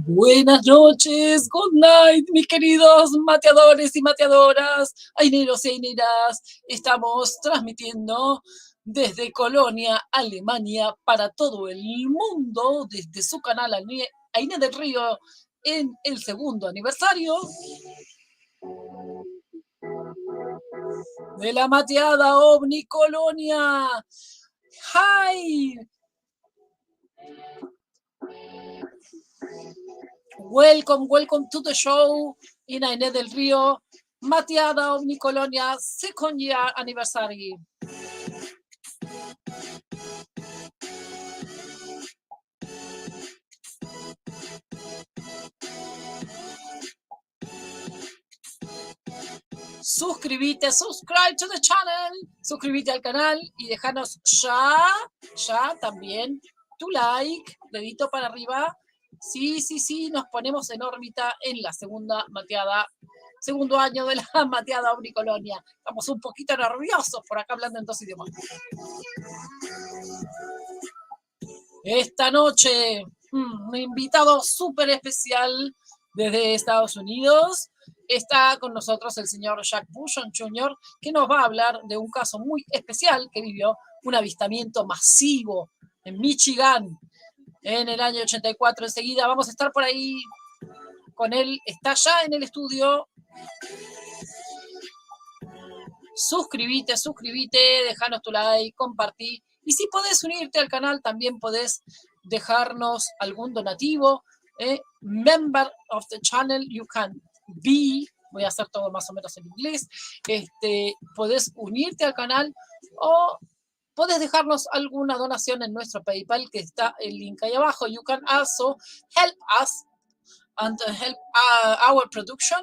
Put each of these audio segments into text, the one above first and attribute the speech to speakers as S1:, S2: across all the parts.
S1: Buenas noches, good night, mis queridos mateadores y mateadoras, aineros y aineras. Estamos transmitiendo desde Colonia, Alemania, para todo el mundo, desde su canal AINE del Río, en el segundo aniversario de la mateada OVNI Colonia. ¡Hi! Welcome to the show in AINE del Río, Mateada OVNI Colonia, second year anniversary. Suscríbete, subscribe to the channel, suscríbete al canal y déjanos ya también tu like, dedito para arriba. Sí, nos ponemos en órbita en la segunda mateada, segundo año de la mateada OVNI Colonia. Estamos un poquito nerviosos por acá hablando en dos idiomas. Esta noche, un invitado súper especial desde Estados Unidos. Está con nosotros el señor Jack BUSHONG Jr., que nos va a hablar de un caso muy especial que vivió un avistamiento masivo en Michigan en el año 84. Enseguida vamos a estar por ahí con él. Está ya en el estudio. Suscríbete, déjanos tu like, compartí. Y si podés unirte al canal, también podés dejarnos algún donativo. Member of the channel, you can be. Voy a hacer todo más o menos en inglés. Podés unirte al canal o podés dejarnos alguna donación en nuestro PayPal, que está el link ahí abajo. You can also help us and help our production.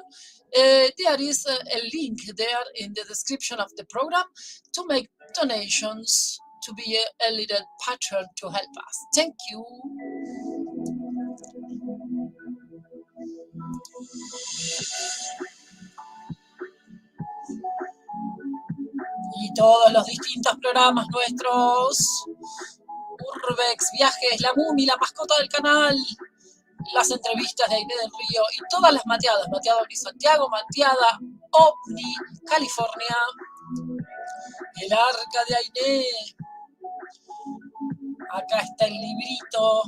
S1: There is a link there in the description of the program to make donations, to be a little patron to help us. Thank you. Y todos los distintos programas nuestros, Urbex, Viajes, La Mumi, la mascota del canal, las entrevistas de AINE del Río y todas las mateadas, Mateada OVNI Santiago, Mateada OVNI California, el arca de AINE. Acá está el librito.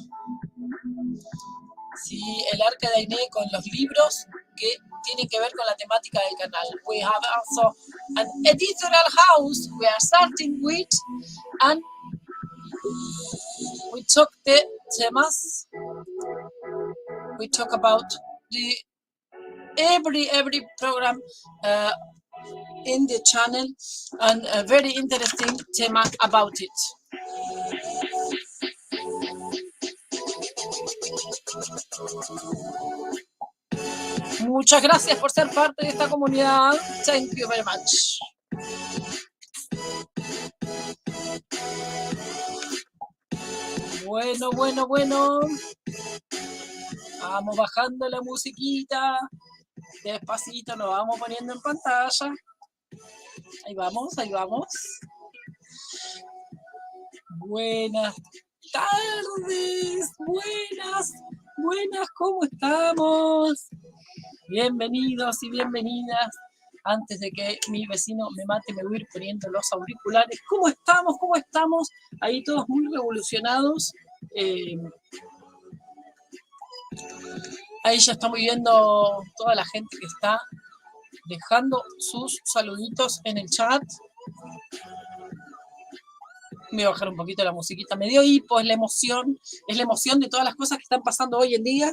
S1: Sí, el arca de AINE con los libros que tienen que ver con la temática del canal. We have also an editorial house we are starting with, and we talk the temas. We talk about the every program in the channel, and a very interesting tema about it. Muchas gracias por ser parte de esta comunidad. Thank you very much. Bueno. Vamos bajando la musiquita. Despacito nos vamos poniendo en pantalla. Ahí vamos. Buenas tardes. Buenas, ¿cómo estamos? Bienvenidos y bienvenidas. Antes de que mi vecino me mate, me voy a ir poniendo los auriculares. ¿Cómo estamos? Ahí todos muy revolucionados. Ahí ya estamos viendo toda la gente que está dejando sus saluditos en el chat. voy a bajar un poquito la musiquita, me dio hipo, es la emoción de todas las cosas que están pasando hoy en día.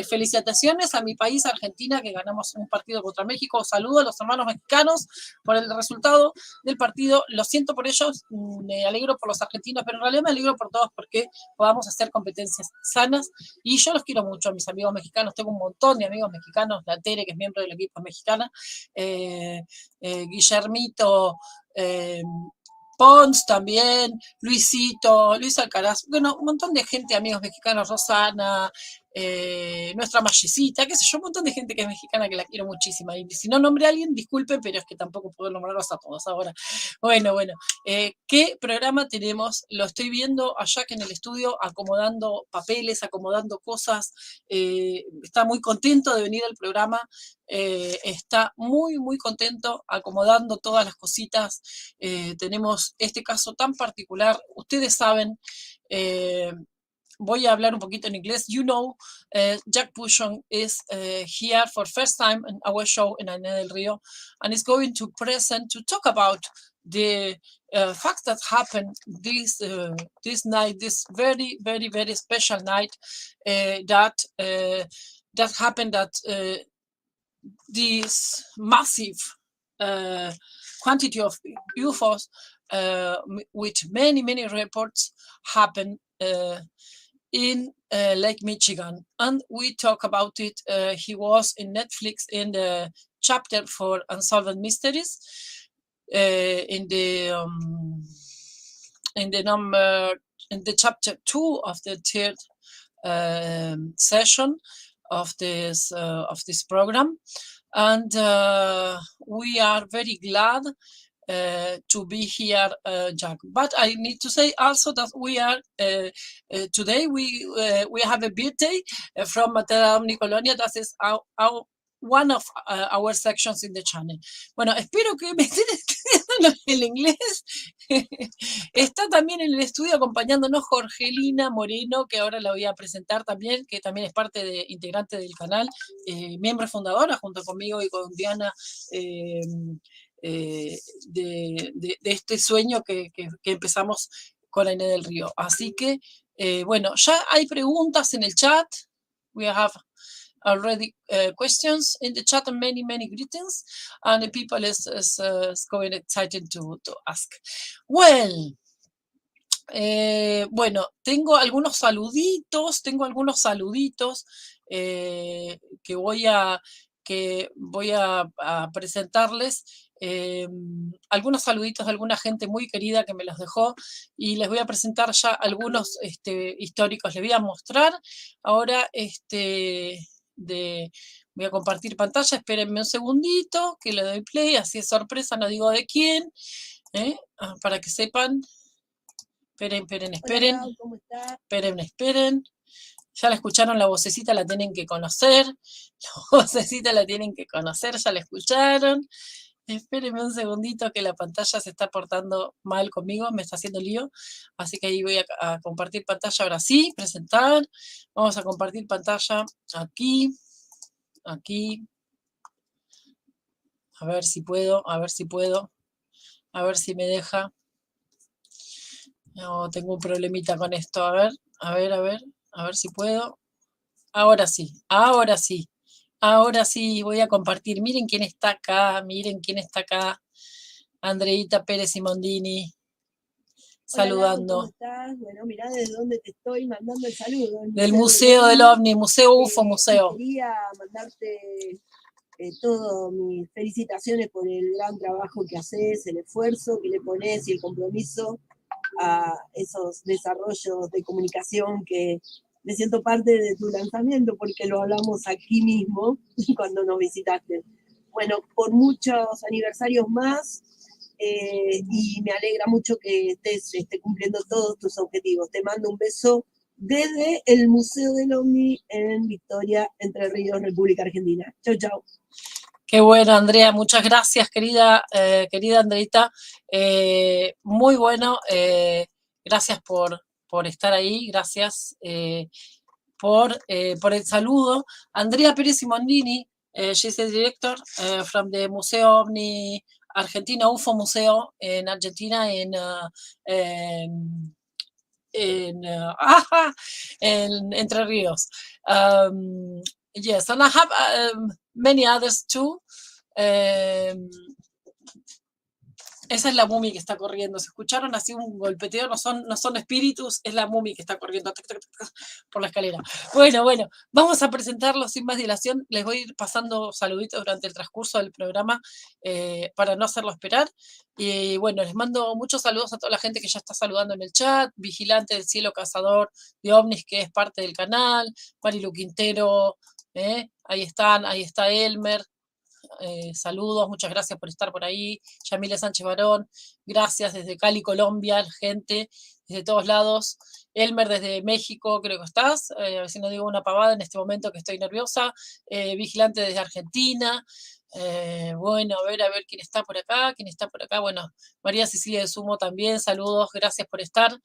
S1: Felicitaciones a mi país, Argentina, que ganamos un partido contra México. Saludo a los hermanos mexicanos por el resultado del partido. Lo siento por ellos, me alegro por los argentinos, pero en realidad me alegro por todos porque podamos hacer competencias sanas. Y yo los quiero mucho a mis amigos mexicanos. Tengo un montón de amigos mexicanos. La Tere, que es miembro del equipo, es mexicana. Guillermito, Pons también, Luisito, Luis Alcaraz, bueno, un montón de gente, amigos mexicanos, Rosana, nuestra Mayesita, qué sé yo, un montón de gente que es mexicana que la quiero muchísimo. Y si no nombré a alguien, disculpen, pero es que tampoco puedo nombrarlos a todos ahora. Bueno, ¿qué programa tenemos? Lo estoy viendo allá que en el estudio, acomodando papeles, acomodando cosas. Está muy contento de venir al programa. Está muy, muy contento acomodando todas las cositas. Tenemos este caso tan particular. Ustedes saben, voy a hablar un poquito en inglés. You know, Jack BUSHONG is here for first time in our show in AINE del Rio, and is going to present to talk about the facts that happened this night, this very, very, very special night that happened, that this massive quantity of UFOs with many, many reports happened in Lake Michigan. And we talk about it. He was in Netflix in the chapter for Unsolved Mysteries, in the chapter 2 of the third session of this program, and we are very glad to be here, Jack. But I need to say also that we are today we have a birthday from Mateada OVNI COLONIA. That is one of our sections in the channel. Bueno, espero que me estén entendiendo el inglés. Está también en el estudio acompañándonos Jorgelina Moreno, que ahora la voy a presentar también, que también es integrante del canal, miembro fundadora junto conmigo y con Diana, de este sueño que empezamos con AINE del Río. Así que, bueno, ya hay preguntas en el chat. We have already questions in the chat and many, many greetings, and the people is going excited to ask. Well, bueno, tengo algunos saluditos que voy a presentarles. Algunos saluditos de alguna gente muy querida que me los dejó, y les voy a presentar ya algunos históricos. Les voy a mostrar ahora voy a compartir pantalla. Espérenme un segundito que le doy play, así es sorpresa, no digo de quién, para que sepan. Esperen.
S2: Hola, ¿cómo está?
S1: Esperen. Ya la escucharon, la vocecita la tienen que conocer. Ya la escucharon. Espérenme un segundito que la pantalla se está portando mal conmigo, me está haciendo lío. Así que ahí voy a compartir pantalla. Ahora sí, presentar. Vamos a compartir pantalla aquí. A ver si puedo. A ver si me deja. No, tengo un problemita con esto. A ver si puedo. Ahora sí. Voy a compartir. Miren quién está acá. Andreita Pérez Simondini. Saludando.
S2: Hola, ¿cómo estás? Bueno, mirá desde dónde te estoy mandando el saludo.
S1: Del Museo del OVNI, Museo UFO, Museo.
S2: Quería mandarte todas mis felicitaciones por el gran trabajo que haces, el esfuerzo que le pones y el compromiso a esos desarrollos de comunicación que me siento parte de tu lanzamiento, porque lo hablamos aquí mismo cuando nos visitaste. Bueno, por muchos aniversarios más, y me alegra mucho que estés cumpliendo todos tus objetivos. Te mando un beso desde el Museo del OVNI en Victoria, Entre Ríos, República Argentina. Chau.
S1: Qué bueno, Andrea, muchas gracias, querida Andreita. Muy bueno, gracias por estar ahí, gracias por el saludo. Andrea Pérez Simondini, she's the director from the Museo OVNI Argentina UFO Museo en Argentina, en Entre Ríos. Yes, and I have many others too. Esa es la mumi que está corriendo. ¿Se escucharon así un golpeteo? No son espíritus, es la mumi que está corriendo por la escalera. Bueno, vamos a presentarlo sin más dilación. Les voy a ir pasando saluditos durante el transcurso del programa para no hacerlo esperar. Y bueno, les mando muchos saludos a toda la gente que ya está saludando en el chat. Vigilante del Cielo, Cazador de OVNIs, que es parte del canal. Marilu Quintero, ahí está Elmer. Saludos, muchas gracias por estar por ahí. Yamile Sánchez Barón, gracias desde Cali, Colombia, gente desde todos lados. Elmer desde México, creo que estás, a ver si no digo una pavada en este momento que estoy nerviosa. Vigilante desde Argentina. Bueno, a ver quién está por acá, bueno, María Cecilia de Sumo también, saludos, gracias por estar.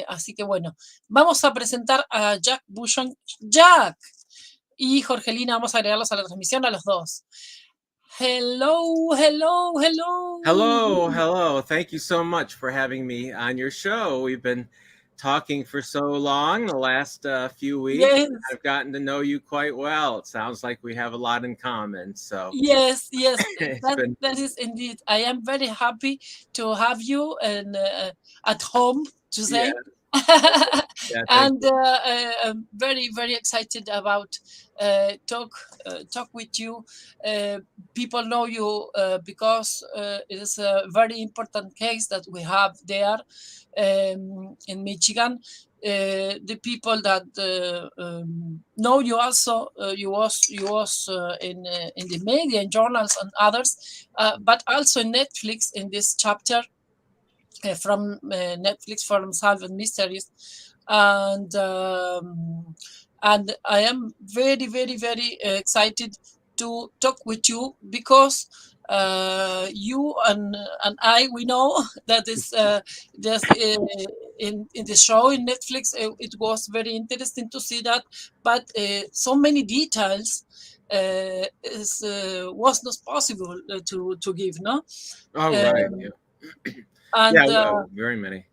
S1: Así que bueno, vamos a presentar a Jack Bushong. Jack y Jorgelina, vamos a agregarlos a la transmisión a los dos. Hello.
S3: Hello. Thank you so much for having me on your show. We've been talking for so long the last few weeks.
S1: Yes.
S3: I've gotten to know you quite well. It sounds like we have a lot in common. So
S1: yes, that is indeed. I am very happy to have you and at home to say.
S3: Yeah,
S1: and I'm very excited about talk with you. People know you because it is a very important case that we have there in Michigan. The people that know you also, you was in the media, in journals and others, but also in Netflix in this chapter. From Netflix for Unsolved Mysteries, and I am very excited to talk with you because you and I, we know that is just in the show in Netflix. It was very interesting to see that, but so many details was not possible to give, no?
S3: Oh, right. Yeah.
S1: And,
S3: very many.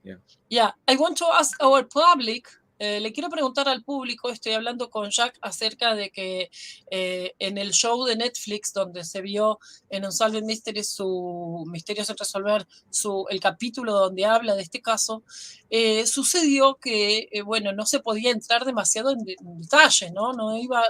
S1: Yeah, I want to ask our public. Le quiero preguntar al público, estoy hablando con Jack acerca de que en el show de Netflix donde se vio en Unsolved Mysteries, su Misterios sin Resolver, el capítulo donde habla de este caso, sucedió que, bueno, no se podía entrar demasiado en detalle, ¿no? No iba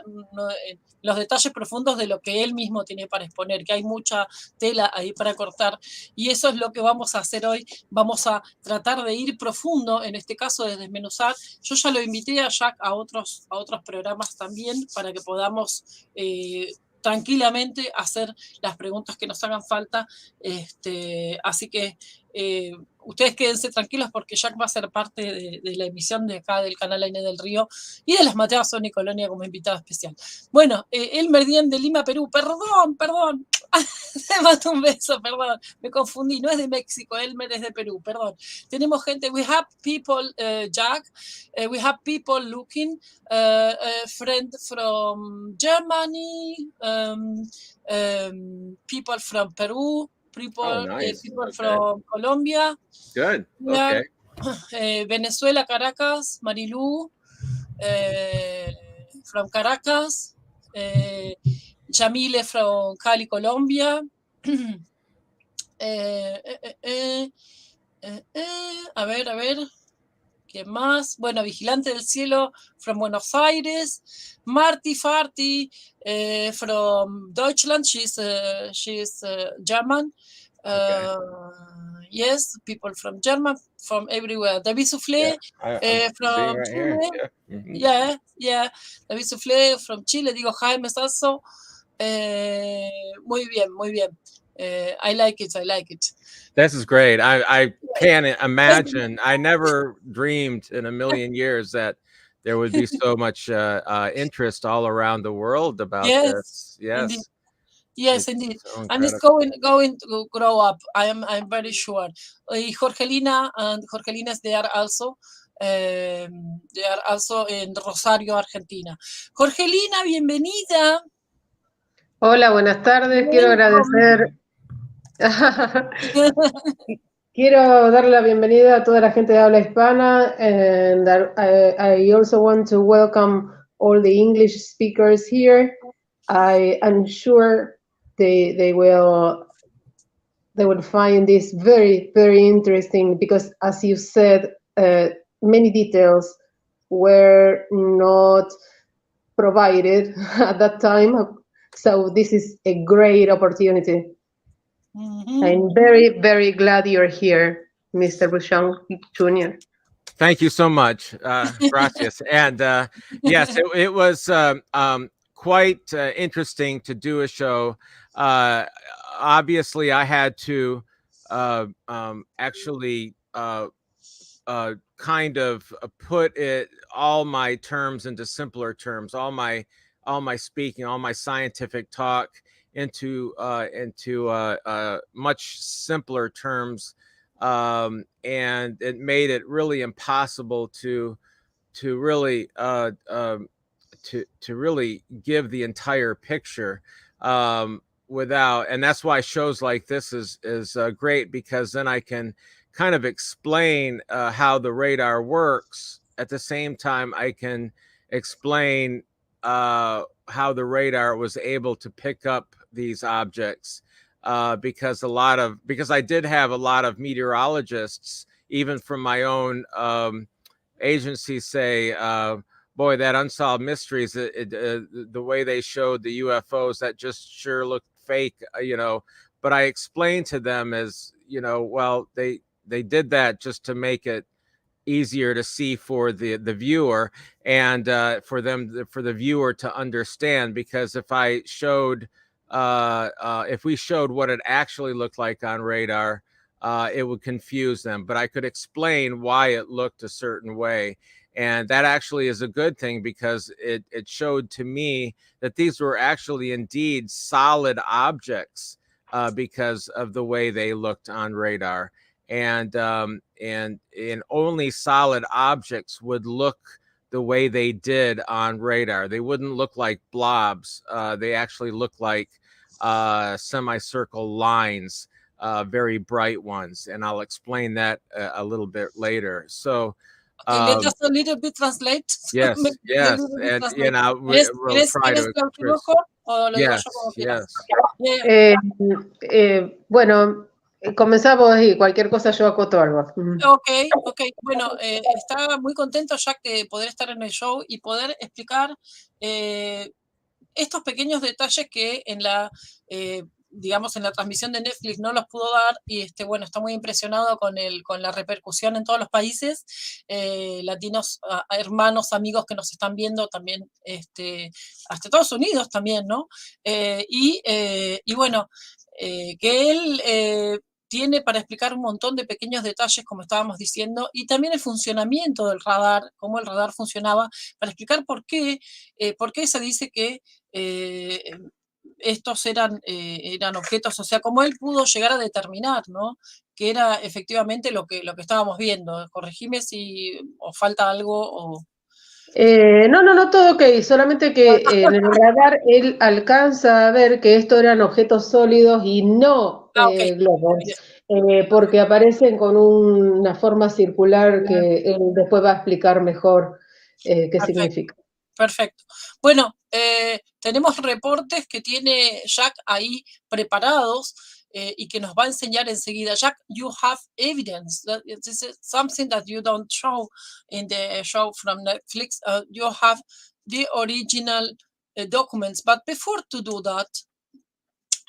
S1: los detalles profundos de lo que él mismo tiene para exponer, que hay mucha tela ahí para cortar, y eso es lo que vamos a hacer hoy. Vamos a tratar de ir profundo, en este caso de desmenuzar. Yo ya lo invité a Jack a otros programas también para que podamos tranquilamente hacer las preguntas que nos hagan falta. Así que ustedes quédense tranquilos porque Jack va a ser parte de la emisión de acá del canal AINE del Río y de las Mateadas OVNI Colonia como invitado especial. Bueno, Elmer Dien de Lima, Perú. Perdón. Te mando un beso, perdón. Me confundí. No es de México, Elmer es de Perú, perdón. Tenemos gente. We have people, Jack. We have people looking. A friend from Germany. People from Peru. People,
S3: nice.
S1: People from Colombia.
S3: Good. Okay.
S1: Venezuela, Caracas, Marilu, from Caracas, Yamile from Cali, Colombia. A ver, ¿qué más? Bueno, Vigilante del Cielo from Buenos Aires, Marty Farty from Deutschland, she's German.
S3: Okay.
S1: Yes, people from German, from everywhere. David Soufflé from Chile. Yeah. David Soufflé from Chile. Digo, Jaime Sasso. Muy bien. I like it.
S3: This is great. I can't imagine. I never dreamed in a million years that there would be so much interest all around the world about this. Yes.
S1: Yes, indeed. So and it's going to grow up. I'm very sure. Jorgelina is there also. They are also in Rosario, Argentina. Jorgelina, bienvenida.
S4: Hola, buenas tardes. Quiero agradecer Quiero dar la bienvenida a toda la gente de habla hispana, and I also want to welcome all the English speakers here. I'm sure they will find this very, very interesting because, as you said, many details were not provided at that time. So this is a great opportunity. Mm-hmm. I'm very, very glad you're here, Mr. Bushong Jr.
S3: Thank you so much. Gracias. And yes, it was quite interesting to do a show. Obviously, I had to actually kind of put all my terms into simpler terms, all my speaking, all my scientific talk into much simpler terms, and it made it really impossible to really give the entire picture without, and that's why shows like this is great, because then I can kind of explain how the radar works. At the same time, I can explain how the radar was able to pick up these objects, because I did have a lot of meteorologists, even from my own agency, say, boy, that Unsolved Mysteries, the way they showed the UFOs, that just sure looked fake, but I explained to them as, well, they did that just to make it easier to see for the viewer, and for the viewer to understand, because if I showed if we showed what it actually looked like on radar, it would confuse them, but I could explain why it looked a certain way. And that actually is a good thing, because it showed to me that these were actually indeed solid objects, because of the way they looked on radar. And only solid objects would look the way they did on radar. They wouldn't look like blobs. They actually look like semicircle lines, very bright ones. And I'll explain that a little bit later. So,
S1: okay, let us a little bit translate.
S3: Yes, yes, and we'll try to express. Yes,
S4: yes. Bueno, comenzamos y cualquier cosa yo acoto algo.
S1: Ok. Bueno, estaba muy contento, Jack, de poder estar en el show y poder explicar estos pequeños detalles que en la digamos, en la transmisión de Netflix no los pudo dar, y bueno, está muy impresionado con la repercusión en todos los países latinos, hermanos, amigos que nos están viendo también, hasta Estados Unidos también, ¿no? Y bueno, que él tiene para explicar un montón de pequeños detalles, como estábamos diciendo, y también el funcionamiento del radar, cómo el radar funcionaba, para explicar por qué se dice que estos eran objetos, o sea, cómo él pudo llegar a determinar, ¿no? Que era efectivamente lo que estábamos viendo. Corregime si os falta algo o...
S4: No, todo ok, solamente que en el radar él alcanza a ver que estos eran objetos sólidos y no globos, porque aparecen con una forma circular que él después va a explicar mejor qué significa.
S1: Perfecto. Bueno, tenemos reportes que tiene Jack ahí preparados y que nos va a enseñar enseguida. Jack, you have evidence. This is something that you don't show in the show from Netflix. You have the original documents. But before to do that,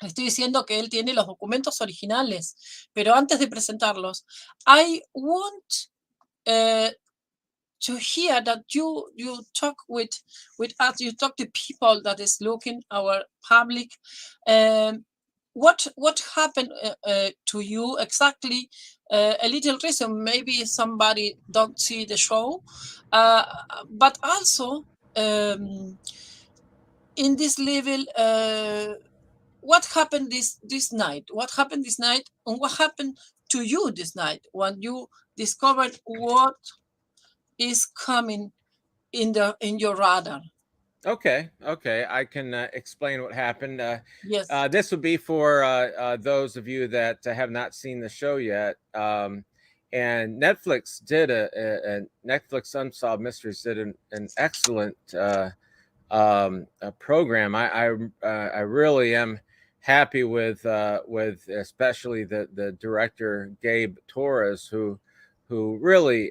S1: estoy diciendo que él tiene los documentos originales, pero antes de presentarlos, I want to hear that you talk with us, you talk to people that is looking, our public. What happened to you exactly? A little reason, maybe somebody don't see the show, but also in this level, what happened this night? What happened this night, and what happened to you this night when you discovered what is coming in your radar?
S3: Okay, okay, I can explain what happened.
S1: Yes.
S3: This would be for those of you that have not seen the show yet. And Netflix did a Netflix Unsolved Mysteries did an excellent program. I really am happy with especially the director Gabe Torres, who really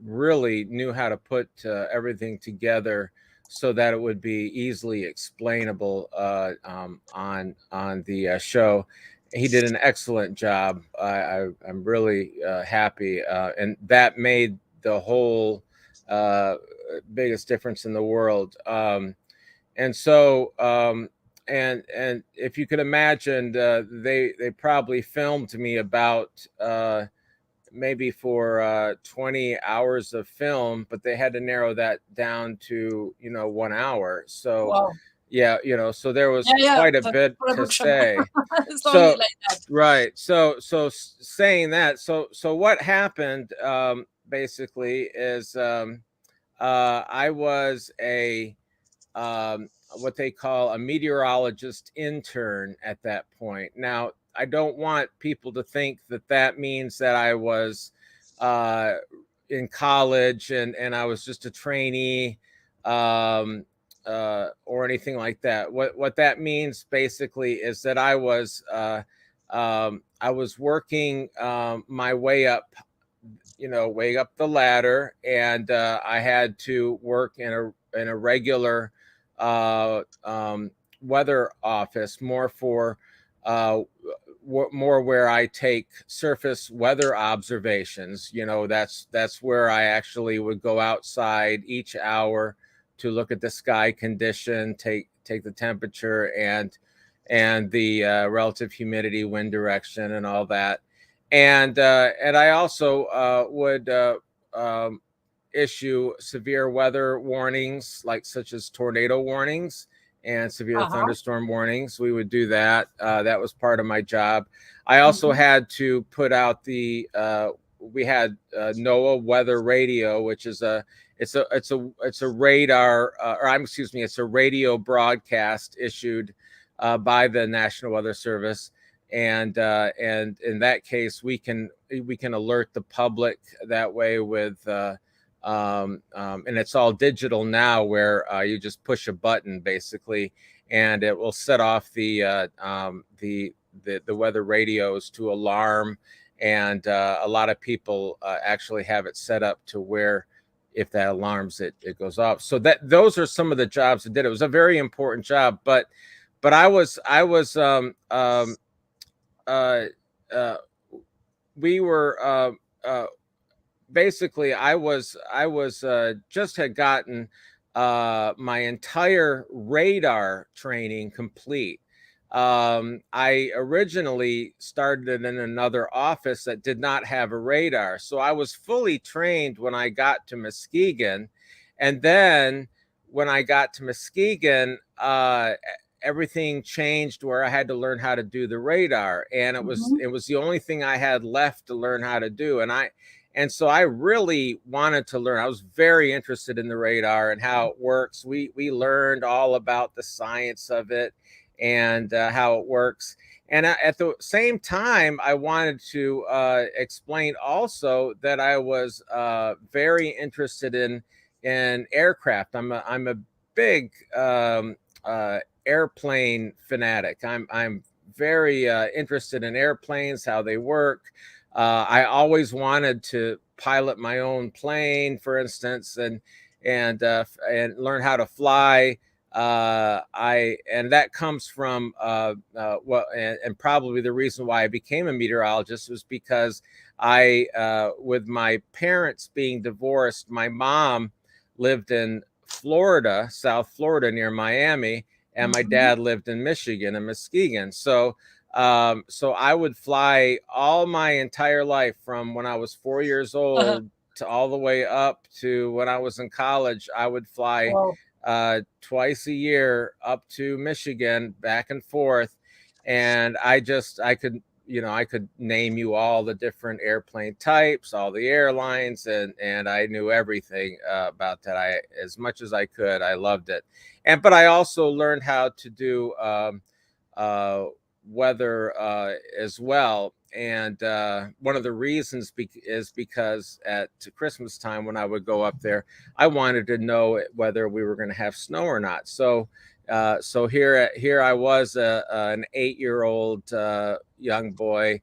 S3: really knew how to put everything together so that it would be easily explainable on the show. He did an excellent job. I'm really happy, and that made the whole biggest difference in the world. And so, and if you could imagine, they probably filmed me about maybe for 20 hours of film, but they had to narrow that down to 1 hour. So
S1: wow.
S3: yeah, so there was quite a bit to say.
S1: So like that.
S3: Right. So saying that, so what happened basically is I was a what they call a meteorologist intern at that point. Now, I don't want people to think that that means that I was in college and I was just a trainee or anything like that. What that means basically is that I was working my way up, way up the ladder, and I had to work in a regular weather office, more for more where I take surface weather observations. That's where I actually would go outside each hour to look at the sky condition, take the temperature and the relative humidity, wind direction, and all that. And I also would issue severe weather warnings, such as tornado warnings and severe thunderstorm warnings. We would do that. That was part of my job. I also had to put out we had NOAA weather radio, which is it's a radar, it's a radio broadcast issued by the National Weather Service. And in that case, we can alert the public that way with and it's all digital now, where you just push a button basically, and it will set off the weather radios to alarm. And a lot of people actually have it set up to where if that alarms it goes off. So those are some of the jobs I did. It was a very important job, but I was we were basically I was just had gotten my entire radar training complete. I originally started in another office that did not have a radar, so I was fully trained when I got to Muskegon. And then when I got to Muskegon, everything changed where I had to learn how to do the radar, and it was the only thing I had left to learn how to do. And so I really wanted to learn. I was very interested in the radar and how it works. We learned all about the science of it and how it works. And at the same time, I wanted to explain also that I was very interested in aircraft. I'm a big airplane fanatic. I'm very interested in airplanes, how they work. I always wanted to pilot my own plane, for instance, and learn how to fly. And that comes from and probably the reason why I became a meteorologist was because with my parents being divorced, my mom lived in Florida, South Florida, near Miami, and my dad lived in Michigan, in Muskegon. So I would fly all my entire life, from when I was 4 years old to all the way up to when I was in college. I would fly twice a year up to Michigan, back and forth. And I could, you know, I could name you all the different airplane types, all the airlines, and I knew everything about that. As much as I could, I loved it. But I also learned how to do weather as well. And one of the reasons is because at Christmas time, when I would go up there, I wanted to know whether we were going to have snow or not. So here I was, an 8-year-old young boy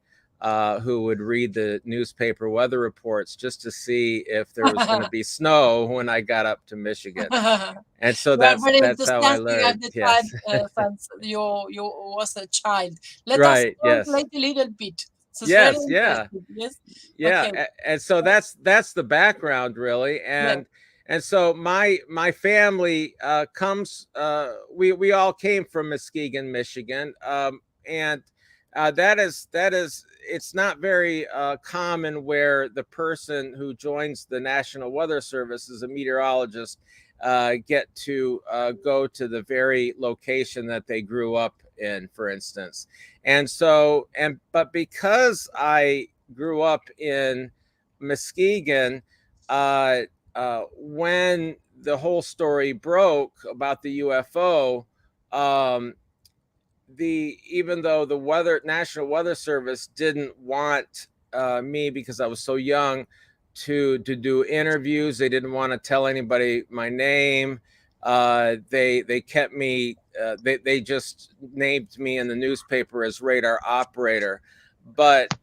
S3: who would read the newspaper weather reports just to see if there was going to be snow when I got up to Michigan. And so that's how I learned.
S1: At the
S3: yes.
S1: time, you was a child. Let
S3: right.
S1: us
S3: Yes.
S1: translate a little bit.
S3: Yes. Yeah.
S1: Yes.
S3: Yeah.
S1: Okay.
S3: And so that's the background, really. And so my family comes. We all came from Muskegon, Michigan, and that is it's not very common where the person who joins the National Weather Service as a meteorologist get to go to the very location that they grew up in, for instance. But because I grew up in Muskegon, when the whole story broke about the UFO, even though the National Weather Service didn't want me, because I was so young, to do interviews, they didn't want to tell anybody my name. They kept me. They just named me in the newspaper as radar operator. But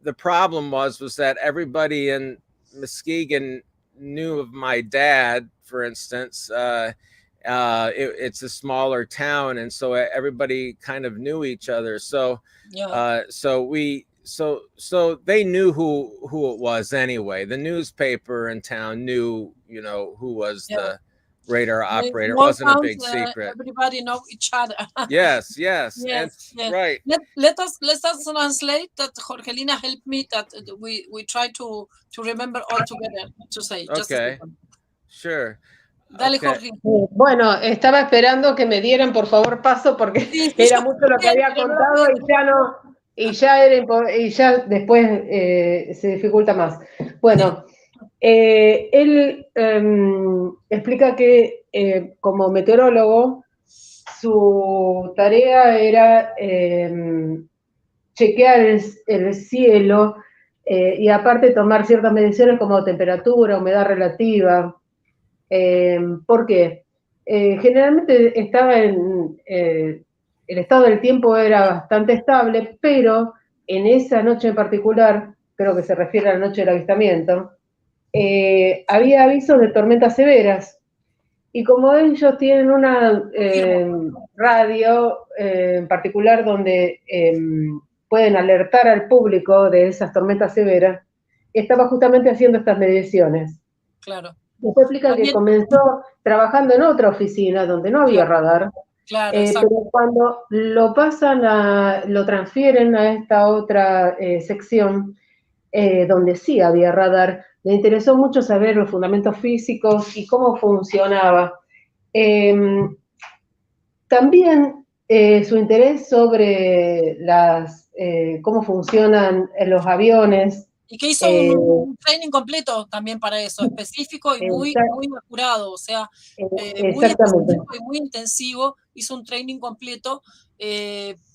S3: the problem was that everybody in Muskegon knew of my dad, for instance. It's a smaller town, and so everybody kind of knew each other. So so they knew who it was anyway. The newspaper in town knew, you know, who was the radar operator. It wasn't a big secret.
S1: Everybody know each other.
S3: Yes. Right.
S1: Let us translate that. Jorgelina helped me that we try to remember all together to say.
S3: Okay. Sure.
S1: Dale, Jorge.
S4: Bueno, estaba esperando que me dieran por favor paso porque era mucho lo que había contado y ya después se dificulta más. Bueno, él explica que como meteorólogo su tarea era chequear el cielo y aparte tomar ciertas mediciones como temperatura, humedad relativa. ¿Por qué? Generalmente estaba el estado del tiempo era bastante estable, pero en esa noche en particular, creo que se refiere a la noche del avistamiento, había avisos de tormentas severas. Y como ellos tienen una radio en particular donde pueden alertar al público de esas tormentas severas, estaba justamente haciendo estas mediciones.
S1: Claro.
S4: Después explica que comenzó trabajando en otra oficina donde no había radar, pero cuando lo lo transfieren a esta otra sección donde sí había radar, le interesó mucho saber los fundamentos físicos y cómo funcionaba. También su interés sobre cómo funcionan los aviones.
S1: Y que hizo un training completo también para eso, específico y muy acurado, o sea, muy específico y muy intensivo. Hizo un training completo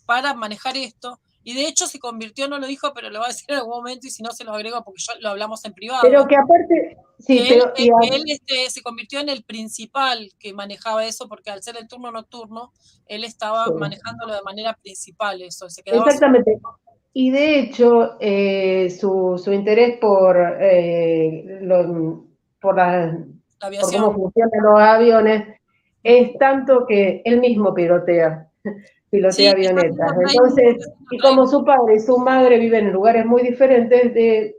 S1: para manejar esto. Y de hecho se convirtió, no lo dijo, pero lo va a decir en algún momento, y si no se lo agrego porque ya lo hablamos en privado.
S4: Pero que aparte, sí,
S1: él se convirtió en el principal que manejaba eso, porque al ser el turno nocturno, él estaba manejándolo de manera principal eso. Se quedaba
S4: exactamente. Y de hecho, su interés por cómo funcionan los aviones es tanto que él mismo pilotea avionetas. Entonces, y como su padre y su madre viven en lugares muy diferentes, de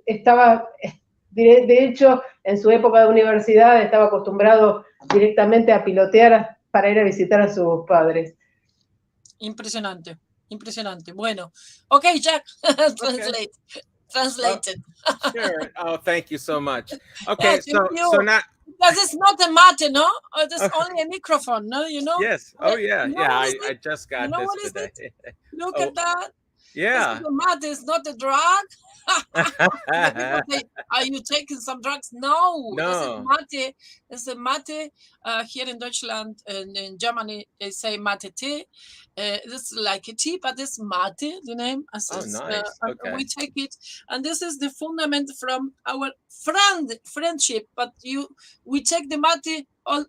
S4: hecho, en su época de universidad estaba acostumbrado directamente a pilotear para ir a visitar a sus padres.
S1: Impresionante. Bueno, okay, Jack, translated.
S3: Sure. Oh, thank you so much. Okay, so now
S1: because it's not a mate, no? There's only a microphone, no? You know?
S3: Yes. Oh, yeah. I just got this today.
S1: Look at that.
S3: Yeah.
S1: Mate is not a drug. People say, are you taking some drugs? No. This is mate. It's a mate. Here in Deutschland and in Germany, they say mate tea. This is like a tea, but it's mate, the name.
S3: Nice. Okay.
S1: We take it. And this is the fundament from our friendship. But we take the mate all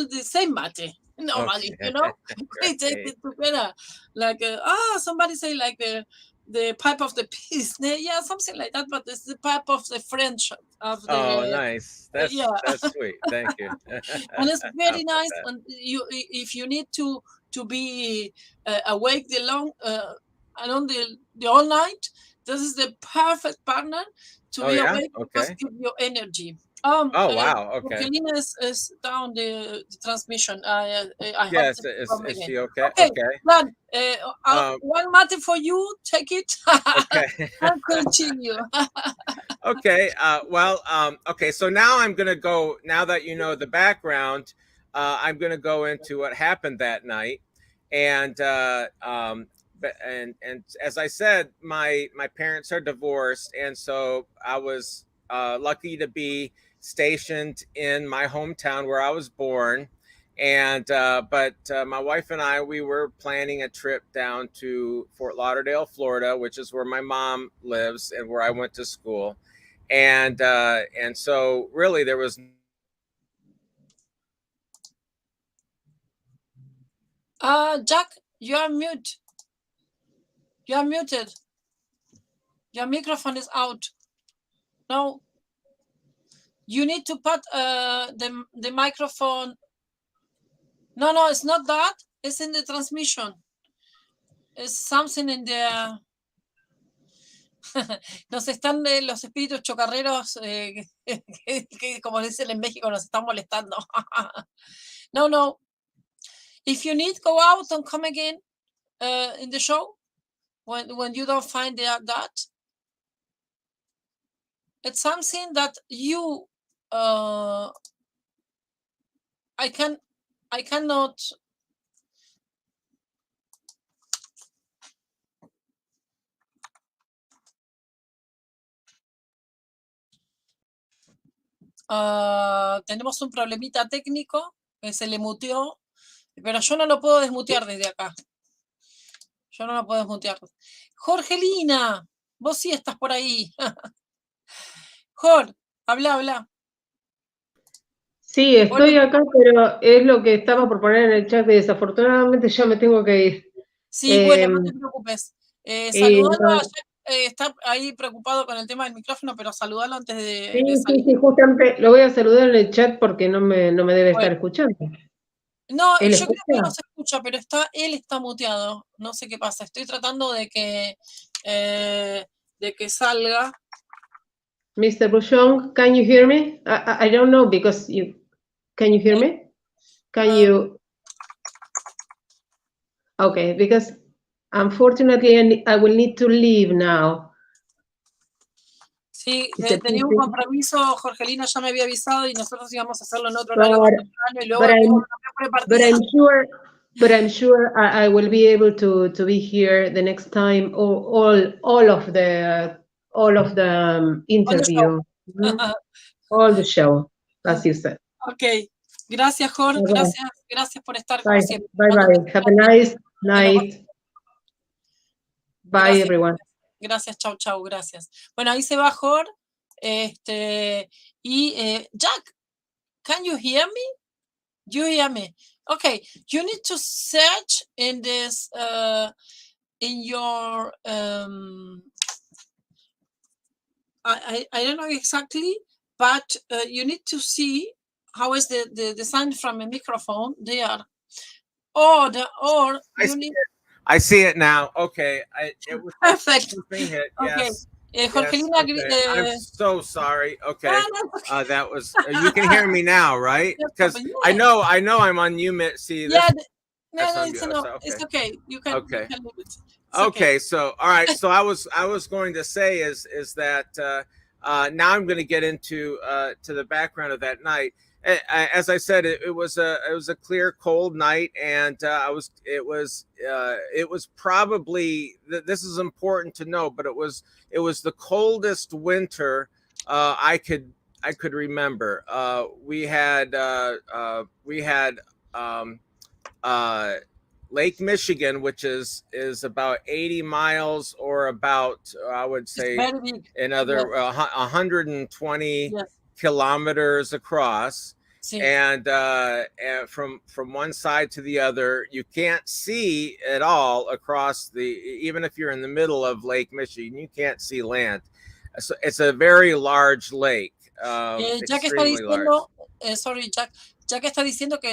S1: the same mate. Normally,
S3: Okay.
S1: We take it together. Like, somebody say like the pipe of the peace. Yeah, something like that, but it's the pipe of the friendship.
S3: Nice. That's sweet. Thank you.
S1: And it's very nice. And if you need to be awake along the all night, this is the perfect partner to be awake because give you energy.
S3: Wow. Okay.
S1: Angelina is down the transmission.
S3: Yes, is she okay?
S1: Okay. Done. One mate for you. Take it.
S3: Okay.
S1: And continue.
S3: Okay. Okay. So now I'm gonna go. Now that you know the background, I'm gonna go into what happened that night, and as I said, my parents are divorced, and so I was lucky to be stationed in my hometown where I was born, and but my wife and we were planning a trip down to Fort Lauderdale, Florida, which is where my mom lives and where I went to school, and so really there was
S1: Jack, you are mute. You are muted. Your microphone is out. No. You need to put the microphone. No, it's not that. It's in the transmission. It's something in the. Nos están los espíritus chocarreros, que como dicen en México, nos están molestando. No. If you need, go out and come again in the show when you don't find that. It's something that you. I cannot. Tenemos un problemita técnico que se le muteó, pero yo no lo puedo desmutear desde acá. Yo no lo puedo desmutear. Jorgelina, vos sí estás por ahí. Jorge, habla.
S4: Sí, estoy acá, pero es lo que estaba por poner en el chat y desafortunadamente ya me tengo que ir.
S1: Sí, bueno, no te preocupes. Saludalo a Jack, está ahí preocupado con el tema del micrófono, pero saludalo antes de salir.
S4: Sí, justamente lo voy a saludar en el chat porque no me debe estar escuchando.
S1: No, yo creo que no se escucha, pero él está muteado. No sé qué pasa. Estoy tratando de que salga.
S4: Mr. Bushong, can you hear me? I don't know because can you hear me? Can you? Okay, because unfortunately I will need to leave now.
S1: Sí, tenía un compromiso, Jorgelina ya me había avisado y nosotros íbamos a hacerlo en otro horario y luego
S4: but I'm sure I will be able to be here the next time all of the interview. All the show, as you said.
S1: Okay. Gracias, Jorge. Gracias por estar como siempre.
S4: Bye. Have a nice night. Bye, everyone.
S1: Gracias, chau, gracias. Bueno, ahí se va Jorge. Jack, can you hear me? You hear me? Okay, you need to search in this, in your, I don't know exactly, but you need to see how is the sound from a microphone there.
S3: I see it now. Okay. It was
S1: perfect.
S3: Hit.
S1: Okay.
S3: Yes.
S1: Jorgelina,
S3: I'm so sorry. Okay. That was, you can hear me now, right? Because I know I'm on mute. See,
S1: it's okay. You can.
S3: Okay.
S1: You can leave it.
S3: Okay. So, all right. So I was going to say is that now I'm going to get into to the background of that night. as I said, it was a clear, cold night, and it was probably, this is important to know, but it was the coldest winter I could remember. We had Lake Michigan, which is about 80 miles, or about, I would say, another 120 yes. kilometers across. And from one side to the other, you can't see at all across even if you're in the middle of Lake Michigan, you can't see land. So it's a very large lake. Extremely large.
S1: Sorry, Jack. Ya que está diciendo que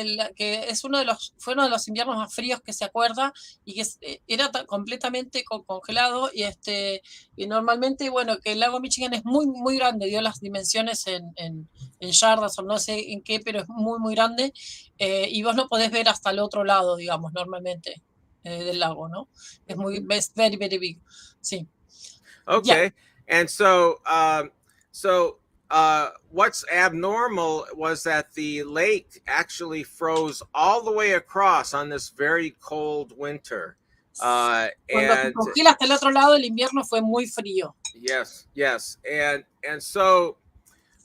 S1: es fue uno de los inviernos más fríos que se acuerda, y que era completamente congelado, y normalmente, bueno, que el lago Michigan es muy, muy grande, dio las dimensiones en yardas o no sé en qué, pero es muy, muy grande, y vos no podés ver hasta el otro lado, digamos, normalmente, del lago, ¿no? Es very, very big, sí.
S3: Okay, yeah. And what's abnormal was that the lake actually froze all the way across on this very cold winter.
S1: Cuando se congela hasta el otro lado, el invierno fue muy frío.
S3: Yes, and so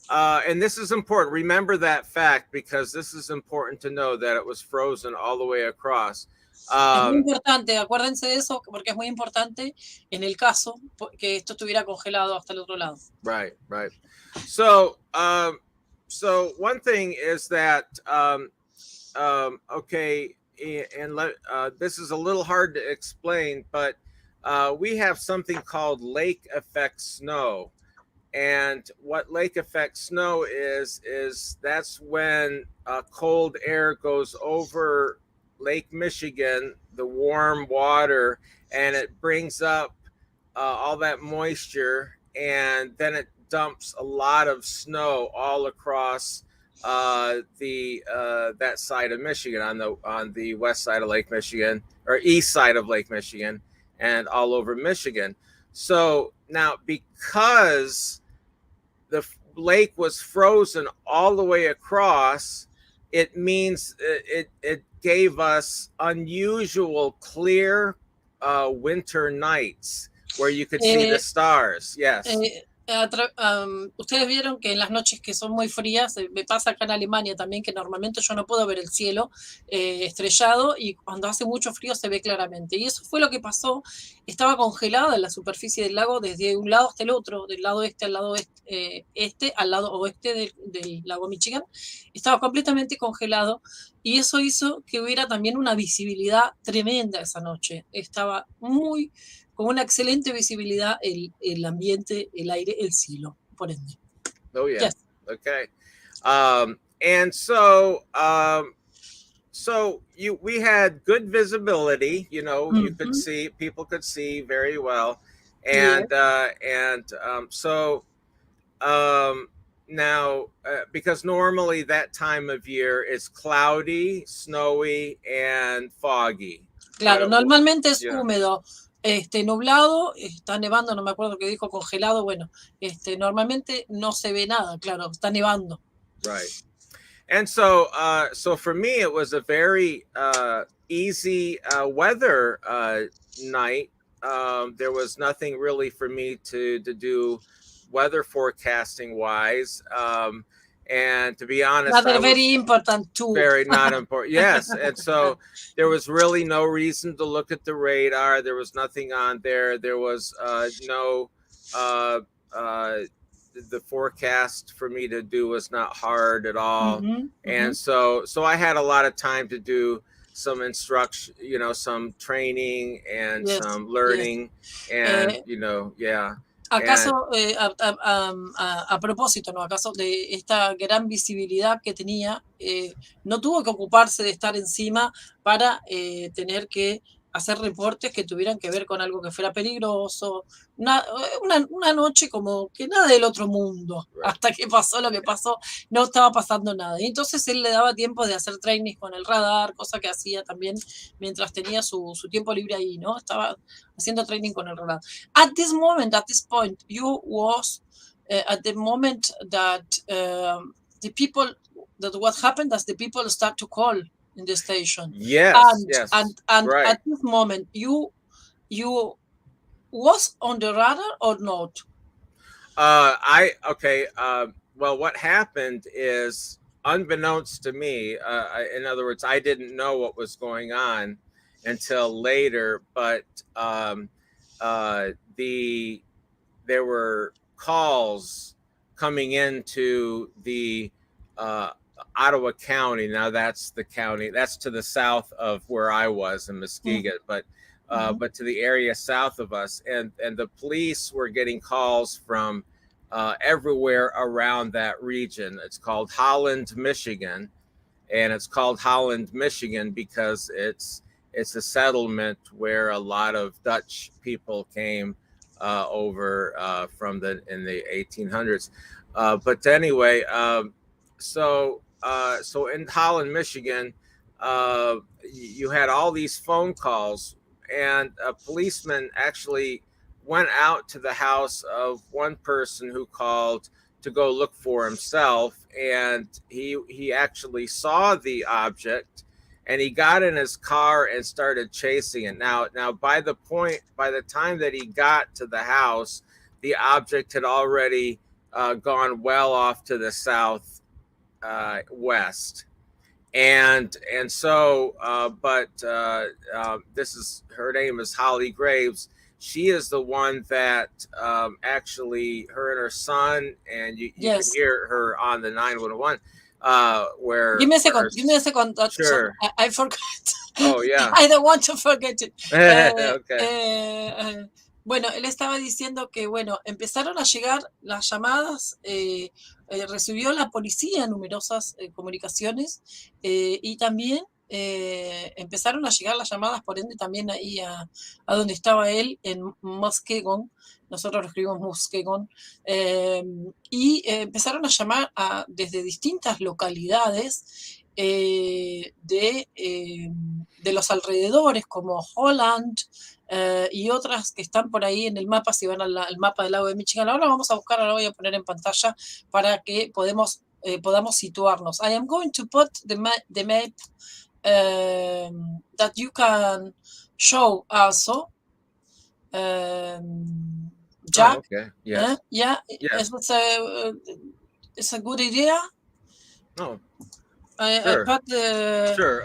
S3: and this is important. Remember that fact, because this is important to know that it was frozen all the way across.
S1: Es muy importante, acuérdense de eso, porque es muy importante en el caso que esto estuviera congelado hasta el otro lado.
S3: Right. So one thing is that, okay, and this is a little hard to explain, but we have something called lake effect snow. And what lake effect snow is that's when cold air goes over Lake Michigan, the warm water, and it brings up all that moisture, and then it dumps a lot of snow all across that side of Michigan, on the west side of Lake Michigan, or east side of Lake Michigan, and all over Michigan. So now, because the lake was frozen all the way across, it means it gave us unusual clear winter nights where you could see the stars. Yes.
S1: Ustedes vieron que en las noches que son muy frías, me pasa acá en Alemania también, que normalmente yo no puedo ver el cielo estrellado, y cuando hace mucho frío se ve claramente, y eso fue lo que pasó. Estaba congelada en la superficie del lago desde un lado hasta el otro, del lado este al lado al lado oeste del lago Michigan. Estaba completamente congelado, y eso hizo que hubiera también una visibilidad tremenda esa noche. Estaba con una excelente visibilidad el ambiente, el aire, el cielo, por ende.
S3: Oh, yeah. Yes. Okay. And so we had good visibility, you could see, people could see very well. And, now, because normally that time of year is cloudy, snowy, and foggy.
S1: Claro, normalmente es húmedo. Nublado, está nevando, no me acuerdo qué dijo, congelado, bueno, normalmente no se ve nada, claro, está nevando.
S3: Right. And so for me, it was a very easy weather night. There was nothing really for me to do weather forecasting wise. And to be honest,
S1: very important too.
S3: Very not important. Yes. And so there was really no reason to look at the radar. There was nothing on there. There was no, the forecast for me to do was not hard at all. And so I had a lot of time to do some instruction, some training and some learning, and, yeah.
S1: ¿Acaso, a propósito, ¿no? ¿Acaso de esta gran visibilidad que tenía, no tuvo que ocuparse de estar encima para tener que hacer reportes que tuvieran que ver con algo que fuera peligroso? Una noche como que nada del otro mundo. Hasta que pasó lo que pasó, no estaba pasando nada. Y entonces él le daba tiempo de hacer trainings con el radar, cosa que hacía también mientras tenía su tiempo libre ahí, ¿no? Estaba haciendo training con el radar. At this point, you was at the moment that the people what happened is the people start to call in the station.
S3: Yes,
S1: and
S3: right.
S1: at this moment, you was on the radar or not?
S3: Well, what happened is, unbeknownst to me, in other words, I didn't know what was going on until later, but there were calls coming into the Ottawa County. Now that's the county, that's to the south of where I was in Muskegon, but to the area south of us, and the police were getting calls from everywhere around that region. It's called Holland, Michigan, and it's called Holland, Michigan because it's a settlement where a lot of Dutch people came over in the 1800s. But anyway, so in Holland, Michigan, you had all these phone calls, and a policeman actually went out to the house of one person who called to go look for himself, and he actually saw the object, and he got in his car and started chasing it. Now by the time that he got to the house, the object had already gone well off to the south west. And so her name is Holly Graves. She is the one that actually, her and her son, and you can hear her on the 911. Where
S1: give me a second.
S3: Sure.
S1: I forgot.
S3: Oh, yeah.
S1: I don't want to forget it.
S3: Okay.
S1: Bueno, él estaba diciendo que, bueno, empezaron a llegar las llamadas, recibió la policía numerosas comunicaciones, y también empezaron a llegar las llamadas, por ende, también ahí a donde estaba él, en Muskegon. Nosotros lo escribimos Muskegon, y empezaron a llamar desde distintas localidades de los alrededores, como Holland, y otras que están por ahí en el mapa. Si van al mapa del lago de Michigan, ahora vamos a buscar, ahora voy a poner en pantalla para que podamos situarnos. I am going to put the map that you can show also. Jack,
S3: okay. Yes.
S1: Yeah.
S3: Yes.
S1: It's a good idea.
S3: Oh,
S1: Sure.
S3: Sure.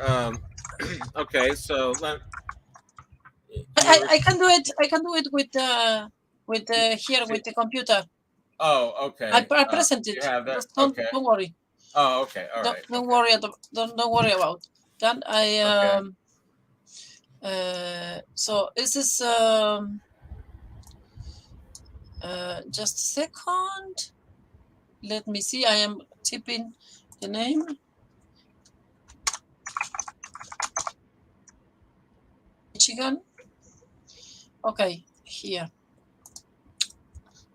S3: Okay, so
S1: I can do it. I can do it with here with the computer.
S3: Oh, okay.
S1: I present it.
S3: You have that?
S1: Don't
S3: Okay.
S1: worry.
S3: Oh, okay. All right.
S1: Don't worry. Don't worry about that. So this is just a second. Let me see. I am typing the name. Michigan. Okay, here.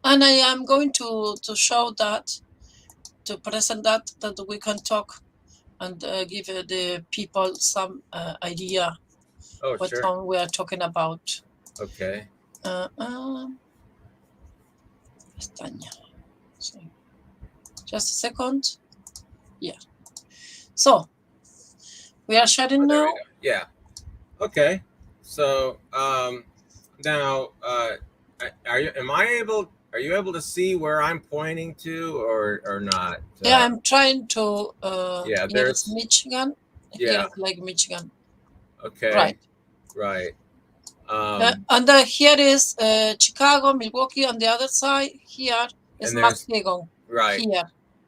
S1: And I am going to show that, to present that we can talk and give the people some idea what
S3: sure.
S1: song we are talking about.
S3: Okay.
S1: So, just a second. Yeah. So we are sharing now.
S3: Yeah. Okay. So now, are you able to see where I'm pointing to, or not?
S1: Yeah, I'm trying to.
S3: Yeah,
S1: there's Michigan.
S3: Yeah,
S1: here, like Michigan.
S3: Okay. Right.
S1: And here is Chicago, Milwaukee. On the other side, here is Muskegon.
S3: Right.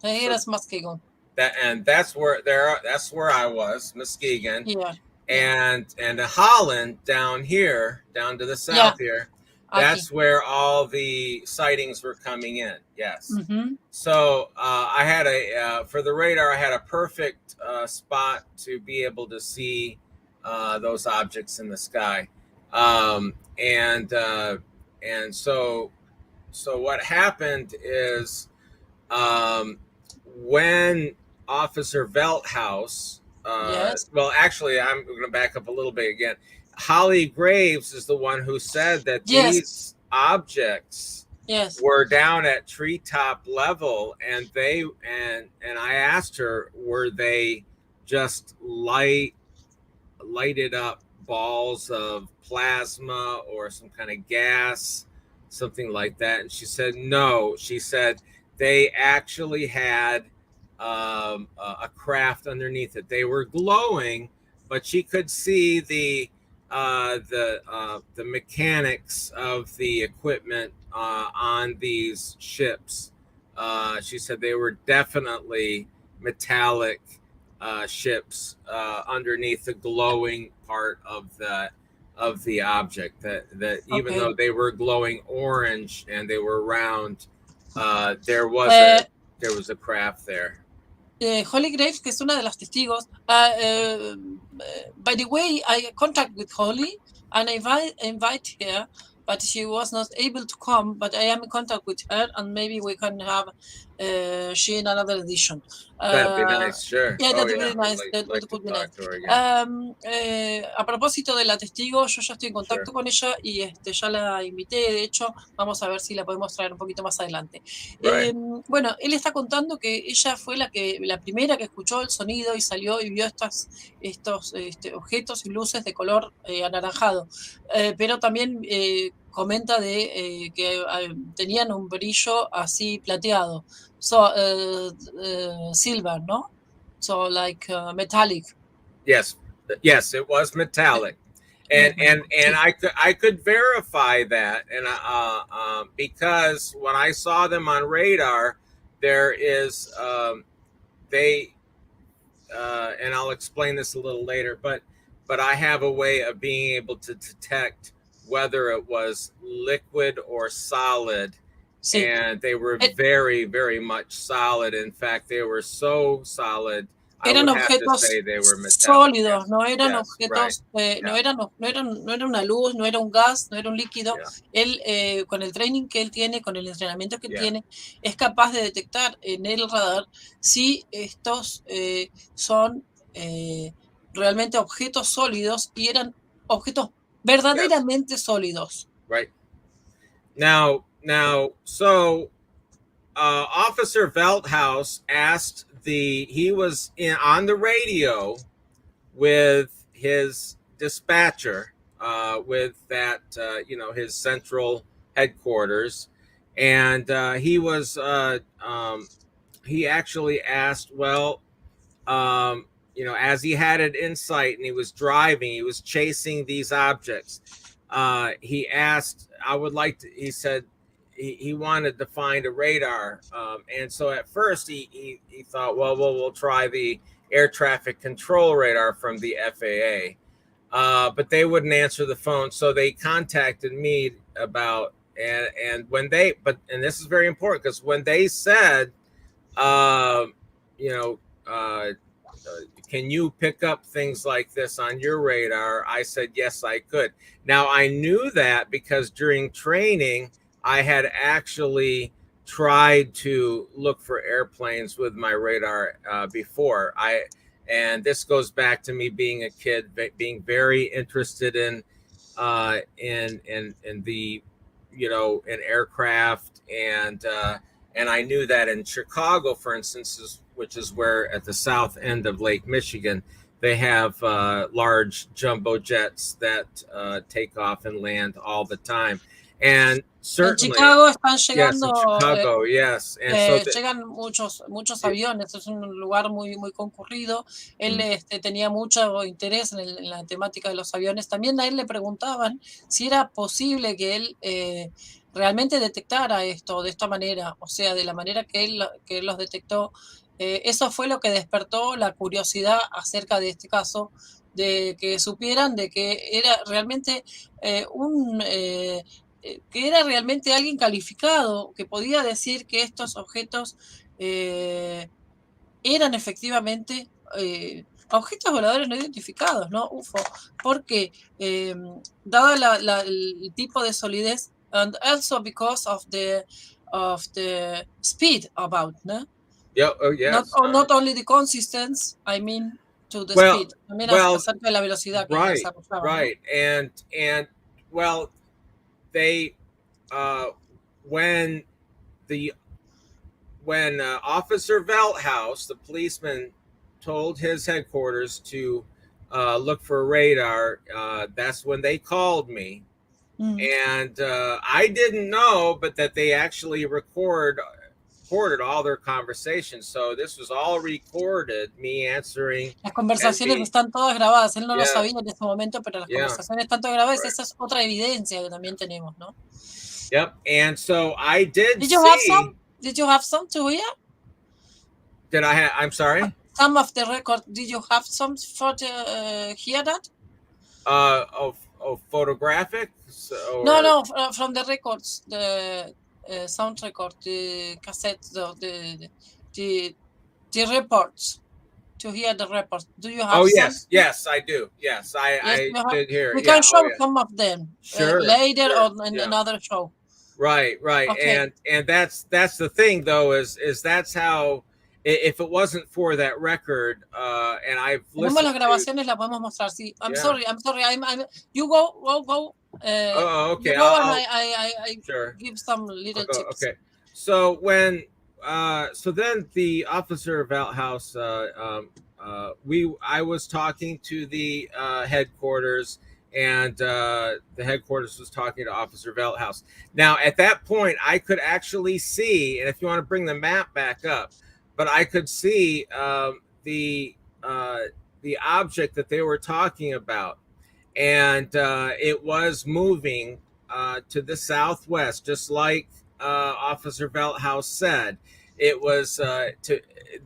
S1: Here is Muskegon.
S3: That's where that's where I was, Muskegon.
S1: Yeah.
S3: And Holland down here, down to the south here, that's where all the sightings were coming in. Yes.
S1: Mm-hmm.
S3: So I had for the radar, I had a perfect spot to be able to see those objects in the sky. And so what happened is when Officer Velthouse, well, actually, I'm going to back up a little bit again. Holly Graves is the one who said that these objects
S1: Yes.
S3: were down at treetop level, and I asked her, were they just lighted up balls of plasma or some kind of gas, something like that? And she said no. She said they actually had a craft underneath it. They were glowing, but she could see the mechanics of the equipment on these ships. She said they were definitely metallic ships underneath the glowing part of the object. That even though they were glowing orange and they were round, there was a craft there.
S1: Holly Graves, que es una de las testigos. By the way, I contact with Holly and I invite her, but she was not able to come. But I am in contact with her, and maybe we can have she in another edition.
S3: That'd be nice, sure.
S1: Yeah, that'd be nice. That would be nice. A propósito de la testigo, yo ya estoy en contacto con ella y ya la invité. De hecho, vamos a ver si la podemos traer un poquito más adelante. Bueno, él está contando que ella fue la primera que escuchó el sonido y salió y vio estos objetos y luces de color anaranjado, pero también comenta de que tenían un brillo así plateado, silver, ¿no? So like metallic.
S3: Yes, it was metallic, and I could verify that, and because when I saw them on radar, there is and I'll explain this a little later, but I have a way of being able to detect whether it was liquid or solid. Sí. And they were very, very much solid. In fact, they were so solid.
S1: Eran objetos sólidos, no eran objetos, no era una luz, no era un gas, no era un líquido. Él, con el training que él tiene, con el entrenamiento que tiene, es capaz de detectar en el radar si estos son realmente objetos sólidos, y eran objetos verdaderamente sólidos.
S3: Right. Now, so Officer Velthouse asked he was on the radio with his dispatcher, with that, his central headquarters. And he actually asked, as he had an insight and he was driving, he was chasing these objects. He asked, he said, he wanted to find a radar, and so at first he thought, we'll try the air traffic control radar from the FAA, but they wouldn't answer the phone, so they contacted me about, and this is very important, because when they said, can you pick up things like this on your radar, I said yes, I could. Now I knew that because during training I had actually tried to look for airplanes with my radar before. And this goes back to me being a kid, being very interested in the, in aircraft, and I knew that in Chicago, for instance, which is where at the south end of Lake Michigan, they have large jumbo jets that take off and land all the time. And certainly,
S1: en Chicago están llegando,
S3: Chicago, yes. And
S1: llegan muchos aviones, es un lugar muy, muy concurrido. Él tenía mucho interés en la temática de los aviones. También a él le preguntaban si era posible que él realmente detectara esto de esta manera, o sea, de la manera que él los detectó. Eso fue lo que despertó la curiosidad acerca de este caso, de que supieran de que era realmente que era realmente alguien calificado, que podía decir que estos objetos eran efectivamente objetos voladores no identificados, ¿no? UFO, porque dado el tipo de solidez, and also because of the speed about, ¿no?
S3: Yeah, oh, yes.
S1: Not only the consistency, I mean, to the speed. También acerca de la velocidad que desarrollaban.
S3: Right, and well, they when Officer Velthouse, the policeman, told his headquarters to look for radar, that's when they called me. And I didn't know, but that they actually recorded all their conversations. So this was all recorded, me answering.
S1: Las conversaciones están todas grabadas. Él no lo sabía en ese momento, pero las conversaciones están todas grabadas. Esa es otra evidencia que también tenemos, ¿no?
S3: Yep. And so I did
S1: you have some? Did you have some to hear?
S3: Did I have? I'm sorry.
S1: Some of the record. Did you have some for the hear that?
S3: Photographic? Or...
S1: No, from the records, the sound record, the cassettes, the reports. To hear the reports. Do you have?
S3: Oh
S1: some?
S3: yes, I do. Yes, I did hear.
S1: We can show some of them later
S3: sure,
S1: on in another show.
S3: Right. Okay. And that's the thing though, is that's how, if it wasn't for that record, and I've listened
S1: las grabaciones la podemos mostrar. Sí. I'm sorry. I'm you go.
S3: Okay.
S1: You go and I
S3: sure.
S1: give some little tips.
S3: Okay. So when so then the Officer Velthouse, I was talking to the headquarters, and the headquarters was talking to Officer Velthouse. Now, at that point, I could actually see, and if you want to bring the map back up, but I could see the object that they were talking about, and it was moving to the southwest, just like Officer Velthouse said. It was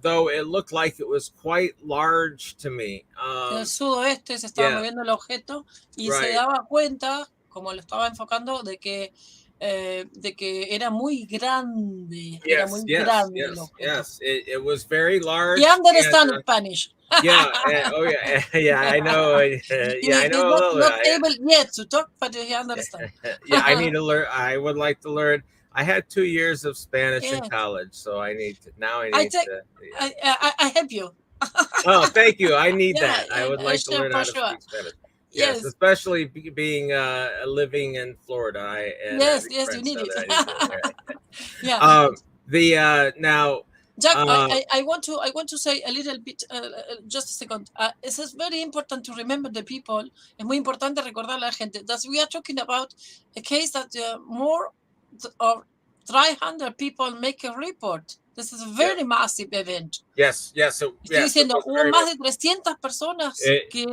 S3: though it looked like it was quite large to me.
S1: Del sudoeste se estaba moviendo el objeto y se daba cuenta, como lo estaba enfocando, de que era muy grande. Era muy grande el objeto.
S3: Yes, it was very large.
S1: He understands Spanish.
S3: I know. I know.
S1: Not able yet to talk, but he understands.
S3: I need to learn. I would like to learn. I had 2 years of Spanish in college, so I need to.
S1: I help you.
S3: Oh, thank you. I need that. I would like to learn how to speak Spanish.
S1: Yes,
S3: especially being living in Florida.
S1: Yes, you need it.
S3: Now,
S1: Jack, I want to say a little bit, just a second. It is very important to remember the people. Es muy importante recordar a la gente that we are talking about a case that more of 300 people make a report. This is a very massive event.
S3: Yes.
S1: Estoy diciendo, hubo más de 300 personas que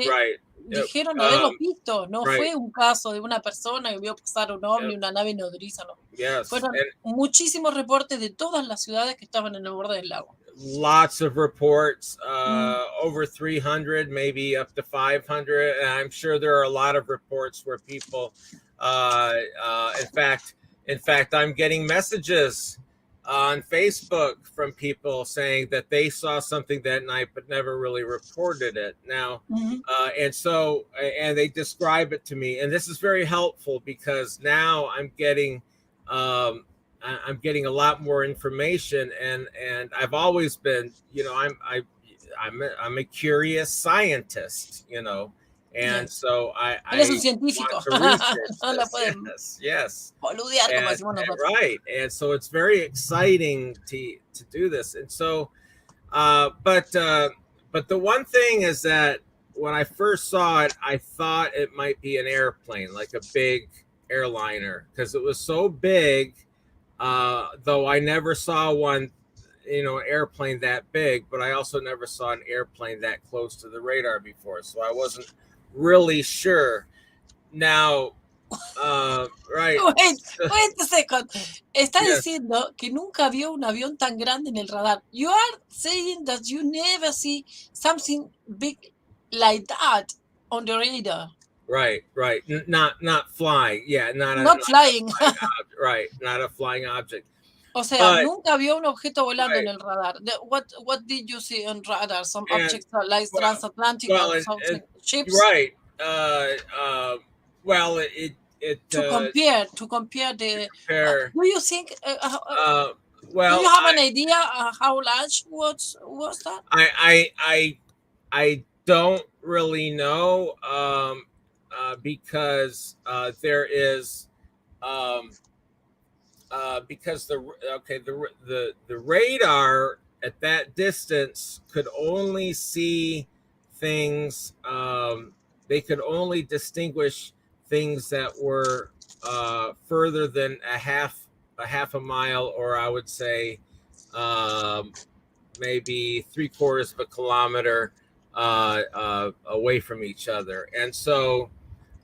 S1: dijeron haberlo visto. No fue un caso de una persona que vio pasar un ovni, una nave nodriza. No. Fueron muchísimos reportes de todas las ciudades que estaban en el borde del lago.
S3: Lots of reports, over 300, maybe up to 500. And I'm sure there are a lot of reports where people, in fact, I'm getting messages on Facebook from people saying that they saw something that night but never really reported it. Now, and they describe it to me, and this is very helpful because now I'm getting a lot more information, and I've always been, I'm a curious scientist, and so I
S1: Eres un científico.
S3: No la pueden
S1: boludear, como decimos nosotros.
S3: Right, and so it's very exciting to do this, and so, but the one thing is that when I first saw it, I thought it might be an airplane, like a big airliner, because it was so big. Though I never saw one, airplane that big, but I also never saw an airplane that close to the radar before, so I wasn't really sure. Now, right.
S1: Wait a second. Está diciendo que nunca vio un avión tan grande en el radar. You are saying that you never see something big like that on the radar.
S3: Right. Not flying. Yeah,
S1: not flying.
S3: Right, not a flying object.
S1: O sea, nunca vio un objeto volando en el radar. What did you see on radar? Some objects like transatlantic or something? Ships?
S3: Right. Well, it
S1: to compare the. Do you think?
S3: Well,
S1: do you have an idea how large was that?
S3: I don't really know. Because there is because the radar at that distance could only see things. They could only distinguish things that were further than a half a mile, or I would say maybe 3/4 of a kilometer away from each other. And so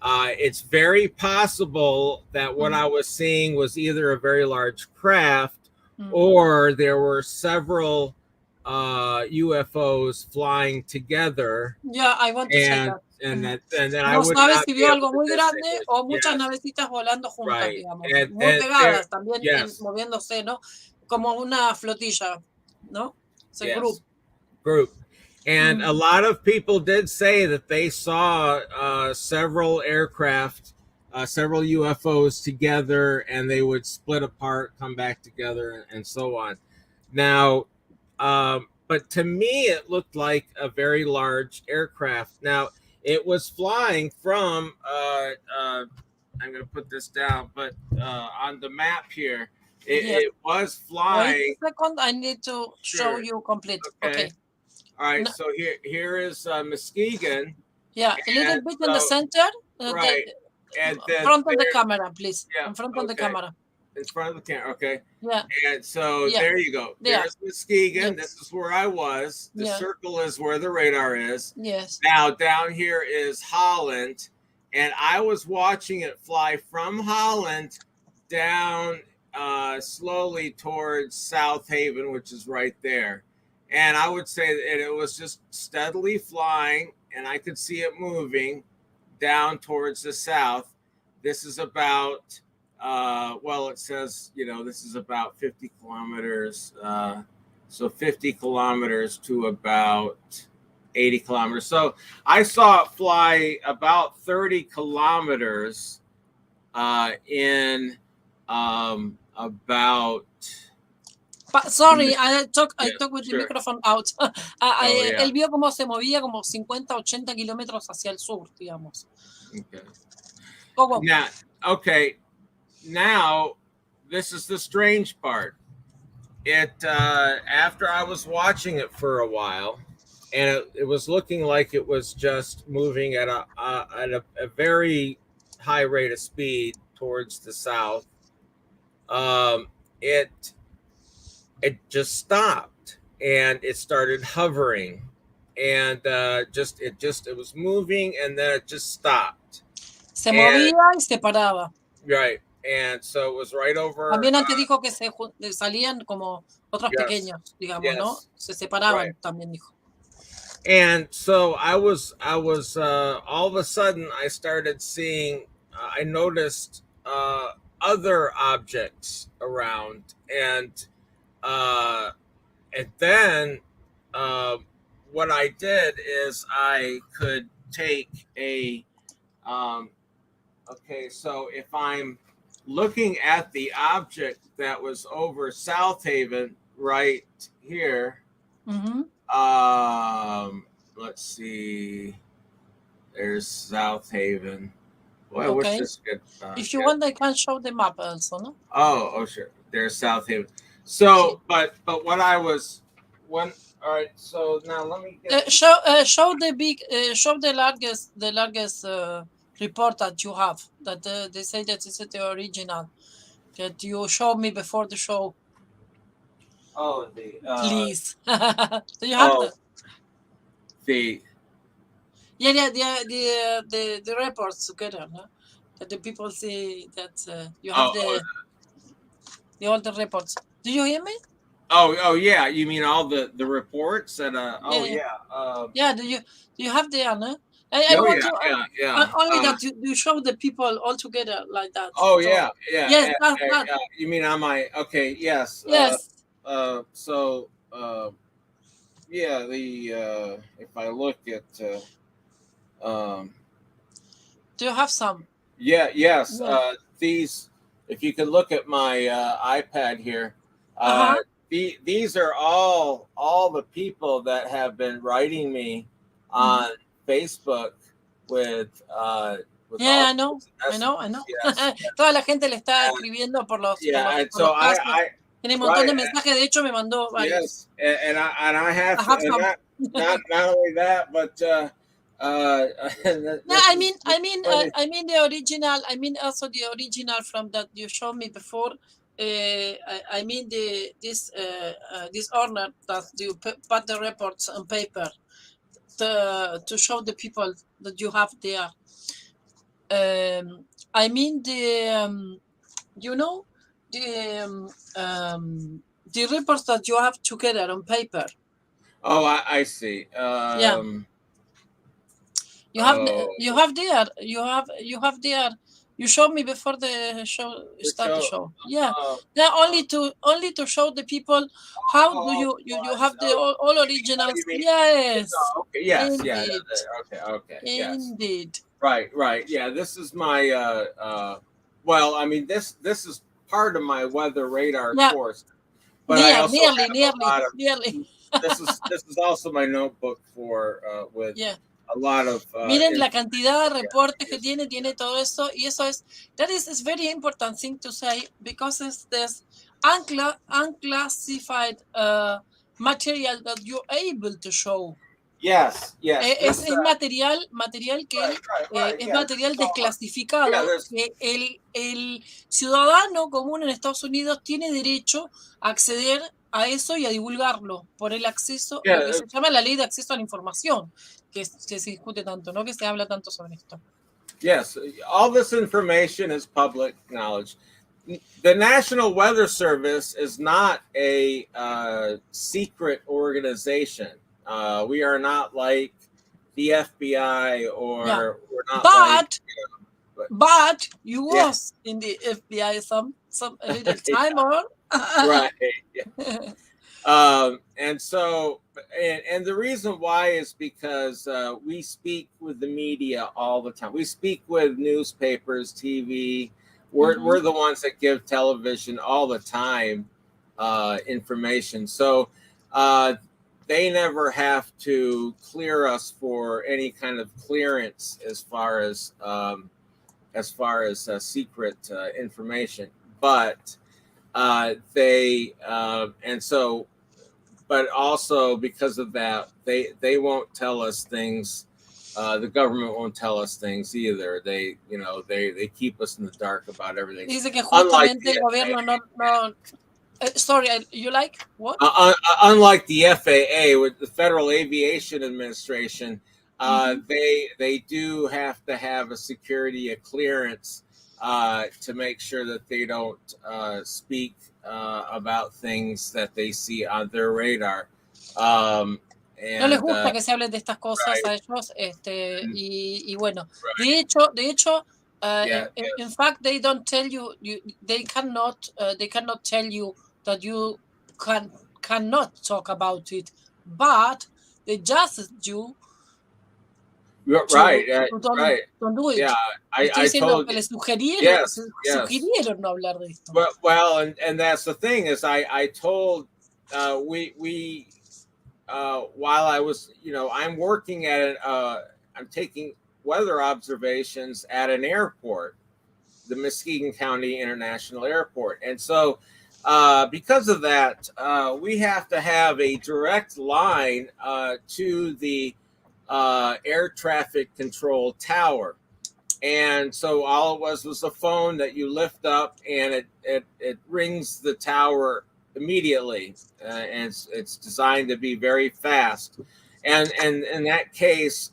S3: it's very possible that what I was seeing was either a very large craft or there were several UFOs flying together.
S1: Yeah, I want to say that.
S3: And then I
S1: No
S3: would
S1: sabes
S3: not
S1: si
S3: be
S1: vio
S3: able
S1: algo
S3: to
S1: muy grande
S3: distinguish.
S1: o muchas
S3: Yes.
S1: navecitas volando juntas,
S3: Right.
S1: digamos,
S3: And
S1: muy pegadas
S3: there,
S1: también,
S3: yes.
S1: moviéndose, ¿no? Como una flotilla, ¿no? It's a
S3: Yes.
S1: group.
S3: And a lot of people did say that they saw several aircraft, several UFOs together, and they would split apart, come back together, and so on. Now, but to me, it looked like a very large aircraft. Now, it was flying from, I'm going to put this down, but on the map here, it was flying.
S1: Wait a second, I need to show you complete. Okay.
S3: All right, so here is Muskegon.
S1: Yeah, a little bit in the center.
S3: Right. And
S1: in front of the camera, please.
S3: Yeah,
S1: in front of the camera.
S3: In front of the camera, okay.
S1: Yeah.
S3: And so there you go. There's Muskegon. This is where I was. The circle is where the radar is.
S1: Yes.
S3: Now down here is Holland. And I was watching it fly from Holland down slowly towards South Haven, which is right there. And I would say that it was just steadily flying, and I could see it moving down towards the south. This is about, well, it says, this is about 50 kilometers. So 50 kilometers to about 80 kilometers. So I saw it fly about 30 kilometers in about...
S1: Sorry, I talk with the microphone out. Él vio cómo se movía como 50, 80 kilómetros hacia el sur, digamos.
S3: Okay.
S1: Go.
S3: Now, this is the strange part. After I was watching it for a while, and it was looking like it was just moving at a very high rate of speed towards the south. It just stopped and it started hovering, and it was moving, and then it just stopped.
S1: Se movía y se paraba.
S3: Right. And so it was right over.
S1: También antes dijo que se salían como otros pequeños, digamos, ¿no? Se separaban, también dijo.
S3: And so I was all of a sudden I started seeing, I noticed other objects around, and then what I did is I could take a, so if I'm looking at the object that was over South Haven right here, let's see, there's South Haven. Boy, I wish this could,
S1: if you want, I can show the map also, no?
S3: Oh, sure. There's South Haven. So, but what I was, all right. So now let me get
S1: show the largest report that you have. That they say that is the original that you showed me before the show.
S3: Oh,
S1: please. Do you have
S3: the
S1: reports together, no? That the people see that you have all the reports. Do you hear me?
S3: Oh yeah. You mean all the reports and
S1: yeah. Do you have the no?
S3: Only
S1: that you show the people all together like that.
S3: Oh,
S1: so,
S3: yeah.
S1: Yes, that.
S3: You mean on my yes.
S1: Yes.
S3: If I look at
S1: do you have some?
S3: Yes. These, if you can look at my iPad here, these are all the people that have been writing me on Facebook with
S1: Yeah, I know.
S3: Yes.
S1: Toda la gente le está escribiendo por los casos. Tiene un montón de mensajes, de hecho me mandó varios.
S3: Yes, and I have to, not only that, but
S1: no, I mean the original. I mean also the original from that you showed me before. I mean this owner that you put the reports on paper to show the people that you have there. I mean the you know the reports that you have together on paper.
S3: Oh, I see.
S1: Yeah. You have there. You showed me before the show start the show. Yeah. Only to show the people how do you have the all originals. Yes.
S3: Okay. Yes.
S1: Indeed.
S3: Yeah. Okay.
S1: Indeed.
S3: Yes. Right. Yeah. This is my well, I mean this is part of my weather radar course. But nearly. This is also my notebook for with a lot of
S1: miren la cantidad de reportes que tiene todo eso, y eso that is very important thing to say, because it's this unclassified material that you're able to show.
S3: Yes.
S1: Es material que es material desclasificado, que el ciudadano común en Estados Unidos tiene derecho a acceder a eso y a divulgarlo por el acceso, lo que se llama la ley de acceso a la información, que se discute tanto, ¿no? Que se habla tanto sobre esto.
S3: Yes, all this information is public knowledge. The National Weather Service is not a secret organization. We are not like the FBI or we're not
S1: but you was in the FBI some a little time or
S3: right. And so and the reason why is because we speak with the media all the time. We speak with newspapers, TV. We're the ones that give television all the time information. So they never have to clear us for any kind of clearance as far as secret information. But they and so, but also because of that, they won't tell us things. The government won't tell us things either. They keep us in the dark about everything.
S1: Dice que justamente el gobierno no. Sorry, you like what?
S3: Unlike the FAA, with the Federal Aviation Administration, they do have to have a security clearance to make sure that they don't speak about things that they see on their radar.
S1: No les gusta que se hable de estas cosas a ellos, y bueno, de hecho, in fact, they don't tell you, they cannot tell you that you cannot talk about it, but they just you.
S3: Don't
S1: do it.
S3: Yeah,
S1: I told que les sugirieron no hablar de esto.
S3: Well, and that's the thing is I told we while I was I'm working at I'm taking weather observations at an airport, the Muskegon County International Airport, and so because of that we have to have a direct line to the air traffic control tower, and so all it was a phone that you lift up and it rings the tower immediately, and it's designed to be very fast, and in that case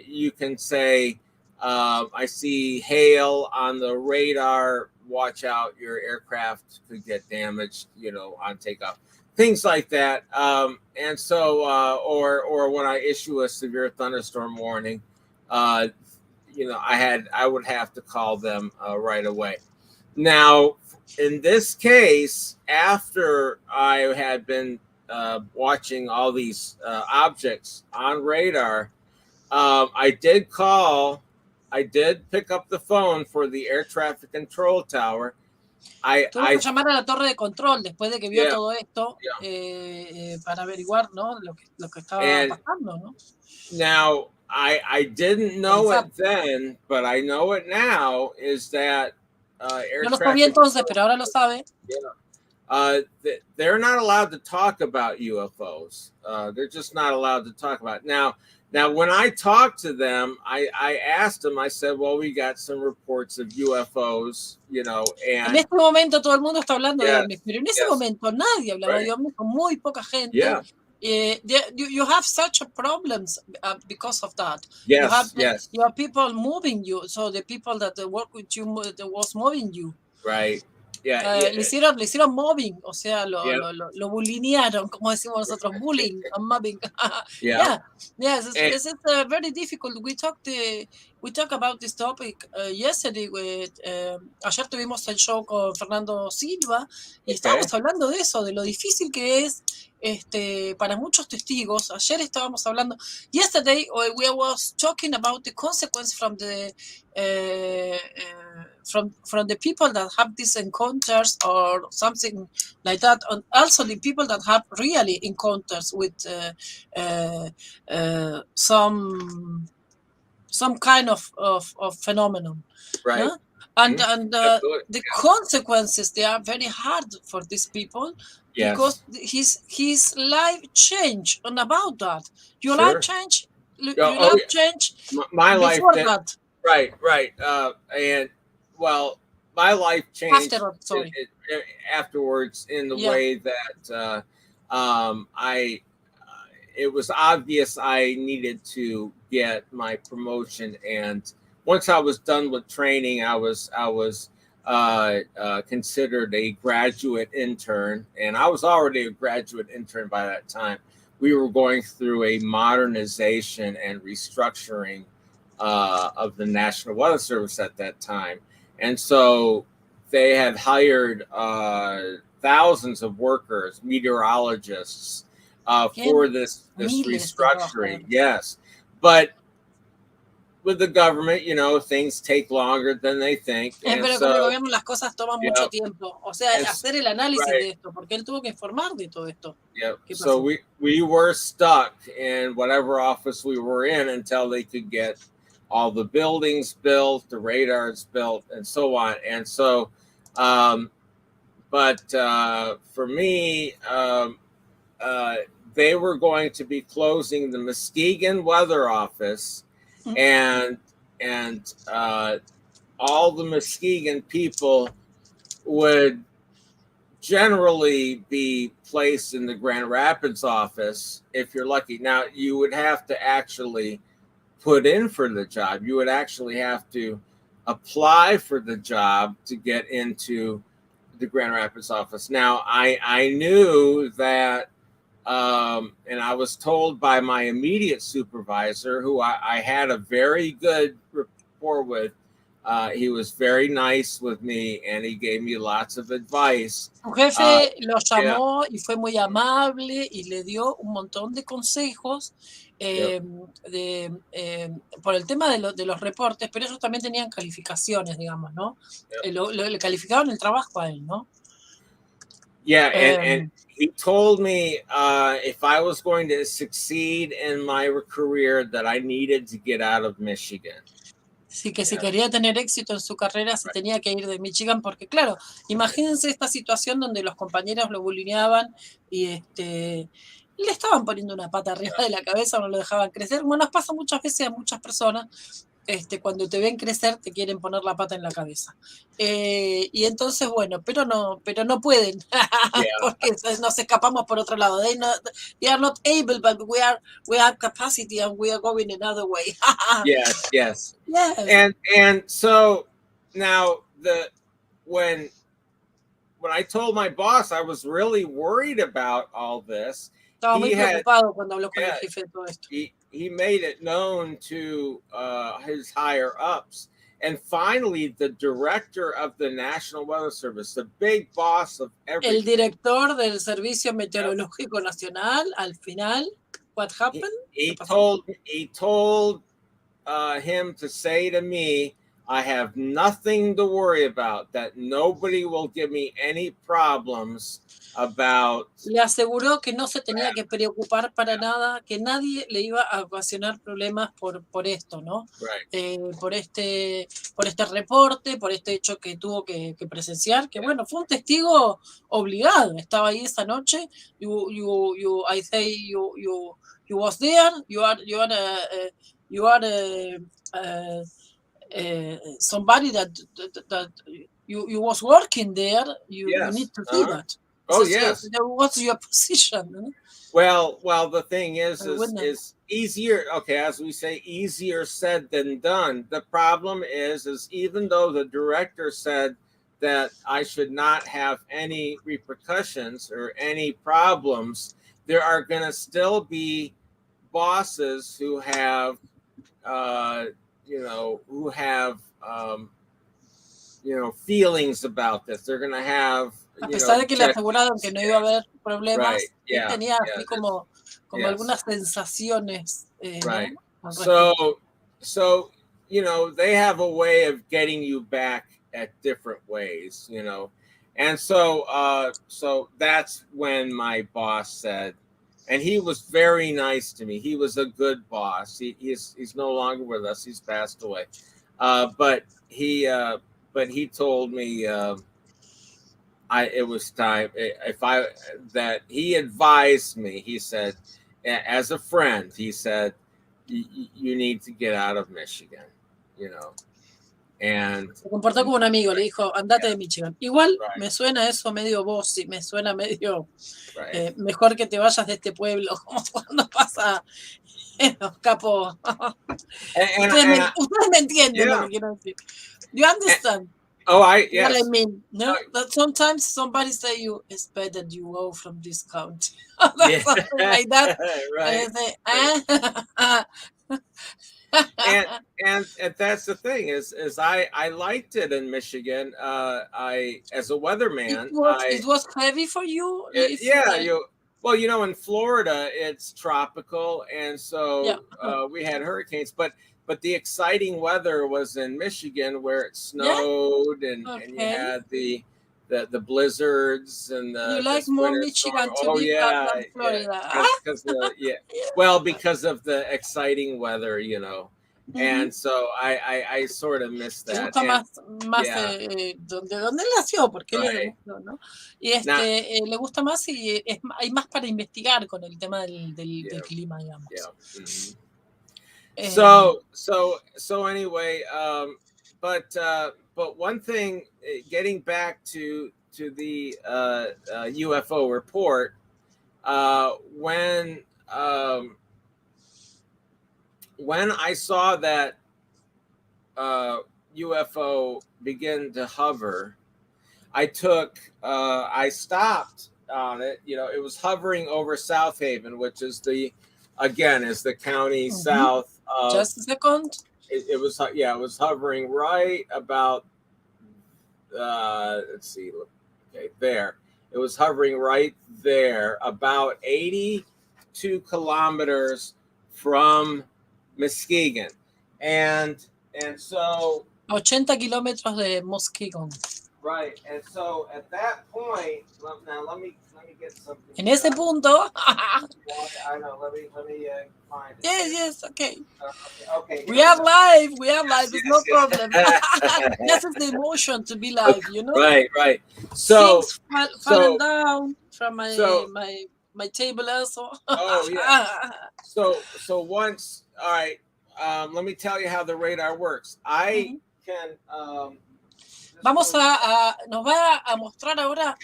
S3: you can say I see hail on the radar, watch out, your aircraft could get damaged on takeoff, things like that. And so or when I issue a severe thunderstorm warning, I would have to call them right away. Now in this case, after I had been watching all these objects on radar, I did pick up the phone for the air traffic control tower.
S1: Tuvo que llamar a la torre de control después de que vio todo esto, para averiguar, ¿no? lo que estaba pasando, ¿no?
S3: Now I didn't know it then, but I know it now, is that air
S1: no lo sabía entonces, pero ahora lo sabe.
S3: They're not allowed to talk about UFOs. They're just not allowed to talk about it. Now, when I talked to them, I asked them, I said, well, we got some reports of UFOs, you know, and...
S1: En este momento todo el mundo está hablando de ovnis, pero en ese momento nadie hablaba de ovnis, con muy poca gente. You have such problems because of that. You have people moving you, so the people that work with you that was moving you.
S3: Right.
S1: Le hicieron mobbing, o sea, lo bulinearon, como decimos nosotros, bullying and mobbing. It's very difficult. We talked about this topic yesterday. Ayer tuvimos el show con Fernando Silva y estábamos hablando de eso, de lo difícil que es para muchos testigos. Ayer estábamos hablando. Yesterday we was talking about the consequence from the from the people that have these encounters or something like that, and also the people that have really encounters with some kind of phenomenon,
S3: right?
S1: No? And the consequences, they are very hard for these people, because his life changed on about that. Your life changed. Your life changed.
S3: My life
S1: did. That.
S3: Right. And well, my life changed afterwards in the way that it was obvious I needed to get my promotion, and once I was done with training, I was considered a graduate intern, and I was already a graduate intern by that time. We were going through a modernization and restructuring of the National Weather Service at that time. And so they had hired thousands of workers, meteorologists, for this restructuring. Yes. But with the government, you know, things take longer than they think.
S1: Pero con el gobierno las cosas toman mucho tiempo. O sea, hacer el análisis de esto, porque él tuvo que informar de todo esto.
S3: So we were stuck in whatever office we were in until they could get all the buildings built, the radars built, and so on. And so, but for me, they were going to be closing the Muskegon Weather Office, and all the Muskegon people would generally be placed in the Grand Rapids office if you're lucky. Now, you would have to actually put in for the job. You would actually have to apply for the job to get into the Grand Rapids office. Now, I knew that, and I was told by my immediate supervisor, who I had a very good rapport with. He was very nice with me, and he gave me lots of advice.
S1: Su jefe lo llamó y fue muy amable y le dio un montón de consejos por el tema de los reportes, pero ellos también tenían calificaciones, digamos, ¿no? Le calificaron el trabajo a él, ¿no?
S3: And he told me if I was going to succeed in my career that I needed to get out of Michigan.
S1: Sí, que si quería tener éxito en su carrera se tenía que ir de Michigan, porque claro, imagínense esta situación donde los compañeros lo bulineaban y le estaban poniendo una pata arriba de la cabeza, no lo dejaban crecer. Como nos pasa muchas veces a muchas personas, cuando te ven crecer te quieren poner la pata en la cabeza. Y entonces, bueno, pero no pueden, porque nos escapamos por otro lado. They are not able, but we have capacity and we are going another way.
S3: Yes. And so now when I told my boss I was really worried about all this,
S1: estaba muy preocupado cuando habló con el jefe de todo esto.
S3: He made it known to his higher ups. And finally, the director of the National Weather Service, the big boss of everything.
S1: El director del Servicio Meteorológico Nacional, al final, what happened?
S3: He told him to say to me, I have nothing to worry about, that nobody will give me any problems about.
S1: Le aseguró que no se tenía que preocupar para nada, que nadie le iba a ocasionar problemas por esto, ¿no?
S3: Right.
S1: Por este reporte, por este hecho que tuvo que presenciar, que bueno, fue un testigo obligado, estaba ahí esa noche. I say you was there, you are somebody that you was working there. You need to see that.
S3: Oh, yes.
S1: What's your position?
S3: Well, the thing is easier. Okay, as we say, easier said than done. The problem is even though the director said that I should not have any repercussions or any problems, there are going to still be bosses who have, feelings about this. They're going to have.
S1: A pesar de que le aseguraron que no iba a haber problemas,
S3: right.
S1: él tenía así como algunas sensaciones.
S3: Right.
S1: ¿No?
S3: So they have a way of getting you back at different ways, and so that's when my boss said, and he was very nice to me. He was a good boss. He's no longer with us. He's passed away. But he told me. It was time that he advised me. He said, as a friend, he said, you need to get out of Michigan, And
S1: se comportó como un amigo, le dijo, andate de Michigan. Igual me suena eso medio bossy, me suena medio mejor que te vayas de este pueblo, como cuando pasa en los capos. Ustedes me entienden lo que quiero decir. You understand?
S3: Yes.
S1: What I mean, no, that sometimes somebody say it's better that you go from this country. Something like that.
S3: Right. And that's the thing is I liked it in Michigan. I as a weatherman,
S1: it was heavy for you.
S3: Well, in Florida it's tropical, and so we had hurricanes, but the exciting weather was in Michigan, where it snowed and you had the blizzards and the.
S1: You like more Michigan to be than Florida?
S3: Well, because of the exciting weather, and so I sort of missed that.
S1: Donde él nació, porque él le gustó, ¿no? Y le gusta más y hay más para investigar con el tema del clima, digamos.
S3: Yeah. So anyway, but one thing, getting back to the UFO report, when I saw that UFO begin to hover, I stopped on it. It was hovering over South Haven, which is the county south.
S1: Just a second.
S3: It was hovering right about. Let's see. Okay, there. It was hovering right there, about 82 kilometers from Muskegon, and so.
S1: 80 kilómetros de Muskegon.
S3: Right, and so at that point, now let me get something.
S1: En ese punto.
S3: I know. Let me find it.
S1: Yes. Okay.
S3: Okay.
S1: We are live. There's no problem. This is the emotion to be live.
S3: Right. So
S1: things falling down from my table also.
S3: Oh yeah. So once, all right. Let me tell you how the radar works. I can.
S1: Nos va a mostrar ahora.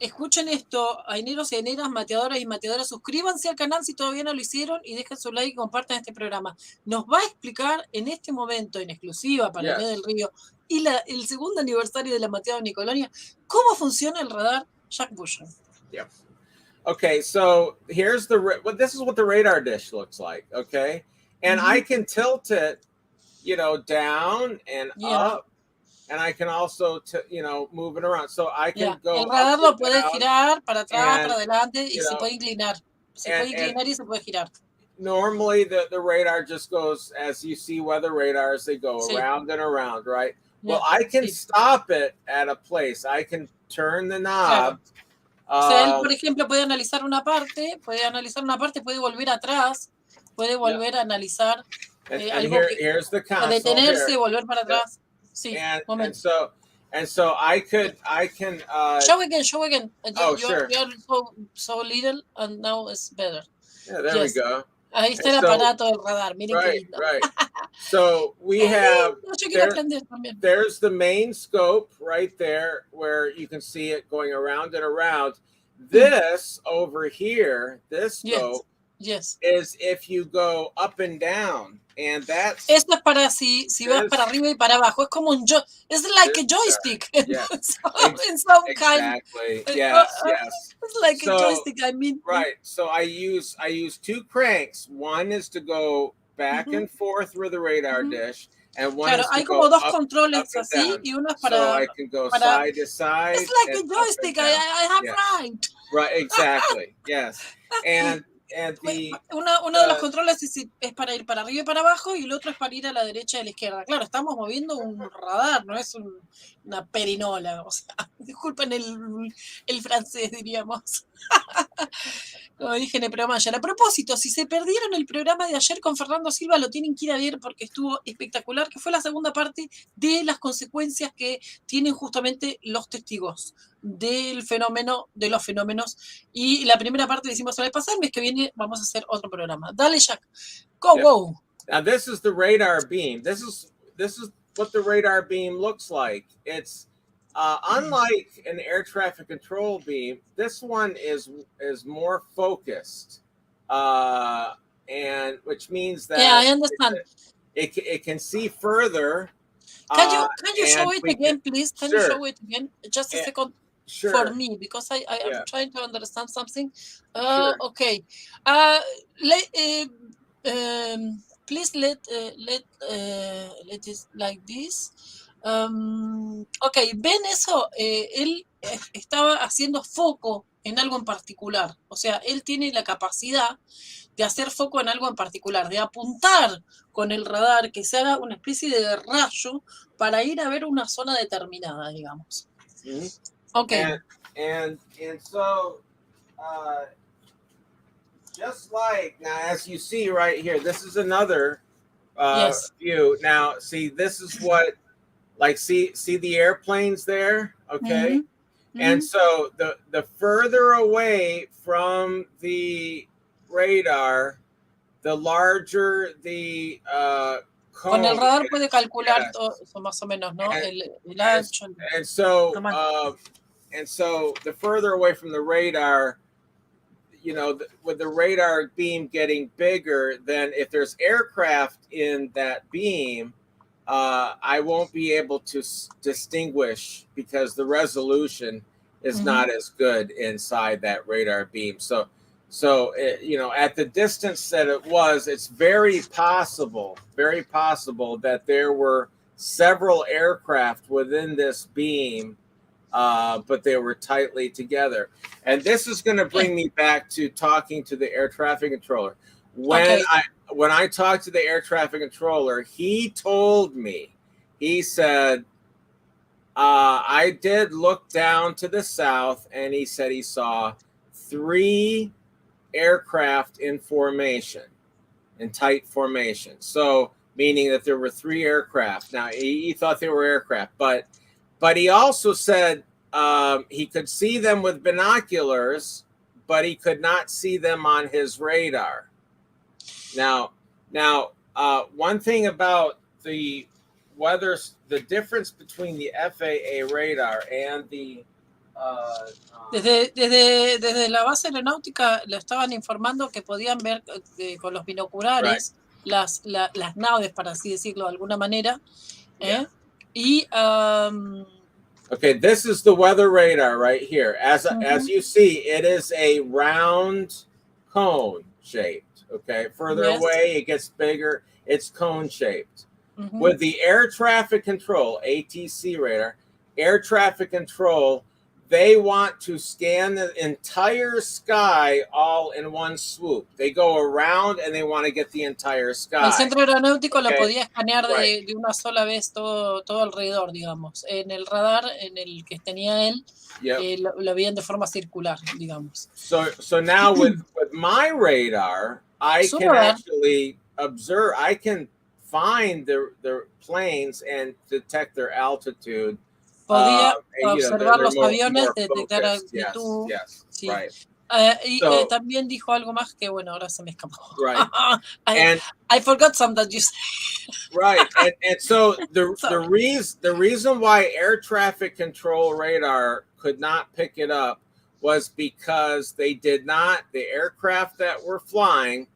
S1: Escuchen esto, aineros y aineras, mateadores y mateadoras, suscríbanse al canal si todavía no lo hicieron y dejen su like y compartan este programa. Nos va a explicar en este momento, en exclusiva para AINE del Río y el segundo aniversario de la Mateada OVNI Colonia, cómo funciona el radar Jack BUSHONG.
S3: Yeah. Okay, so here's this is what the radar dish looks like, okay? And I can tilt it, down and up. And I can also, move it around. So I can go.
S1: El radar lo puede girar para atrás, para adelante y se puede inclinar. Se puede inclinar y se puede girar.
S3: normally the radar just goes, as you see weather radars, they go around and around, right? Well, I can stop it at a place. I can turn the knob.
S1: O sea, él, por ejemplo, puede analizar una parte, puede volver atrás, puede volver a analizar algo
S3: here's the console,
S1: detenerse, volver para atrás. Sí,
S3: and so I can
S1: show again.
S3: Oh, sure.
S1: You are so little, and now it's better.
S3: Yeah, there we go.
S1: Ahí está el aparato del radar. Miren qué lindo.
S3: Right. So we have, there's the main scope right there where you can see it going around and around. This over here, this scope, is if you go up and down. And that's,
S1: esto es para si vas para arriba y para abajo. Es como un it's like a joystick. In some kind.
S3: Exactly. Yes.
S1: It's like a joystick. I mean.
S3: Right. So I use two cranks. One is to go back and forth with the radar dish, and one is to
S1: hay
S3: go
S1: como dos
S3: up,
S1: controles
S3: up
S1: así y uno es para.
S3: So I can go side to side.
S1: It's like a joystick. I have
S3: right. Exactly. Yes. And
S1: uno de los controles es para ir para arriba y para abajo, y el otro es para ir a la derecha y a la izquierda. Claro, estamos moviendo un radar, no es una perinola. O sea, disculpen el francés, diríamos. Como dije en el programa de ayer. A propósito, si se perdieron el programa de ayer con Fernando Silva, lo tienen que ir a ver porque estuvo espectacular, que fue la segunda parte de las consecuencias que tienen justamente los testigos del fenómeno, de los fenómenos. Y la primera parte la hicimos la vez pasada, el mes que viene vamos a hacer otro programa. Dale, Jack. Go.
S3: Now this is the radar beam. This is what the radar beam looks like. It's unlike an air traffic control beam, this one is more focused, and which means that
S1: I understand.
S3: It can see further.
S1: Can you show it again, please? Can you show it again? Just a second for me, because I am trying to understand something. Okay. Please let it like this. Ok, ¿ven eso? Él estaba haciendo foco en algo en particular. O sea, él tiene la capacidad de hacer foco en algo en particular, de apuntar con el radar, que se haga una especie de rayo para ir a ver una zona determinada, digamos. Ok.
S3: And so, just like, now as you see right here, this is another view. Now, see, this is what, like, see the airplanes there, okay? And so the further away from the radar, the larger the cone.
S1: Con el radar puede calcular todo, más o menos, ¿no? El ancho.
S3: And so the further away from the radar, you know, with the radar beam getting bigger, then if there's aircraft in that beam, I won't be able to distinguish because the resolution is not as good inside that radar beam. So it, you know, at the distance that it was, it's very possible that there were several aircraft within this beam, but they were tightly together. And this is going to bring me back to talking to the air traffic controller. When I talked to the air traffic controller, he told me, he said, I did look down to the south, and he said he saw 3 aircraft in formation, in tight formation. So meaning that there were 3 aircraft. Now he thought they were aircraft, but he also said he could see them with binoculars, but he could not see them on his radar. Now, one thing about the weather, the difference between the FAA radar and the
S1: desde la base aeronáutica le estaban informando que podían ver con los binoculares las naves, para así decirlo de alguna manera. Y
S3: okay, this is the weather radar right here. As you see, it is a round cone shaped. Okay, further away it gets bigger. It's cone shaped. With the air traffic control, ATC radar, air traffic control, they want to scan the entire sky all in one swoop. They go around and they want to get the entire sky.
S1: El centro aeronáutico lo podía escanear de una sola vez todo alrededor, digamos. En el radar, en el que tenía él, lo veían de forma circular, digamos.
S3: So now with my radar, I can actually observe, I can find the planes and detect their altitude.
S1: Podía observar los aviones, detectar altitud.
S3: Yes, right.
S1: Y también dijo algo más que, bueno, ahora se me escapó.
S3: Right.
S1: I forgot some that you said.
S3: Right. And so the reason why air traffic control radar could not pick it up was because the aircraft that were flying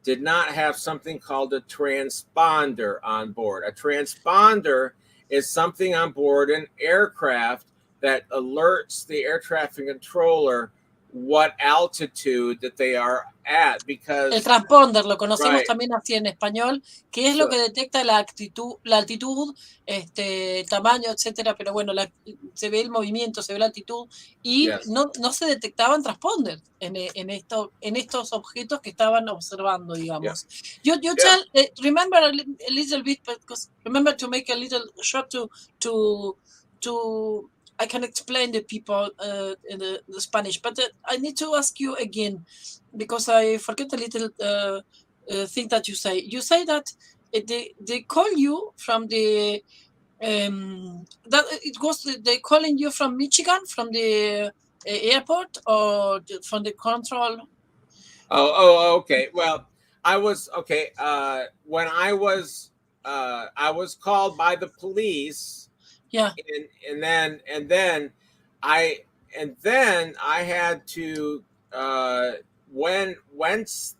S3: did not have something called a transponder on board. A transponder is something on board an aircraft that alerts the air traffic controller what altitude that they are at, because
S1: el transponder lo conocemos también así en español, que es lo que detecta la altitud, tamaño, etcétera, pero bueno, se ve el movimiento, se ve la altitud y no se detectaban transponders en estos objetos que estaban observando, digamos. You tell, remember a little bit, because remember to make a little short to I can explain the people in the Spanish, but I need to ask you again, because I forget a little thing that you say. You say that they call you from the they calling you from Michigan, from the airport, or from the control.
S3: Okay. Well, I was when I was called by the police.
S1: Yeah.
S3: And then I had to once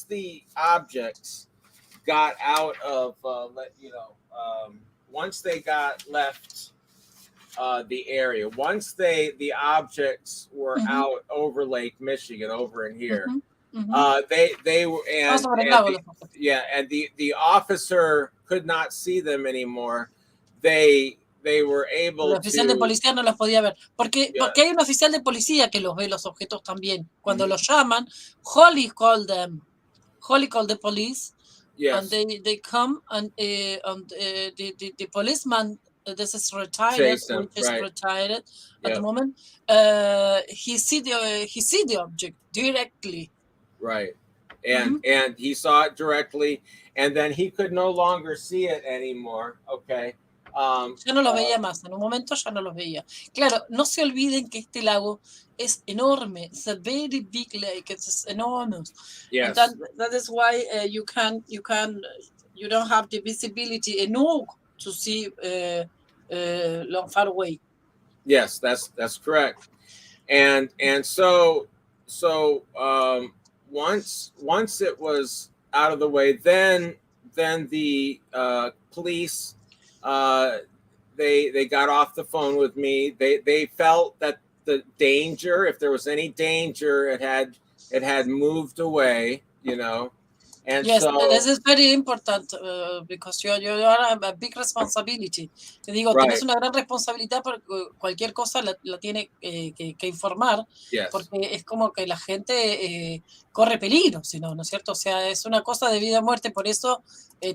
S3: the objects got out of once they got left the area, once the objects were out over Lake Michigan, over in here, they were and the officer could not see them anymore. They were able
S1: El oficial de policía no los podía ver. Porque hay un oficial de policía que los ve los objetos también. Cuando los llaman, Holly called the police, and they come, and the policeman, this is retired, retired at the moment, he see the object directly.
S3: Right. And he saw it directly, and then he could no longer see it anymore. Okay.
S1: Ya no lo veía más, en un momento ya no los veía. Claro, no se olviden que este lago es enorme. It's a very big lake. It's enormous.
S3: Yes.
S1: And that is why you don't have the visibility enough to see long far away.
S3: Yes, that's correct. And so once it was out of the way, then the police. They got off the phone with me. They felt that the danger, if there was any danger, it had moved away, And
S1: yes,
S3: so,
S1: this is very important because you are a big responsibility. Te digo, tienes una gran responsabilidad porque cualquier cosa la tiene que informar, porque es como que la gente corre peligro, si no, ¿no es cierto? O sea, es una cosa de vida o muerte, por eso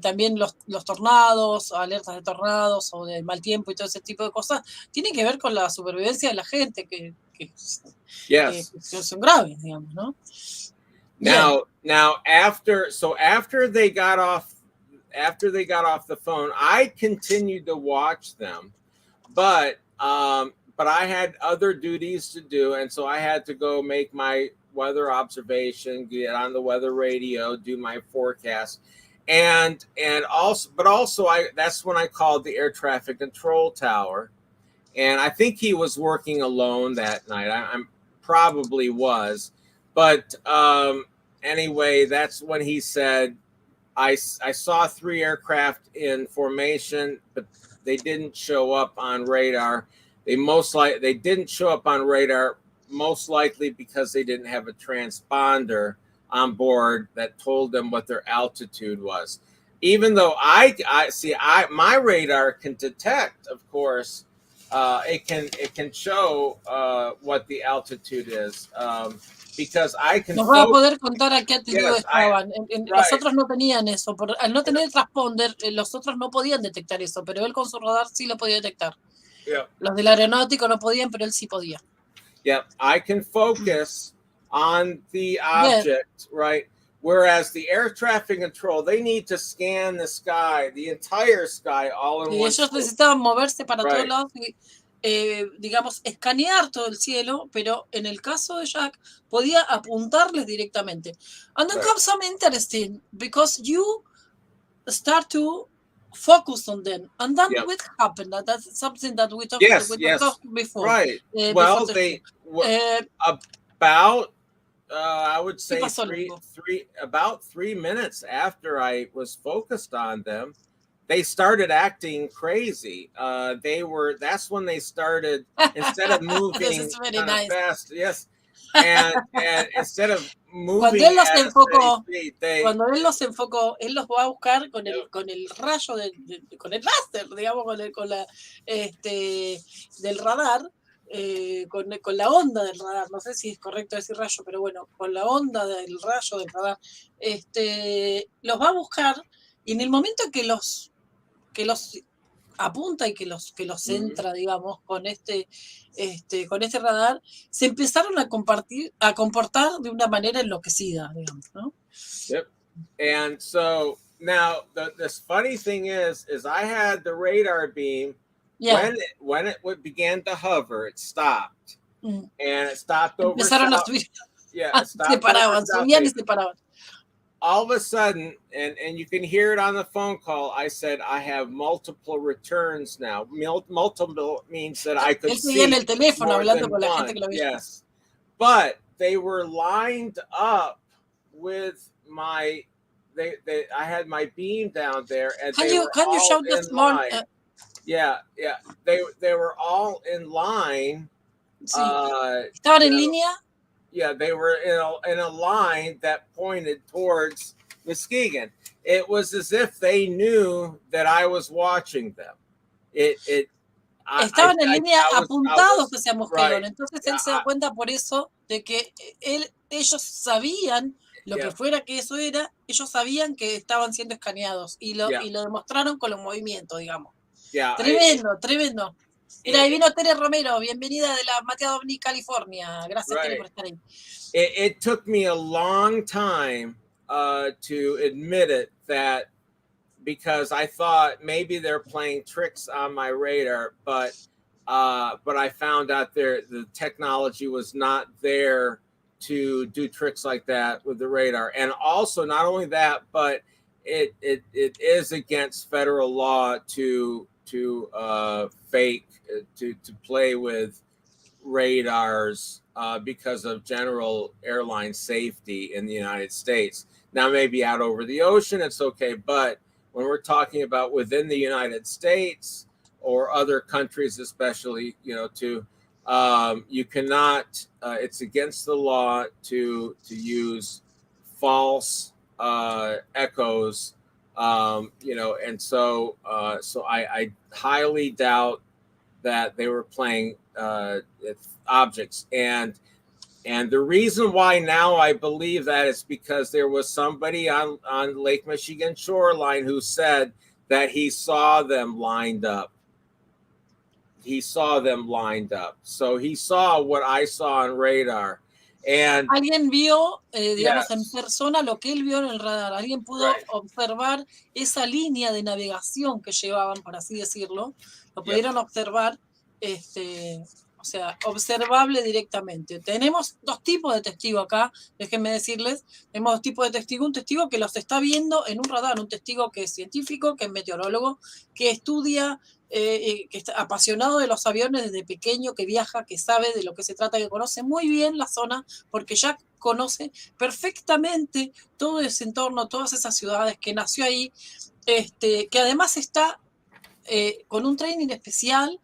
S1: también los tornados, alertas de tornados o de mal tiempo y todo ese tipo de cosas, tienen que ver con la supervivencia de la gente, que son graves, digamos, ¿no?
S3: Now after they got off the phone, I continued to watch them, but I had other duties to do, and so I had to go make my weather observation, get on the weather radio, do my forecast, and also that's when I called the air traffic control tower, and I think he was working alone that night. I'm probably was. But anyway, that's when he said, I saw 3 aircraft in formation, but they didn't show up on radar. They didn't show up on radar, most likely because they didn't have a transponder on board that told them what their altitude was. Even though my radar can detect, of course, it can show what the altitude is, because I can.
S1: Nos va a poder contar a qué altitud estaban.
S3: Right.
S1: Los otros no tenían eso. Al no tener el transponder, los otros no podían detectar eso, pero él con su radar sí lo podía detectar.
S3: Yep.
S1: Los del aeronáutico no podían, pero él sí podía.
S3: Yep, I can focus on the object, right? Whereas the air traffic control, they need to scan the sky, the entire sky, all in one.
S1: Ellos necesitaban moverse para todos lados y, digamos, escanear todo el cielo, pero en el caso de Jack podía apuntarles directamente. And then comes some interesting, because you start to focus on them, and then what happened? That's something that we talked before.
S3: Right. Well, they about I would say about 3 minutes after I was focused on them, they started acting crazy. That's when they started, instead of moving
S1: this is very nice.
S3: fast, and instead of moving
S1: cuando él los enfocó, él los va a buscar con el rayo con el láser, digamos, del radar. Con la onda del radar, no sé si es correcto decir rayo, pero bueno, con la onda del rayo del radar, los va a buscar, y en el momento que los apunta y que los entra, digamos, con este radar, se empezaron a comportar de una manera enloquecida, digamos, ¿no?
S3: Yep. And so now this funny thing is I had the radar beam.
S1: Yeah.
S3: When it began to hover, it stopped, and it stopped over.
S1: Empezaron a subir.
S3: Yeah,
S1: subían y se paraban.
S3: All of a sudden, and you can hear it on the phone call, I said, I have multiple returns now. Multiple means that I could see
S1: en el teléfono
S3: more
S1: hablando
S3: than
S1: con la
S3: one.
S1: gente que lo veía.
S3: Yes, but they were lined up with my. I had my beam down there, and
S1: can you show this more?
S3: Yeah. They were all in line.
S1: Sí. ¿Estaban en línea?
S3: Yeah, they were in a line that pointed towards Muskegon. It was as if they knew that I was watching them.
S1: Estaban en línea apuntados hacia Muskegon. Entonces él se da cuenta por eso de que ellos sabían lo que fuera que eso era, ellos sabían que estaban siendo escaneados y lo demostraron con los movimientos, digamos. Tremendo. Mira, ahí vino Tere Romero, bienvenida de la Mateada OVNI, California. Gracias, Tere, por estar ahí.
S3: It took me a long time to admit it, that because I thought maybe they're playing tricks on my radar, but I found out the technology was not there to do tricks like that with the radar. And also, not only that, but it is against federal law to play with radars because of general airline safety in the United States. Now, maybe out over the ocean, it's okay, but when we're talking about within the United States or other countries, especially, you cannot. It's against the law to use false echoes. And so I highly doubt that they were playing objects. And the reason why now I believe that is because there was somebody on Lake Michigan shoreline who said that he saw them lined up. So he saw what I saw on radar. And
S1: alguien vio, digamos, en persona lo que él vio en el radar. Alguien pudo observar esa línea de navegación que llevaban, por así decirlo. Lo pudieron observar, o sea, observable directamente. Tenemos dos tipos de testigo acá, déjenme decirles. Tenemos dos tipos de testigo. Un testigo que los está viendo en un radar, un testigo que es científico, que es meteorólogo, que estudia, que está apasionado de los aviones desde pequeño, que viaja, que sabe de lo que se trata, que conoce muy bien la zona, porque ya conoce perfectamente todo ese entorno, todas esas ciudades, que nació ahí, que además está con un training especial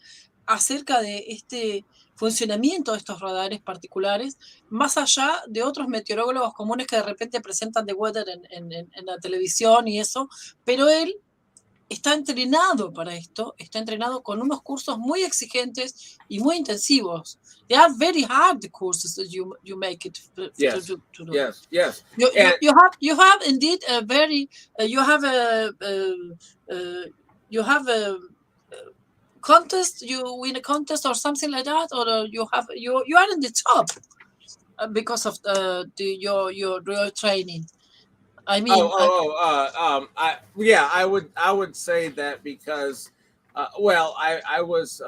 S1: acerca de este funcionamiento de estos radares particulares, más allá de otros meteorólogos comunes que de repente presentan The Weather en la televisión y eso, pero él está entrenado para esto, está entrenado con unos cursos muy exigentes y muy intensivos. They are very hard, the courses that you make it to do.
S3: Yes, yes.
S1: You have indeed a very you have a contest. You win a contest or something like that, or you are in the top because of your training. I mean,
S3: I would say that because, I was.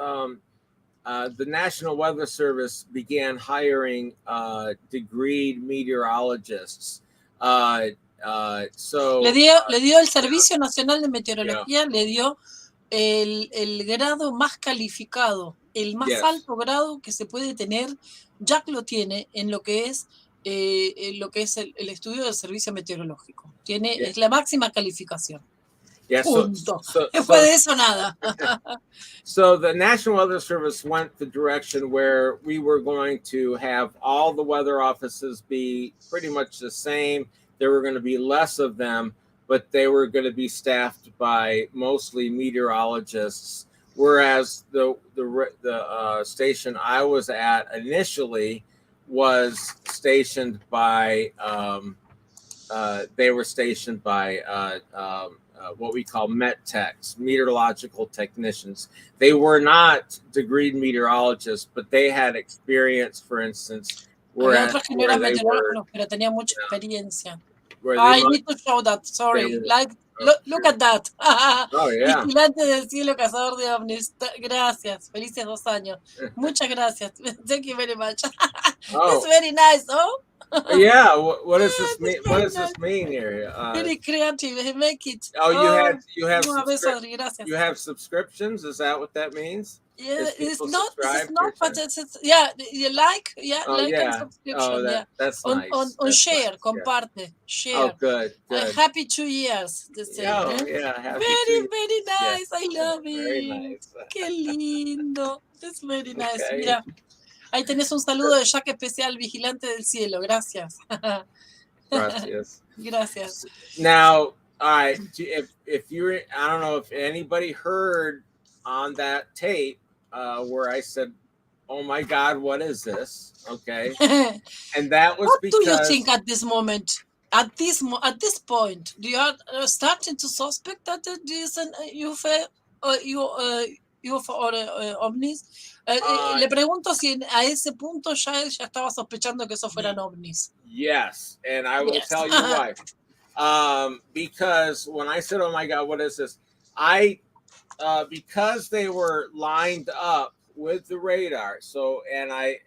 S3: The National Weather Service began hiring degreed meteorologists. So
S1: le dio el Servicio Nacional de Meteorología, le dio el grado más calificado, el más alto grado que se puede tener, ya que lo tiene en lo que es el estudio del servicio meteorológico. Es la máxima calificación. Punto. Después de eso, nada.
S3: So the National Weather Service went the direction where we were going to have all the weather offices be pretty much the same. There were going to be less of them, but they were going to be staffed by mostly meteorologists. Whereas the station I was at initially was stationed by what we call MET techs, meteorological technicians. They were not degreed meteorologists, but they had experience, for instance.
S1: Había otros que no eran meteorólogos, pero tenían mucha experiencia. I need to show that, sorry. Look at that.
S3: Oh, yeah.
S1: Vigilante del cielo, cazador de ovnis. Gracias. Felices 2 años. Muchas gracias. Thank you very much. That's very nice, oh?
S3: Yeah, what does this mean? What does this mean here?
S1: Very creative. Make it.
S3: You have subscriptions. Is that what that means?
S1: Yeah, it's not, but it's you like and subscription.
S3: That's
S1: nice. On share,
S3: nice.
S1: Comparte, share.
S3: Oh, good.
S1: Happy 2 years.
S3: Happy
S1: very nice. I love it.
S3: Very nice.
S1: Qué lindo. That's very nice.
S3: Okay.
S1: Mira, ahí tenés un saludo de Jack especial, vigilante del cielo. Gracias.
S3: Gracias.
S1: Gracias.
S3: Now, all right, if you're, I don't know if anybody heard on that tape where I said, "Oh my God, what is this?" Okay, and that was because. What do you think
S1: at this moment? At this point, do you are starting to suspect that it is an UFO or ovnis? Le pregunto si a ese punto ya estaba sospechando que eso fueran ovnis.
S3: Yes, and I will tell you why. Because when I said, "Oh my God, what is this?" Because they were lined up with the radar. So, and I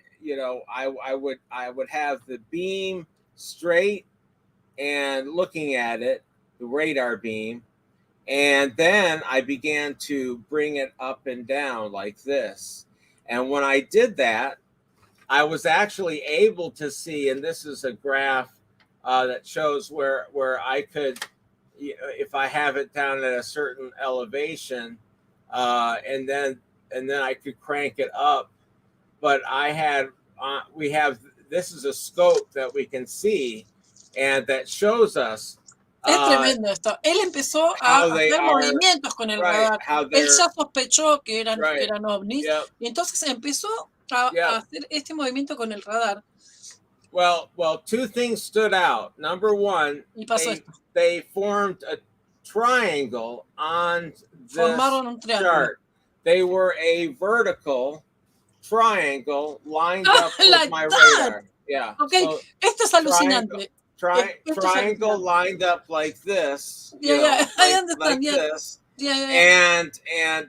S3: would have the beam straight and looking at it, the radar beam, and then I began to bring it up and down like this. And when I did that, I was actually able to see, and this is a graph that shows where I could, if I have it down at a certain elevation, and then I could crank it up. But this is a scope that we can see, and that shows us.
S1: Es tremendo esto. Él empezó a hacer movimientos con el radar. Él ya sospechó que eran ovnis, y entonces empezó a hacer este movimiento con el radar.
S3: Well, 2 things stood out. Number one, they formed a triangle on the chart. They were a vertical triangle lined up with my radar. Yeah.
S1: Okay, so esto es alucinante.
S3: Triangle lined up like this.
S1: I understand.
S3: Like this. And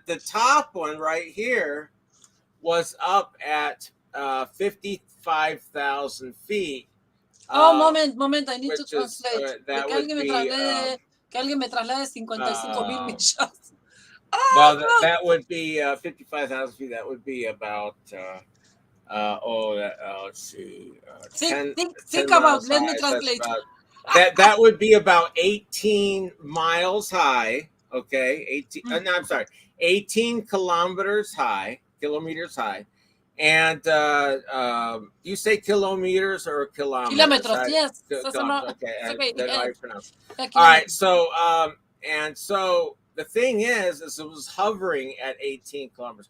S3: the top one right here was up at 55,000 feet.
S1: Moment, I need to translate. Que alguien me traslade 55,000 millas.
S3: That would be 55,000 feet. That would be about let's see.
S1: Think about. Let me translate.
S3: That would be about 18 miles high. Okay, 18. No, I'm sorry, 18 kilometers high. And you say kilometers or kilometers?
S1: Kilometers, yes.
S3: Okay, that's how I pronounce it. All right, so the thing is it was hovering at 18 kilometers.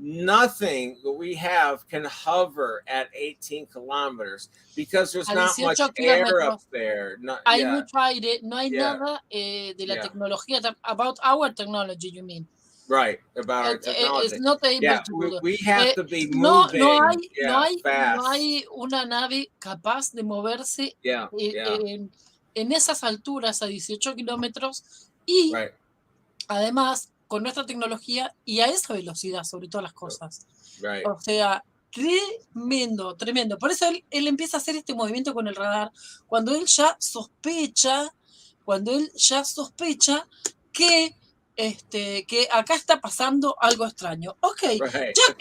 S3: Nothing that we have can hover at 18 kilometers because there's not much air up there.
S1: Hay mucho aire, no hay nada de la tecnología. About our technology, you mean?
S3: Right, about our technology.
S1: It's not able to
S3: we have to be moving
S1: no
S3: fast.
S1: hay una nave capaz de moverse en esas alturas a 18 kilómetros y además con nuestra tecnología y a esa velocidad sobre todas las cosas. O sea, tremendo, tremendo. Por eso él empieza a hacer este movimiento con el radar cuando él ya sospecha que acá está pasando algo extraño. Okay, Jack,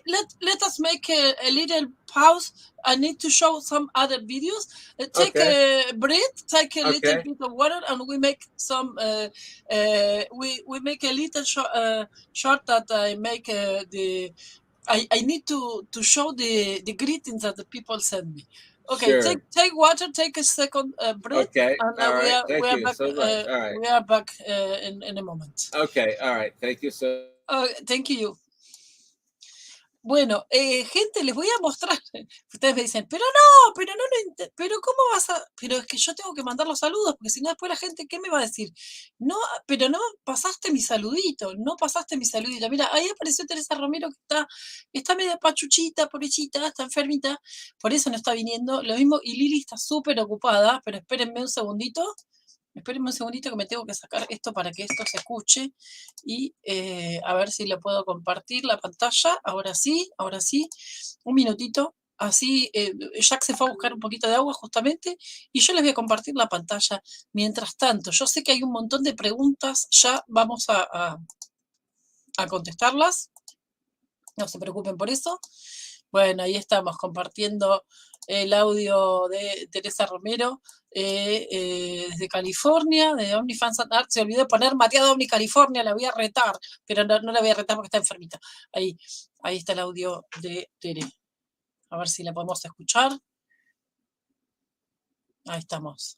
S1: let us make a little pause. I need to show some other videos. Take a breath, take a little bit of water, and we make some. We make a little short that I make I need to show the greetings that the people send me. Okay, sure. Take water, take a second breath, and we are back in a moment.
S3: Okay, all right, thank you, sir.
S1: Thank you. Bueno, gente, les voy a mostrar. Ustedes me dicen, pero ¿cómo vas a...? Pero es que yo tengo que mandar los saludos, porque si no después la gente, ¿qué me va a decir? No, pero no pasaste mi saludito, Mira, ahí apareció Teresa Romero, que está media pachuchita, pobrecita, está enfermita, por eso no está viniendo. Lo mismo, y Lili está súper ocupada, pero espérenme un segundito que me tengo que sacar esto para que esto se escuche y a ver si le puedo compartir la pantalla. Ahora sí, un minutito. Así Jack se fue a buscar un poquito de agua justamente y yo les voy a compartir la pantalla. Mientras tanto, yo sé que hay un montón de preguntas, ya vamos a contestarlas. No se preocupen por eso. Bueno, ahí estamos compartiendo el audio de Teresa Romero desde California, de OVNI Fans and Art. Se olvidó de poner Mateada OVNI California, la voy a retar, pero no la voy a retar porque está enfermita. Ahí está el audio de Tere. A ver si la podemos escuchar. Ahí estamos.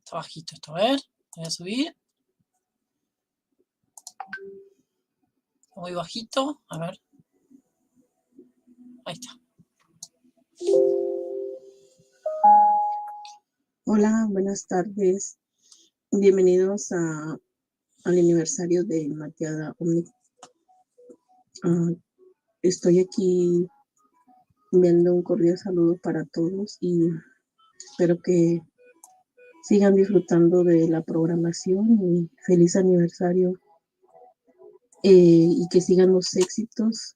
S1: Está bajito esto, a ver. Voy a subir. Muy bajito, a ver. Ahí está.
S5: Hola, buenas tardes. Bienvenidos al aniversario de Mateada OVNI. Estoy aquí enviando un cordial saludo para todos y espero que sigan disfrutando de la programación y feliz aniversario y que sigan los éxitos.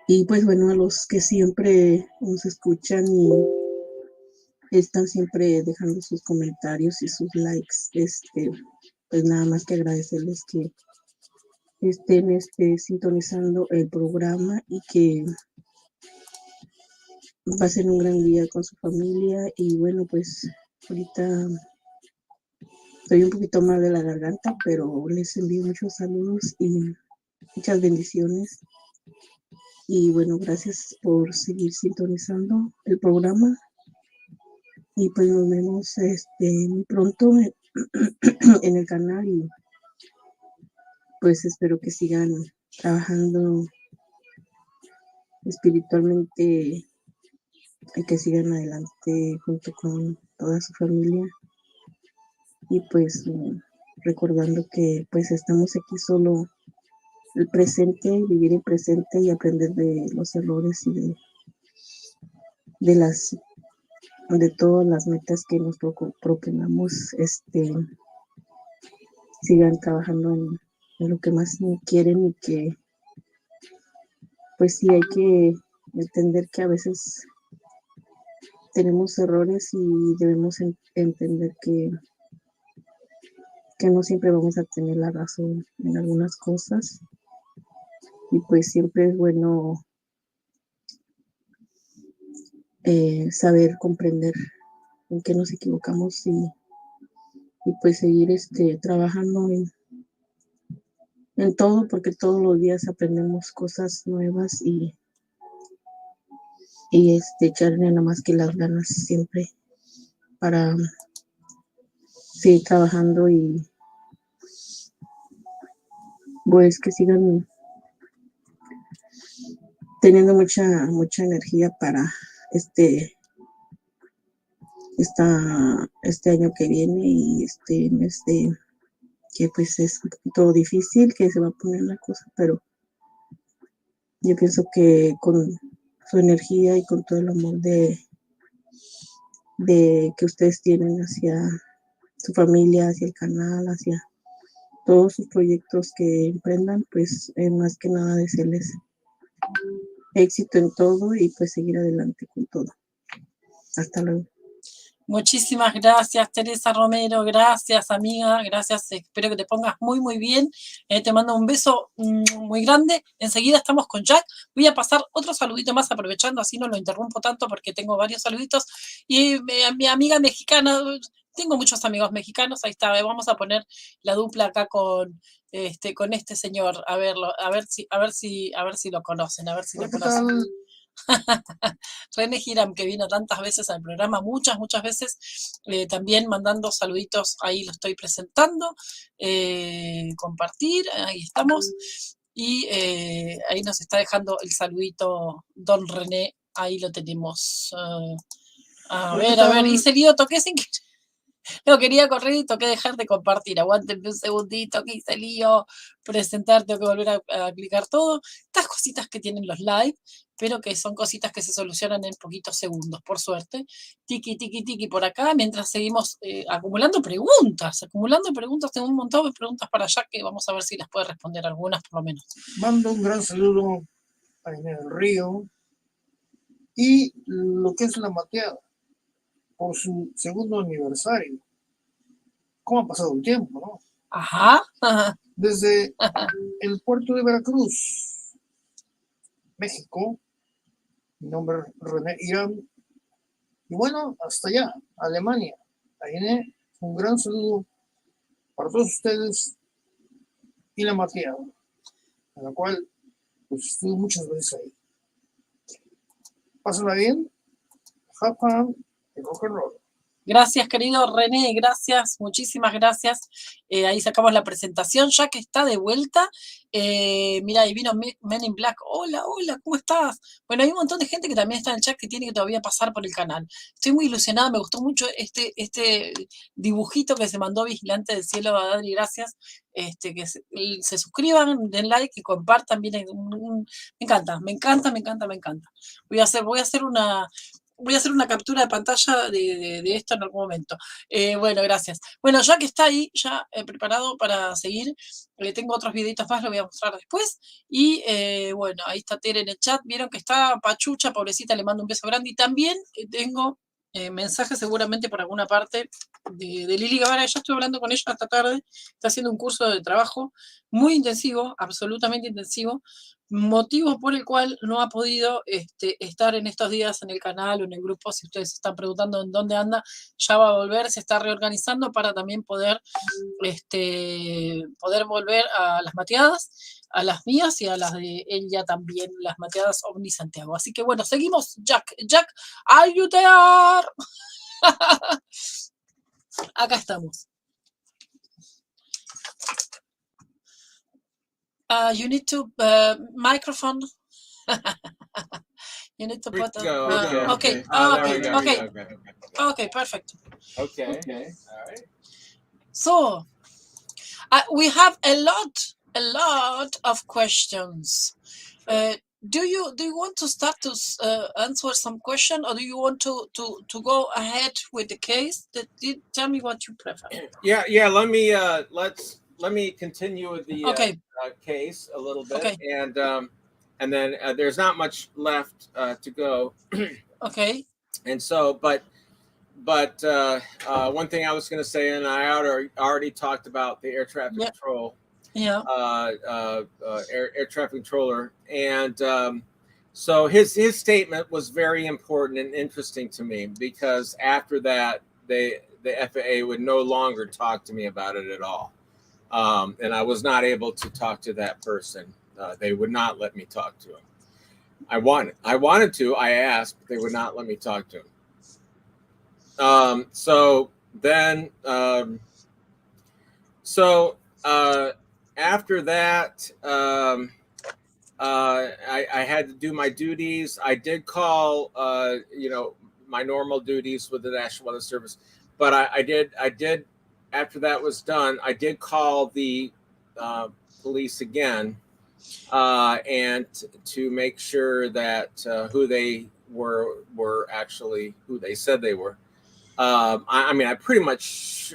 S5: Y pues bueno, a los que siempre nos escuchan y están siempre dejando sus comentarios y sus likes, pues nada más que agradecerles que estén sintonizando el programa y que pasen un gran día con su familia. Y bueno, pues ahorita estoy un poquito mal de la garganta, pero les envío muchos saludos y muchas bendiciones. Y bueno, gracias por seguir sintonizando el programa. Y pues nos vemos muy pronto en el canal y pues espero que sigan trabajando espiritualmente y que sigan adelante junto con toda su familia. Y pues recordando que pues estamos aquí solo el presente, vivir el presente y aprender de los errores y de todas las metas que nos propongamos, sigan trabajando en lo que más quieren y que pues sí hay que entender que a veces tenemos errores y debemos entender que no siempre vamos a tener la razón en algunas cosas y pues siempre es bueno saber comprender en qué nos equivocamos y pues seguir trabajando en todo, porque todos los días aprendemos cosas nuevas y echarle nada más que las ganas siempre para seguir trabajando y pues que sigan teniendo mucha energía para este año que viene y este mes que pues es un poquito difícil, que se va a poner la cosa, pero yo pienso que con su energía y con todo el amor de que ustedes tienen hacia su familia, hacia el canal, hacia todos sus proyectos que emprendan, pues más que nada desearles éxito en todo y pues seguir adelante con todo. Hasta luego.
S1: Muchísimas gracias, Teresa Romero, gracias, amiga, gracias, espero que te pongas muy, muy bien, te mando un beso muy grande, enseguida estamos con Jack, voy a pasar otro saludito más aprovechando, así no lo interrumpo tanto porque tengo varios saluditos, y mi amiga mexicana, tengo muchos amigos mexicanos, ahí está, vamos a poner la dupla acá con este señor, a ver si lo conocen, a ver si lo conocen. René Hiram, que vino tantas veces al programa, muchas veces, también mandando saluditos, ahí lo estoy presentando, compartir, ahí estamos, y ahí nos está dejando el saludito don René, ahí lo tenemos. A ver, hice lío, toqué sin que... No, quería correr y toqué dejar de compartir. Aguántenme un segundito, que hice lío, presentar, tengo que volver a aplicar todo. Estas cositas que tienen los live, pero que son cositas que se solucionan en poquitos segundos, por suerte. Tiki, tiki, tiki por acá, mientras seguimos acumulando preguntas. Tengo un montón de preguntas para allá que vamos a ver si las puede responder algunas, por lo menos.
S6: Mando un gran saludo a AINE DEL RIO y lo que es la mateada por su segundo aniversario. ¿Cómo ha pasado el tiempo, no?
S1: Ajá.
S6: Desde el puerto de Veracruz, México, mi nombre es René Hiram, y bueno, hasta allá, Alemania. AINE, un gran saludo para todos ustedes y la mateada, en la cual pues estuve muchas veces ahí. Pásenla bien, have fun y rock and roll.
S1: Gracias, querido René, gracias, muchísimas gracias. Ahí sacamos la presentación, ya que está de vuelta. Mira, ahí vino Men in Black. Hola, ¿cómo estás? Bueno, hay un montón de gente que también está en el chat que tiene que todavía pasar por el canal. Estoy muy ilusionada, me gustó mucho este dibujito que se mandó Vigilante del Cielo, Adri, gracias. Que se suscriban, den like y compartan. Me encanta. Voy a hacer una captura de pantalla de esto en algún momento. Bueno, gracias. Bueno, ya que está ahí, ya preparado para seguir, tengo otros videitos más, lo voy a mostrar después. Y bueno, ahí está Tere en el chat. Vieron que está Pachucha, pobrecita, le mando un beso grande. Y también tengo mensajes seguramente por alguna parte de Lili Guevara. Ya estuve hablando con ella esta tarde. Está haciendo un curso de trabajo muy intensivo, absolutamente intensivo. Motivo por el cual no ha podido estar en estos días en el canal o en el grupo. Si ustedes se están preguntando en dónde anda, ya va a volver, se está reorganizando para también poder volver a las mateadas, a las mías y a las de ella también, las mateadas OVNI Santiago. Así que bueno, seguimos. Jack, ayudar. Acá estamos. You need to microphone. You need to put okay. Okay, perfect.
S3: Okay. All right.
S1: So we have a lot of questions. Do you want to start to answer some question, or do you want to go ahead with the case? Tell me what you prefer.
S3: Yeah. Let me continue with the case a little bit,
S1: okay.
S3: And then there's not much left to go.
S1: Okay.
S3: And so, but one thing I was going to say, and I already talked about the air traffic control.
S1: Yeah.
S3: Air traffic controller, and so his statement was very important and interesting to me, because after that, the FAA would no longer talk to me about it at all. And I was not able to talk to that person. They would not let me talk to him. I wanted to. I asked, but they would not let me talk to him. So then So after that, I had to do my duties. I did call, my normal duties with the National Weather Service, but I did. After that was done, I did call the police again, and to make sure that who they were actually who they said they were. I pretty much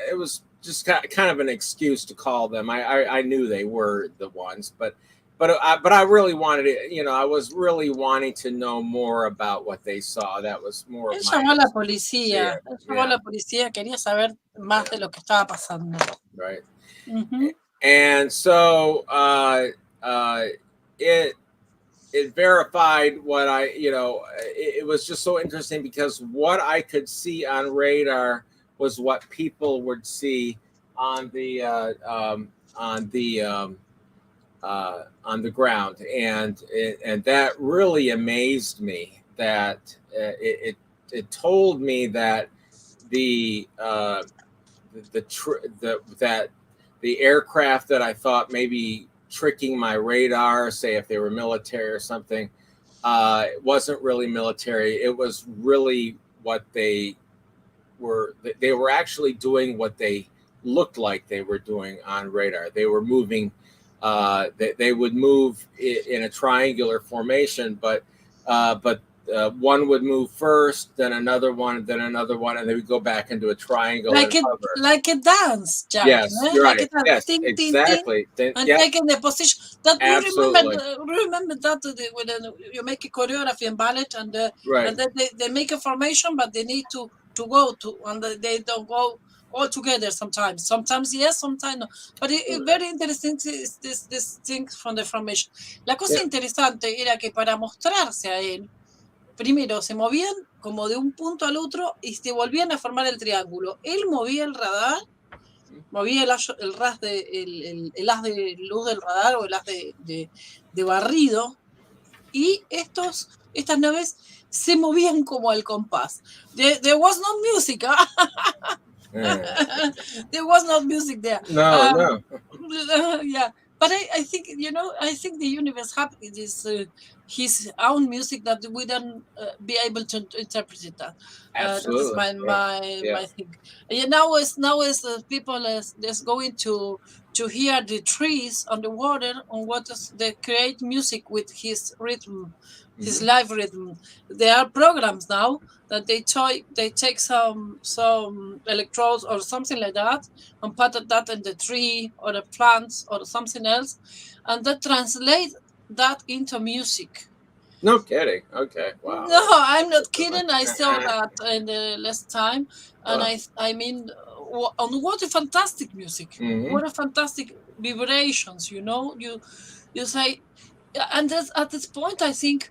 S3: it was just kind of an excuse to call them. I knew they were the ones, but I really wanted it. I was really wanting to know more about what they saw. That was more.
S1: Él llamó a la policía. Él llamó a la policía. Quería saber más de lo que estaba pasando.
S3: Right. And so it verified what it was just so interesting, because what I could see on radar was what people would see on the ground, and that really amazed me. That it told me that that the aircraft that I thought maybe tricking my radar, say if they were military or something, it wasn't really military. It was really what they were. They were actually doing what they looked like they were doing on radar. They were moving. They would move in a triangular formation, but one would move first, then another one, and they would go back into a triangle.
S1: Like a dance, Jack.
S3: Yes, you're right.
S1: Like
S3: yes,
S1: ting,
S3: exactly.
S1: Ting, and taking the position. That
S3: Absolutely.
S1: remember that when you make a choreography in ballet, and they make a formation, but they need to go to, and they don't go all together sometimes. Sometimes yes, sometimes no. But it's very interesting this thing from the formation. La cosa interesante era que para mostrarse a él, primero se movían como de un punto al otro y se volvían a formar el triángulo. Él movía el radar, movía el haz de luz del radar o el haz de barrido, y estas naves se movían como al compás. There was no music. There was no music there.
S3: No.
S1: Yeah. But I think, I think the universe has his own music that we don't be able to interpret that.
S3: Absolutely.
S1: That's my thing. Now is people is going to hear the trees on the water, on what they create music with his rhythm, his live rhythm. There are programs now that they take some electrodes or something like that and put that in the tree or the plants or something else, and that translate that into music.
S3: No kidding. Okay. Wow.
S1: No, I'm not kidding. I saw that in the last time, and I mean, what a fantastic music! What a fantastic vibrations! You say, and at this point, I think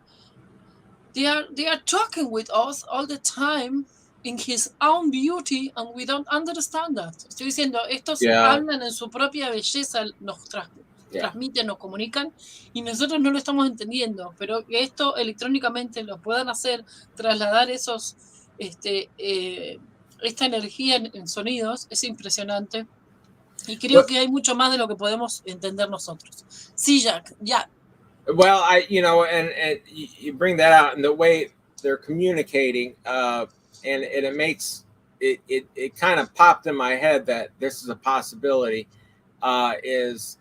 S1: they are talking with us all the time in his own beauty, and we don't understand that. Estoy diciendo, estos hablan en su propia belleza, nos transmiten, nos comunican, y nosotros no lo estamos entendiendo, pero que esto electrónicamente lo puedan hacer, trasladar esta energía en sonidos, es impresionante, y creo que hay mucho más de lo que podemos entender nosotros. Sí, Jack, ya.
S3: Well, and you bring that out, and the way they're communicating, and it makes it kind of popped in my head that this is a possibility. Is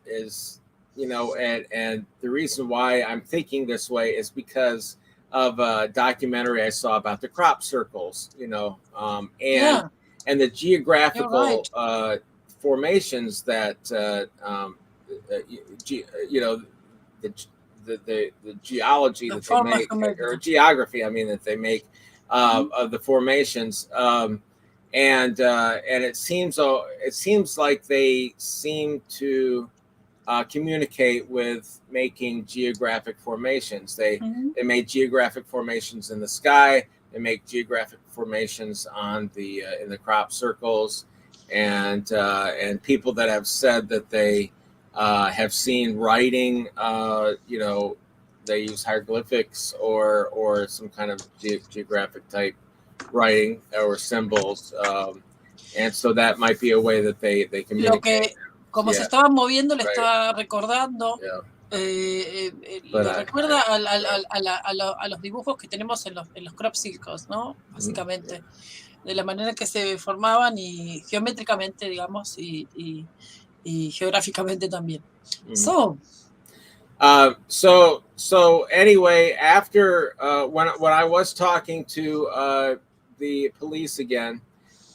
S3: and the reason why I'm thinking this way is because of a documentary I saw about the crop circles, and the geographical formations that the geology that they make, or geography, that they make of the formations, and it seems like they seem to communicate with making geographic formations. They made geographic formations in the sky. They make geographic formations on in the crop circles, and people that have said that they have seen writing. They use hieroglyphics or some kind of geographic type writing or symbols. And so that might be a way that they communicate.
S1: Lo que, como se estaban moviendo, le estaba recordando, le recuerda a los dibujos que tenemos en los crop circles, ¿no? Básicamente, de la manera que se formaban y geométricamente, digamos, y geográficamente también. So
S3: anyway, after when I was talking to the police again,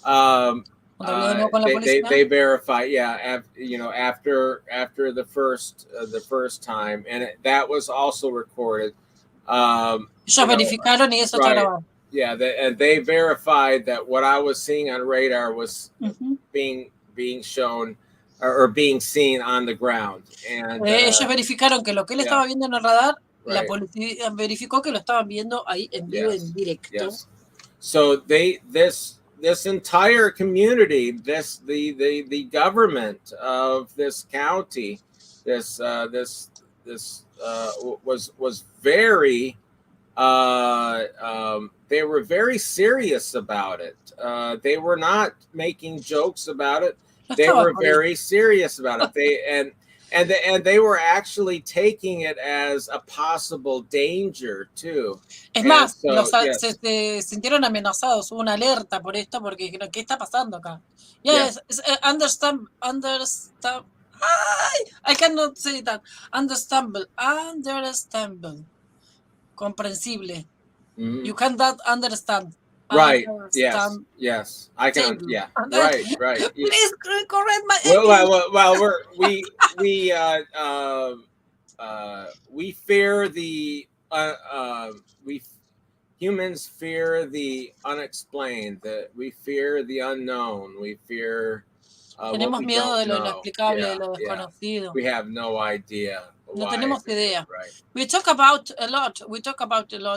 S3: they verify, after the first time, and that was also recorded.
S1: Ellos verificaron y eso está grabado.
S3: Yeah, and they verified that what I was seeing on radar was being shown or being seen on the ground. And
S1: ellos verificaron que lo que él estaba viendo en el radar, la policía verificó que lo estaban viendo ahí en vivo, en directo.
S3: So this entire community, the government of this county, was very they were very serious about it. They were not making jokes about it. They were very serious about it. And they were actually taking it as a possible danger too.
S1: Es más, se sintieron amenazados, hubo una alerta por esto, porque dijeron, ¿qué está pasando acá? Yes, understand. I cannot say that. Understandable. Comprensible. You cannot understand.
S3: Right. Yes. I can. Yeah. Right.
S1: Please correct my.
S3: Well, we fear the humans fear the unexplained. We fear the unknown. We fear.
S1: Tenemos miedo de lo inexplicable, de lo desconocido.
S3: We have no idea.
S1: No tenemos idea. We talk about a lot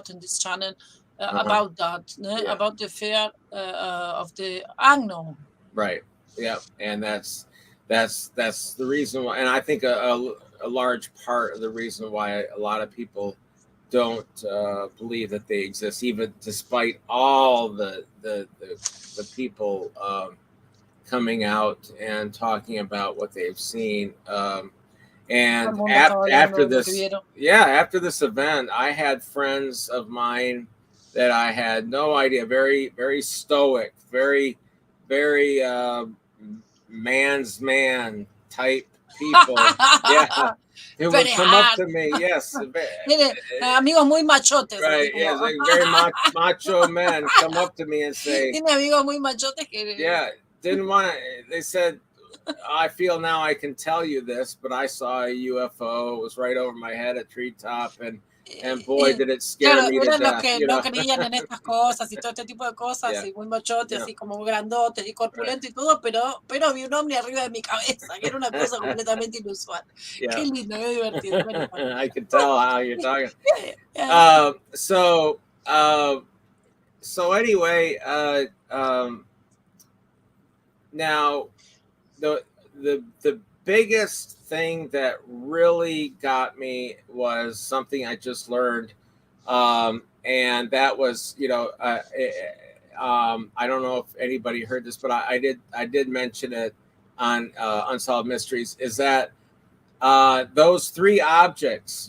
S1: in this channel. About that, about the fear of the unknown.
S3: Right. Yeah, and that's the reason why, and I think a large part of the reason why a lot of people don't believe that they exist, even despite all the people coming out and talking about what they've seen. And after this event, I had friends of mine that I had no idea, very, very stoic, very, very man's man type people. It would come up to me,
S1: amigos muy machotes.
S3: Right, like very macho men come up to me and say,
S1: tiene amigos muy machotes que
S3: didn't want to, they said, I feel now I can tell you this, but I saw a UFO, it was right over my head at treetop, and boy, did it scare me to death.
S1: Los que no creían en estas cosas y todo este tipo de cosas, y muy machotes, así como grandotes y corpulentos y todo, pero vi un hombre arriba de mi cabeza, que era una cosa completamente inusual. Qué lindo, qué divertido.
S3: I can tell how you're talking. So anyway, now the biggest thing that really got me was something I just learned, and that was, I don't know if anybody heard this, but I did mention it on Unsolved Mysteries, is that those three objects,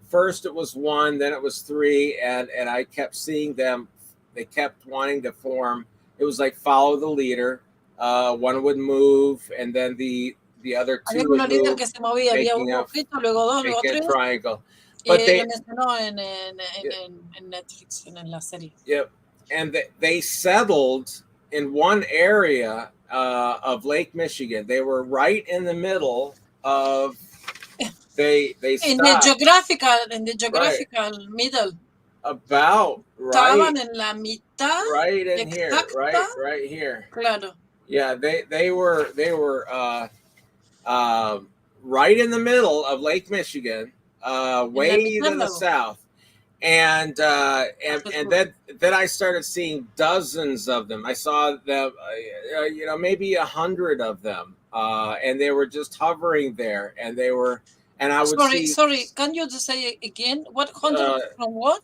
S3: first it was one, then it was three, and I kept seeing them. They kept wanting to form. It was like follow the leader. One would move, and then the other two would move,
S1: que se movía, había un objeto, luego dos, luego tres.
S3: Triangle. But they
S1: mencionó en Netflix, en la serie.
S3: Yep, and they settled in one area of Lake Michigan. They were right in the middle of. They
S1: in the geographical middle.
S3: About right.
S1: Estaban en la mitad.
S3: Right in here. Right here.
S1: Claro.
S3: Yeah, they were right in the middle of Lake Michigan, way to the south, and then I started seeing dozens of them. I saw them, maybe 100 of them, and they were just hovering there, and and I would see.
S1: Sorry, can you just say again? What 100 from what?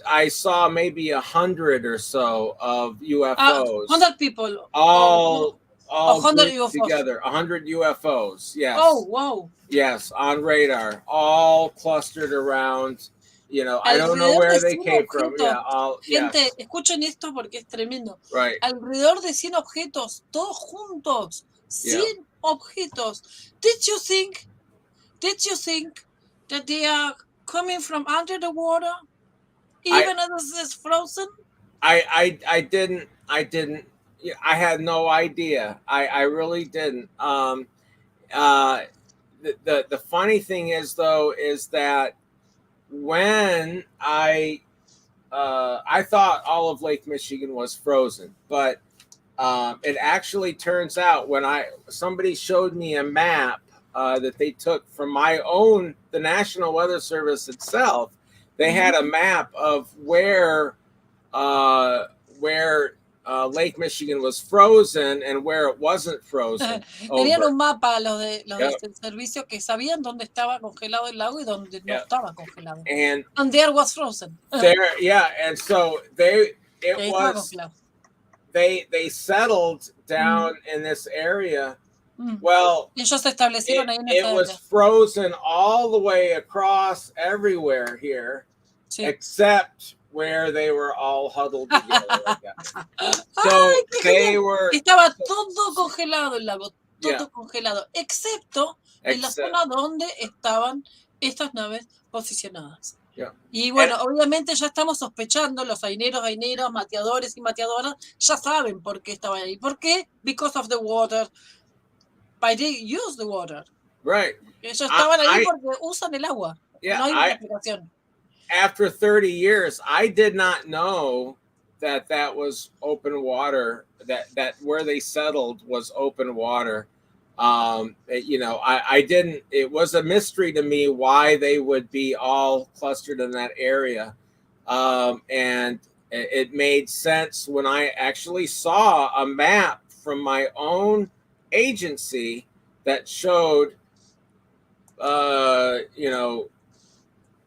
S3: I saw maybe 100 or so of UFOs.
S1: 100 people.
S3: All
S1: 100 UFOs
S3: together. 100 UFOs. Yes.
S1: Oh, wow.
S3: Yes, on radar, all clustered around. You know, I don't know where they came from. Yeah, all.
S1: Gente, escuchen esto porque es tremendo.
S3: Right.
S1: Alrededor de 100 objetos, todos juntos. 100 objetos. Did you think that they are coming from under the water, even as it's frozen?
S3: I didn't. I had no idea. I really didn't. The funny thing is though is that when I thought all of Lake Michigan was frozen, but it actually turns out when somebody showed me a map that they took from the National Weather Service itself. They had a map of where Lake Michigan was frozen and where it wasn't frozen.
S1: Tenían un mapa los del servicio que sabían dónde estaba congelado el lago y dónde no estaba congelado. And there was frozen.
S3: And so they settled down in this area. Well,
S1: ellos se establecieron ahí en
S3: it was frozen all the way across everywhere here, except where they were all huddled together like that. So
S1: estaba todo congelado el lago, todo congelado, excepto en la zona donde estaban estas naves posicionadas. Y bueno, obviamente ya estamos sospechando, los aineros, mateadores y mateadoras ya saben por qué estaban ahí. ¿Por qué? Because of the water. By they use the water.
S3: Right.
S1: Ellos estaban ahí porque usan el agua. No hay una explicación.
S3: After 30 years, I did not know that was open water, that where they settled was open water. You know, I didn't, it was a mystery to me why they would be all clustered in that area. And it made sense when I actually saw a map from my own agency that showed, you know,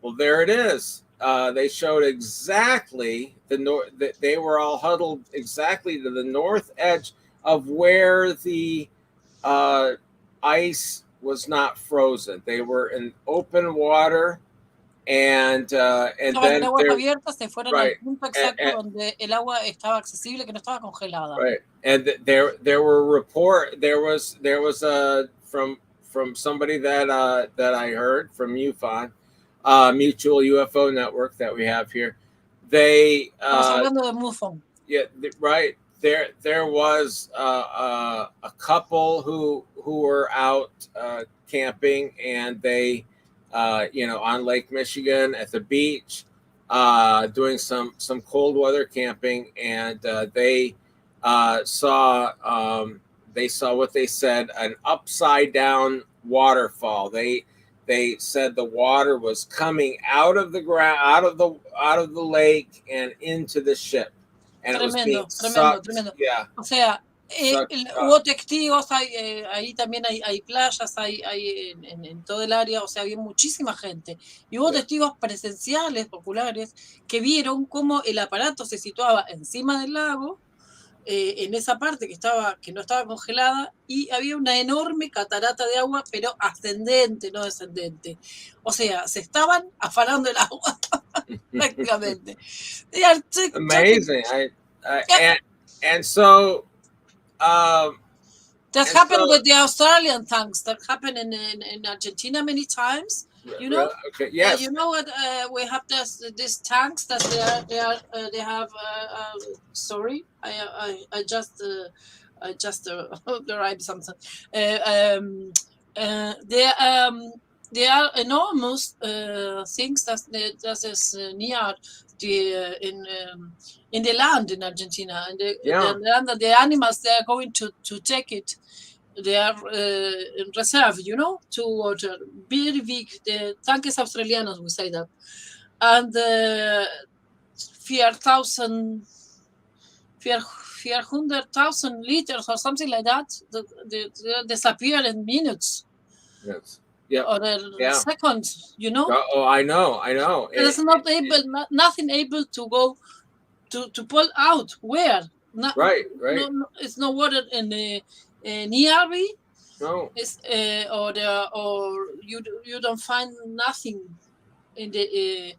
S3: well, there it is. They showed exactly that they were all huddled exactly to the north edge of where the ice was not frozen. They were in open water, and then
S1: aguas abiertas, se fueron al punto exacto donde el agua estaba accesible, que no estaba congelada.
S3: Right, and there was a from somebody that I heard from MUFON. Mutual UFO network that we have here. They
S1: hablando de MUFON.
S3: Yeah, right. There was a couple who were out camping, and they you know, on Lake Michigan at the beach, doing some cold weather camping, and they saw what they said, an upside down waterfall. They said the water was coming out of the ground, out of the lake and into the ship, and it was being sucked. Yeah.
S1: O sea, hubo testigos, ahí también hay playas, hay en todo el área, o sea, había muchísima gente. Y hubo testigos presenciales, populares, que vieron cómo el aparato se situaba encima del lago, en esa parte que no estaba congelada, y había una enorme catarata de agua, pero ascendente, no descendente. O sea, se estaban afanando el agua prácticamente.
S3: Amazing. And so
S1: that happened with the Australian tanks. That happened in Argentina many times. You know,
S3: okay, yes.
S1: You know what? We have these tanks that they have. Sorry, I just derived something. They are enormous things that is near in the land in Argentina, and the animals, they are going to take it. They are in reserve, you know, to water. Very big. The tanques australianos, we say that. And 400,000 liters or something like that, they disappear in minutes.
S3: Yes.
S1: or second, you know.
S3: Oh, I know.
S1: There's nothing able to go to pull out. Where?
S3: Right.
S1: No, it's no water in the nearby.
S3: No.
S1: It's or you don't find nothing in the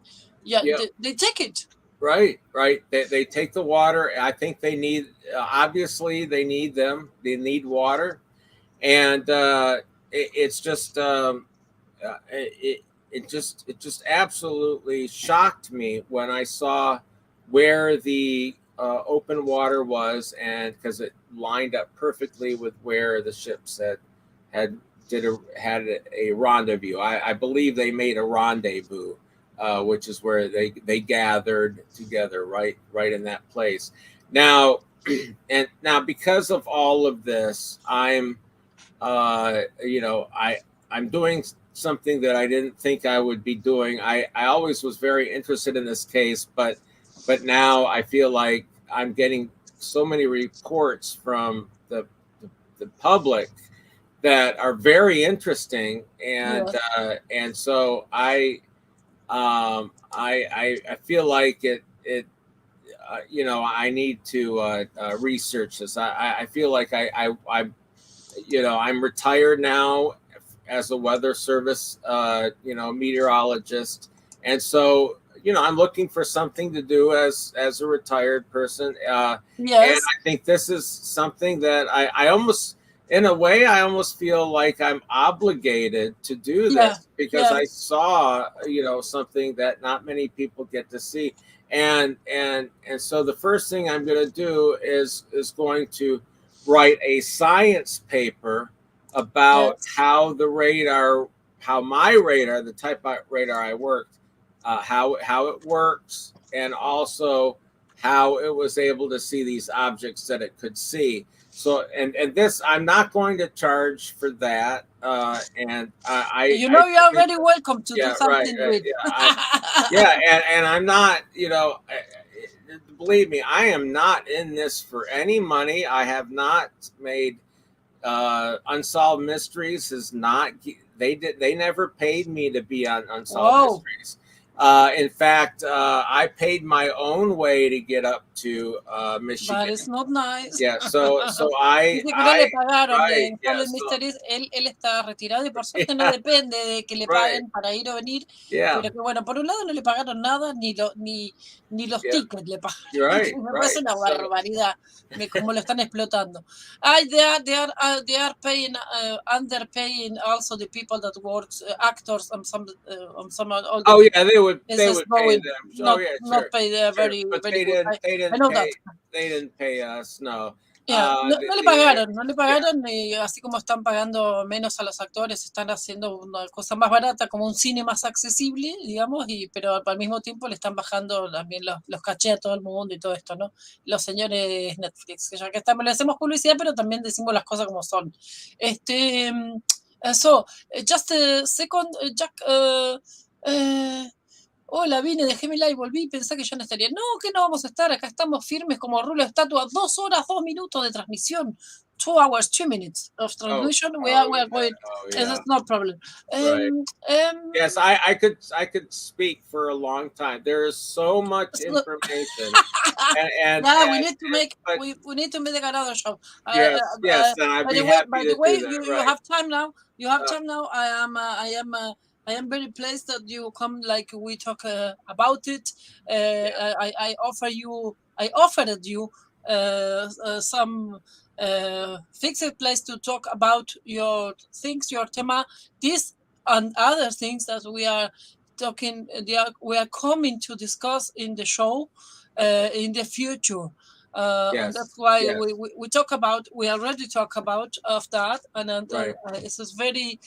S1: they take it.
S3: Right. They take the water. I think they need, obviously they need them. They need water, and it's just it just absolutely shocked me when I saw where the open water was, and because it lined up perfectly with where the ships had a rendezvous. I believe they made a rendezvous, which is where they gathered together right in that place. Now, and now because of all of this, I'm I'm doing something that I didn't think I would be doing. I always was very interested in this case, but now I feel like I'm getting so many reports from the public that are very interesting, and so I feel like it I need to research this. I feel like I'm retired now as a weather service meteorologist, and so I'm looking for something to do as a retired person. And I think this is something that I almost, in a way, I almost feel like I'm obligated to do this because I saw something that not many people get to see, and so the first thing I'm going to do is going to write a science paper about how my radar, the type of radar I worked, how it works, and also how it was able to see these objects that it could see. So, and this, I'm not going to charge for that. And
S1: you're very welcome to do something with.
S3: And I'm not, believe me, I am not in this for any money. I have not made Unsolved Mysteries is not, they never paid me to be on Unsolved Mysteries. In fact, I paid my own way to get up to Michigan.
S1: But it's not nice.
S3: Yeah, so I.
S1: Dice que no le pagaron Mysteries. Él está retirado y por suerte no depende de que le paguen para ir o venir. Pero que bueno, por un lado no le pagaron nada, ni los tickets le pagaron. Me parece una barbaridad cómo lo están explotando. They are paying, underpaying also the people that work, actors on some.
S3: They would pay them.
S1: Not pay very,
S3: but
S1: very
S3: they didn't pay us, no.
S1: No le pagaron, y así como están pagando menos a los actores, están haciendo una cosa más barata, como un cine más accesible, digamos, pero al mismo tiempo le están bajando también los cachés a todo el mundo y todo esto, ¿no? Los señores Netflix, que ya que estamos, le hacemos publicidad, pero también decimos las cosas como son. So, just a second, Jack, hola, vine, dejé mi live, volví y pensé que ya no estaría. No, que no vamos a estar, acá estamos firmes como rulo de estatua, 2 horas, 2 minutos de transmisión. 2 hours, 2 minutes of transmission. We are going. That's no problem.
S3: Yes, I could speak for a long time. There is so much information,
S1: we need to make we need to make another show.
S3: Yes, and I'd be happy
S1: by the way, you have time now. You have time now. I am very pleased that you come, like we talk about it. I offered you some fixed place to talk about your things, your tema, this and other things that we are talking. We are coming to discuss in the show in the future. And that's why we talk about. We already talk about of that, and it's really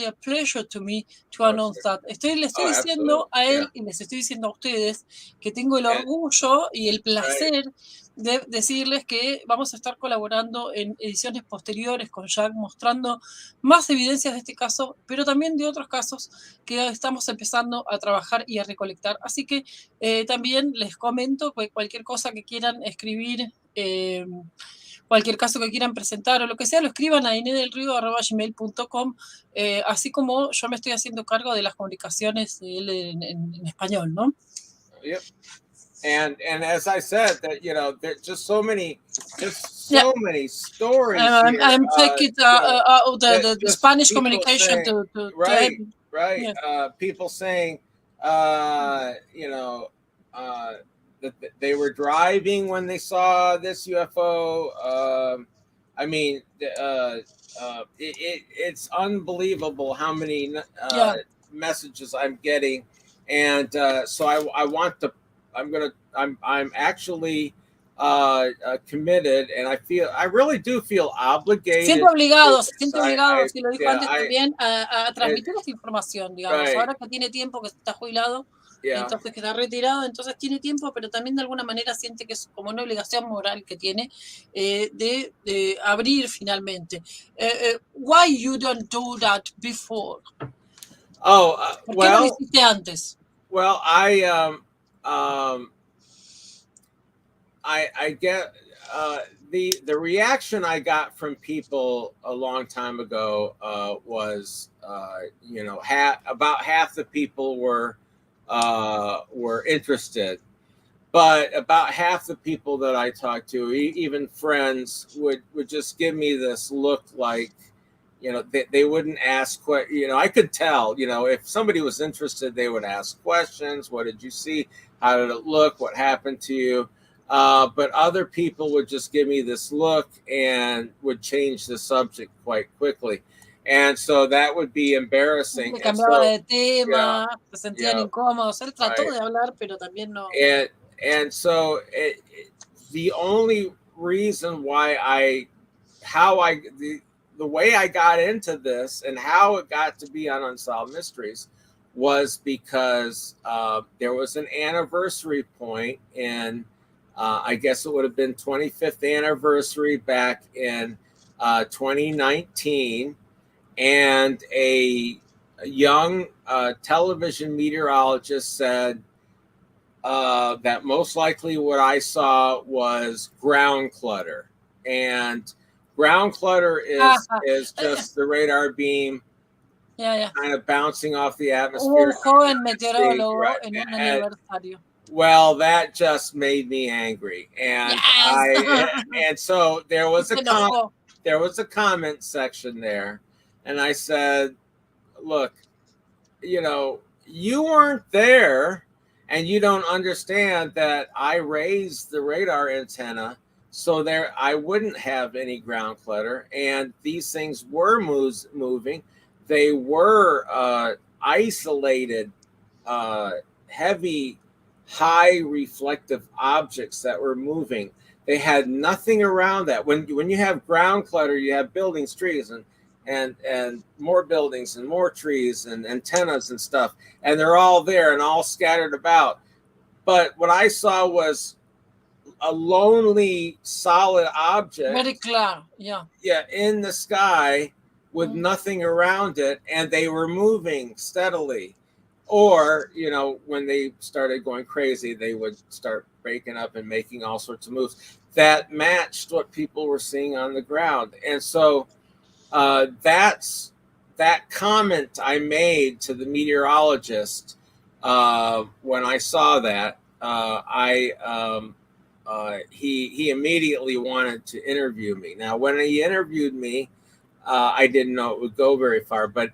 S1: a pleasure to me to announce that. Le estoy diciendo a él y les estoy diciendo a ustedes que tengo el orgullo y el placer de decirles que vamos a estar colaborando en ediciones posteriores con Jack, mostrando más evidencias de este caso, pero también de otros casos que estamos empezando a trabajar y a recolectar. Así que también les comento que cualquier cosa que quieran escribir cualquier caso que quieran presentar o lo que sea, lo escriban a ainedelrio@gmail.com, así como yo me estoy haciendo cargo de las comunicaciones de él en español, ¿no?
S3: Yep. And as I said, that there's just so many stories.
S1: I'm taking the Spanish communication
S3: saying,
S1: to
S3: right.
S1: Yeah.
S3: People saying, that they were driving when they saw this UFO. I mean, it's unbelievable how many messages I'm getting, and so I'm actually committed, and I really do feel obligated.
S1: Se siente obligado, si lo dijo antes también, a transmitir esta información, digamos.
S3: Right.
S1: Ahora que tiene tiempo, que está jubilado, entonces que está retirado, entonces tiene tiempo, pero también de alguna manera siente que es como una obligación moral que tiene de abrir finalmente. Why you don't do that before? ¿Por qué no lo hiciste antes?
S3: Well, I get the reaction I got from people a long time ago was about half the people were interested, but about half the people that I talked to, even friends, would just give me this look like, they wouldn't ask questions. I could tell, if somebody was interested, they would ask questions. What did you see? How did it look? What happened to you? But other people would just give me this look and would change the subject quite quickly. And so that would be embarrassing.
S1: Cambiaba de tema, se sentían incómodos. Él trató de hablar, pero también no.
S3: And so the only reason why the way I got into this and how it got to be on Unsolved Mysteries was because there was an anniversary point in, I guess it would have been 25th anniversary back in 2019. And a young television meteorologist said that most likely what I saw was ground clutter. And ground clutter is just the radar beam kind of bouncing off the atmosphere.
S1: Un joven meteorólogo en un aniversario.
S3: Well, that just made me angry, and and so there was a comment section there, and I said, "Look, you weren't there, and you don't understand that I raised the radar antenna so there I wouldn't have any ground clutter, and these things were moving. They were isolated, heavy." High reflective objects that were moving. They had nothing around that. When you have ground clutter, you have buildings, trees, and more buildings and more trees and antennas and stuff, and they're all there and all scattered about. But what I saw was a lonely, solid object.
S1: Very clear,
S3: in the sky with nothing around it, and they were moving steadily. Or, when they started going crazy, they would start breaking up and making all sorts of moves that matched what people were seeing on the ground. And so that's that comment I made to the meteorologist when I saw that. He immediately wanted to interview me. Now, when he interviewed me, I didn't know it would go very far, but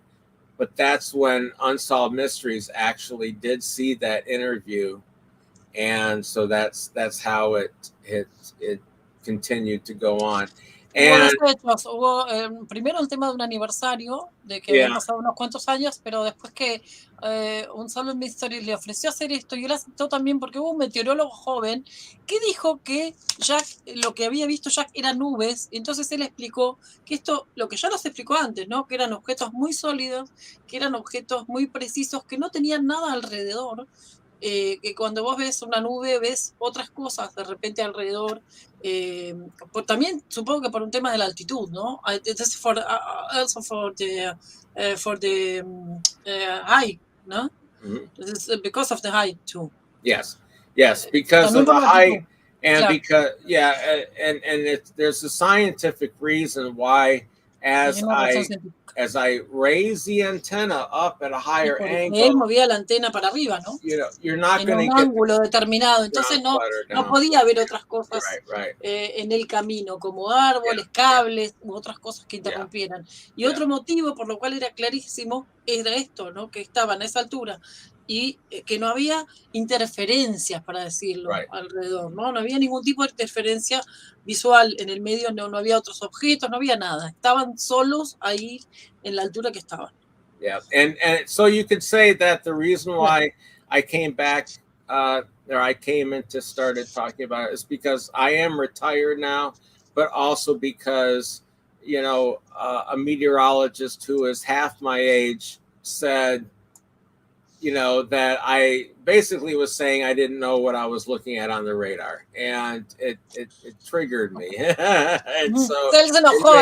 S3: that's when Unsolved Mysteries actually did see that interview, and so that's how it continued to go on.
S1: Hubo primero el tema de un aniversario, de que habían pasado unos cuantos años, pero después que Unsolved Mysteries le ofreció hacer esto, y él aceptó también porque hubo un meteorólogo joven que dijo que Jack, lo que había visto Jack eran nubes, y entonces él explicó que esto, lo que ya nos explicó antes, ¿no? Que eran objetos muy sólidos, que eran objetos muy precisos, que no tenían nada alrededor, que cuando vos ves una nube ves otras cosas de repente alrededor, también supongo que por un tema de la altitud, ¿no? Also for the height, ¿no?
S3: Mm-hmm.
S1: This is because of the height too.
S3: Yes, because of the height And because there's a scientific reason why as I raise the antenna up at a higher angle,
S1: él movía la antena para arriba, ¿no?
S3: You're not
S1: en
S3: going
S1: un
S3: to
S1: ángulo determinado, entonces no podía haber otras cosas en el camino, como árboles, cables u otras cosas que interrumpieran. Y otro motivo por lo cual era clarísimo era esto, ¿no? Que estaban a esa altura y que no había interferencias, para decirlo, alrededor, ¿no? No había ningún tipo de interferencia visual en el medio, no había otros objetos, no había nada. Estaban solos ahí en la altura que estaban.
S3: Yeah, and so you could say that the reason why I came back, or I came into started talking about it, is because I am retired now, but also because, you know, a meteorologist who is half my age said, you know, that I basically was saying I didn't know what I was looking at on the radar, and it triggered me. And so
S1: él se enojó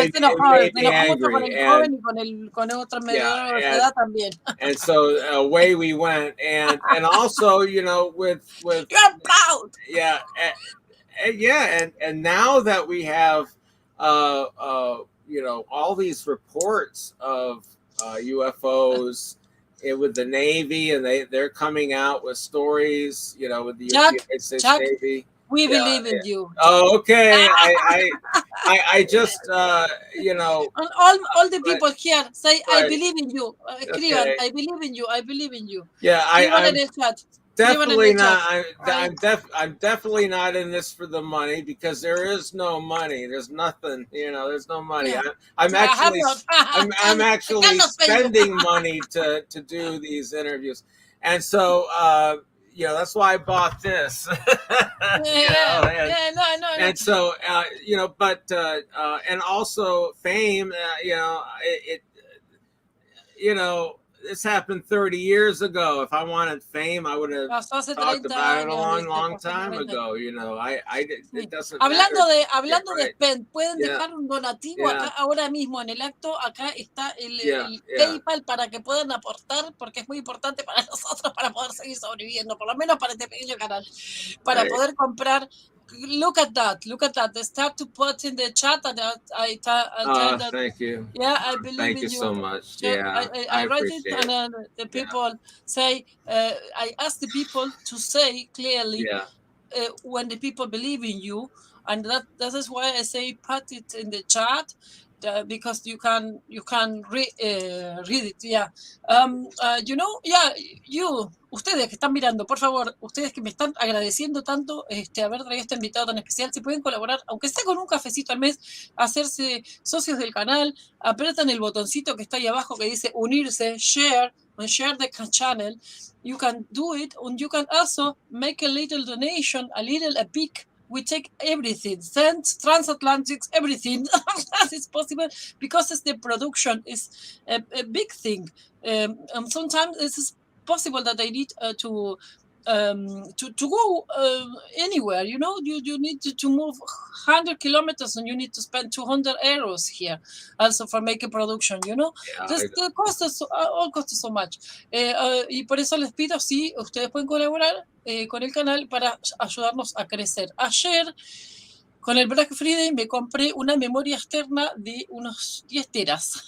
S3: and so away we went, and also, you know, with
S1: you're proud.
S3: And now that we have you know, all these reports of UFOs with the Navy, and they're coming out with stories, you know, with the United States Navy.
S1: We believe in you.
S3: Oh, okay. I just you know,
S1: all the people here say I believe in you. Escriban, I believe in you. I believe in you.
S3: Yeah,
S1: I'm en el chat.
S3: Definitely not. I'm definitely not in this for the money, because there is no money. There's nothing, you know, there's no money.
S1: Yeah.
S3: I'm actually spending money to do these interviews. And so you know, that's why I bought this. And so you know, but and also fame, you know, you know, this happened 30 years ago. If I wanted fame, I would have talked about it a long time ago. You know, it doesn't
S1: Hablando de spend, pueden dejar un donativo acá ahora mismo en el acto. Acá está el PayPal para que puedan aportar, porque es muy importante para nosotros para poder seguir sobreviviendo, por lo menos para este pequeño canal, para poder comprar. Look at that. They start to put in the chat, and I tell that.
S3: Thank you.
S1: Yeah, I believe
S3: thank
S1: in
S3: you so much. Yeah,
S1: I write it, and the people say, I ask the people to say clearly when the people believe in you, and that is why I say put it in the chat. Because you can read it, you know, ustedes que están mirando, por favor, ustedes que me están agradeciendo tanto haber traído este invitado tan especial, si pueden colaborar, aunque sea con un cafecito al mes, hacerse socios del canal, apretan el botoncito que está ahí abajo que dice unirse, share the channel, you can do it, and you can also make a little donation, a peak. We take everything, transatlantics, everything that is possible, because the production is a big thing. And sometimes it is possible that they need to go anywhere. You know, you need to move 100 kilometers, and you need to spend 200 euros here, also for making production. You know, the cost is all costs so much. Y por eso les pido, si ustedes pueden colaborar con el canal para ayudarnos a crecer. Ayer, con el Black Friday, me compré una memoria externa de unos 10 teras.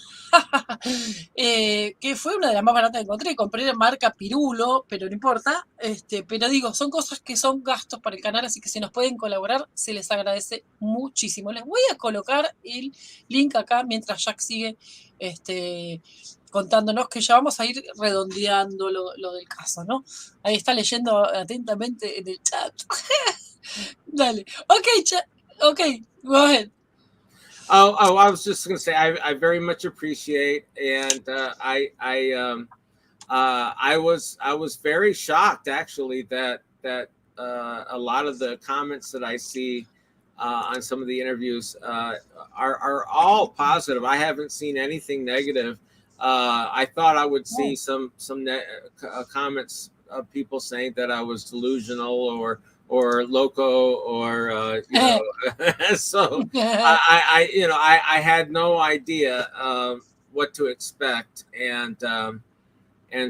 S1: Que fue una de las más baratas que encontré. Compré la marca Pirulo, pero no importa. Pero digo, son cosas que son gastos para el canal, así que si nos pueden colaborar, se les agradece muchísimo. Les voy a colocar el link acá mientras Jack sigue contándonos, que ya vamos a ir redondeando lo del caso, ¿no? Ahí está leyendo atentamente en el chat. Dale. Okay, go ahead.
S3: I was just going to say I very much appreciate, and I was very shocked, actually, that a lot of the comments that I see on some of the interviews are all positive. I haven't seen anything negative. I thought I would see some comments of people saying that I was delusional or loco, or you know. So I had no idea what to expect, and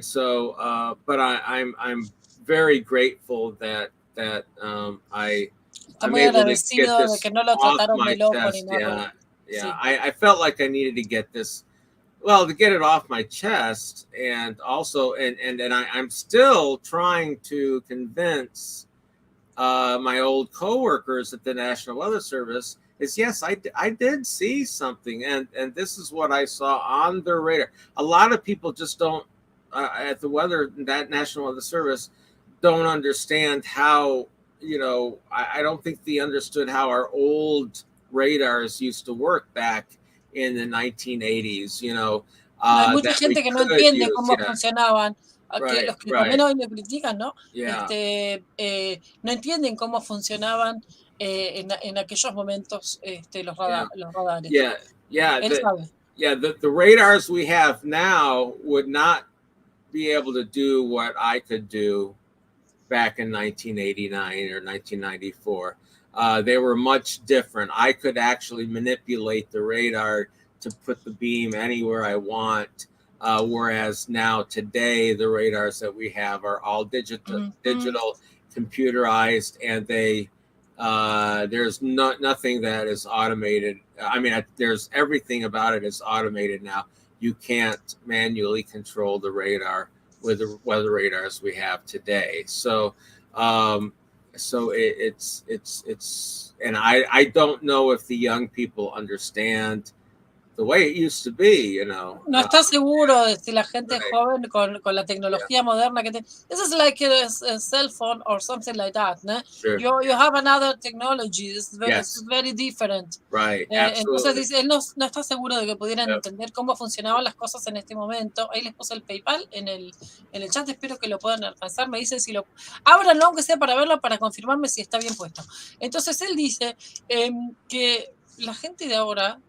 S3: so but I'm very grateful that I
S1: Está muy agradecido de que no lo trataron de loco ni nada.
S3: Yeah. I felt like I needed to get this, well, to get it off my chest, and also, and I'm still trying to convince my old coworkers at the National Weather Service is, yes, I did see something, and this is what I saw on their radar. A lot of people just don't at that National Weather Service don't understand how, you know, I don't think they understood how our old radars used to work back in the 1980s, you know.
S1: Hay mucha gente que no entiende cómo funcionaban, que los que también hoy me critican, ¿no? No entienden cómo funcionaban en aquellos momentos los radares. Él sabe.
S3: The radars we have now would not be able to do what I could do back in 1989 or 1994. They were much different. I could actually manipulate the radar to put the beam anywhere I want, whereas now today the radars that we have are all digital, computerized, and there's nothing that is automated. I mean, there's everything about it is automated now. You can't manually control the radar with the weather radars we have today. So it's and I don't know if the young people understand the way it used to be, you know.
S1: No está seguro de si la gente joven con la tecnología moderna que this is like a cell phone or something like that, ¿no?
S3: Sure.
S1: You have another technology. It's very different.
S3: Right.
S1: Entonces dice, él no está seguro de que pudieran entender cómo funcionaban las cosas en este momento. Ahí les puse el PayPal en el chat, espero que lo puedan alcanzar. Me dicen si lo ábranlo, aunque sea para verlo, para confirmarme si está bien puesto. Entonces él dice que la gente de ahora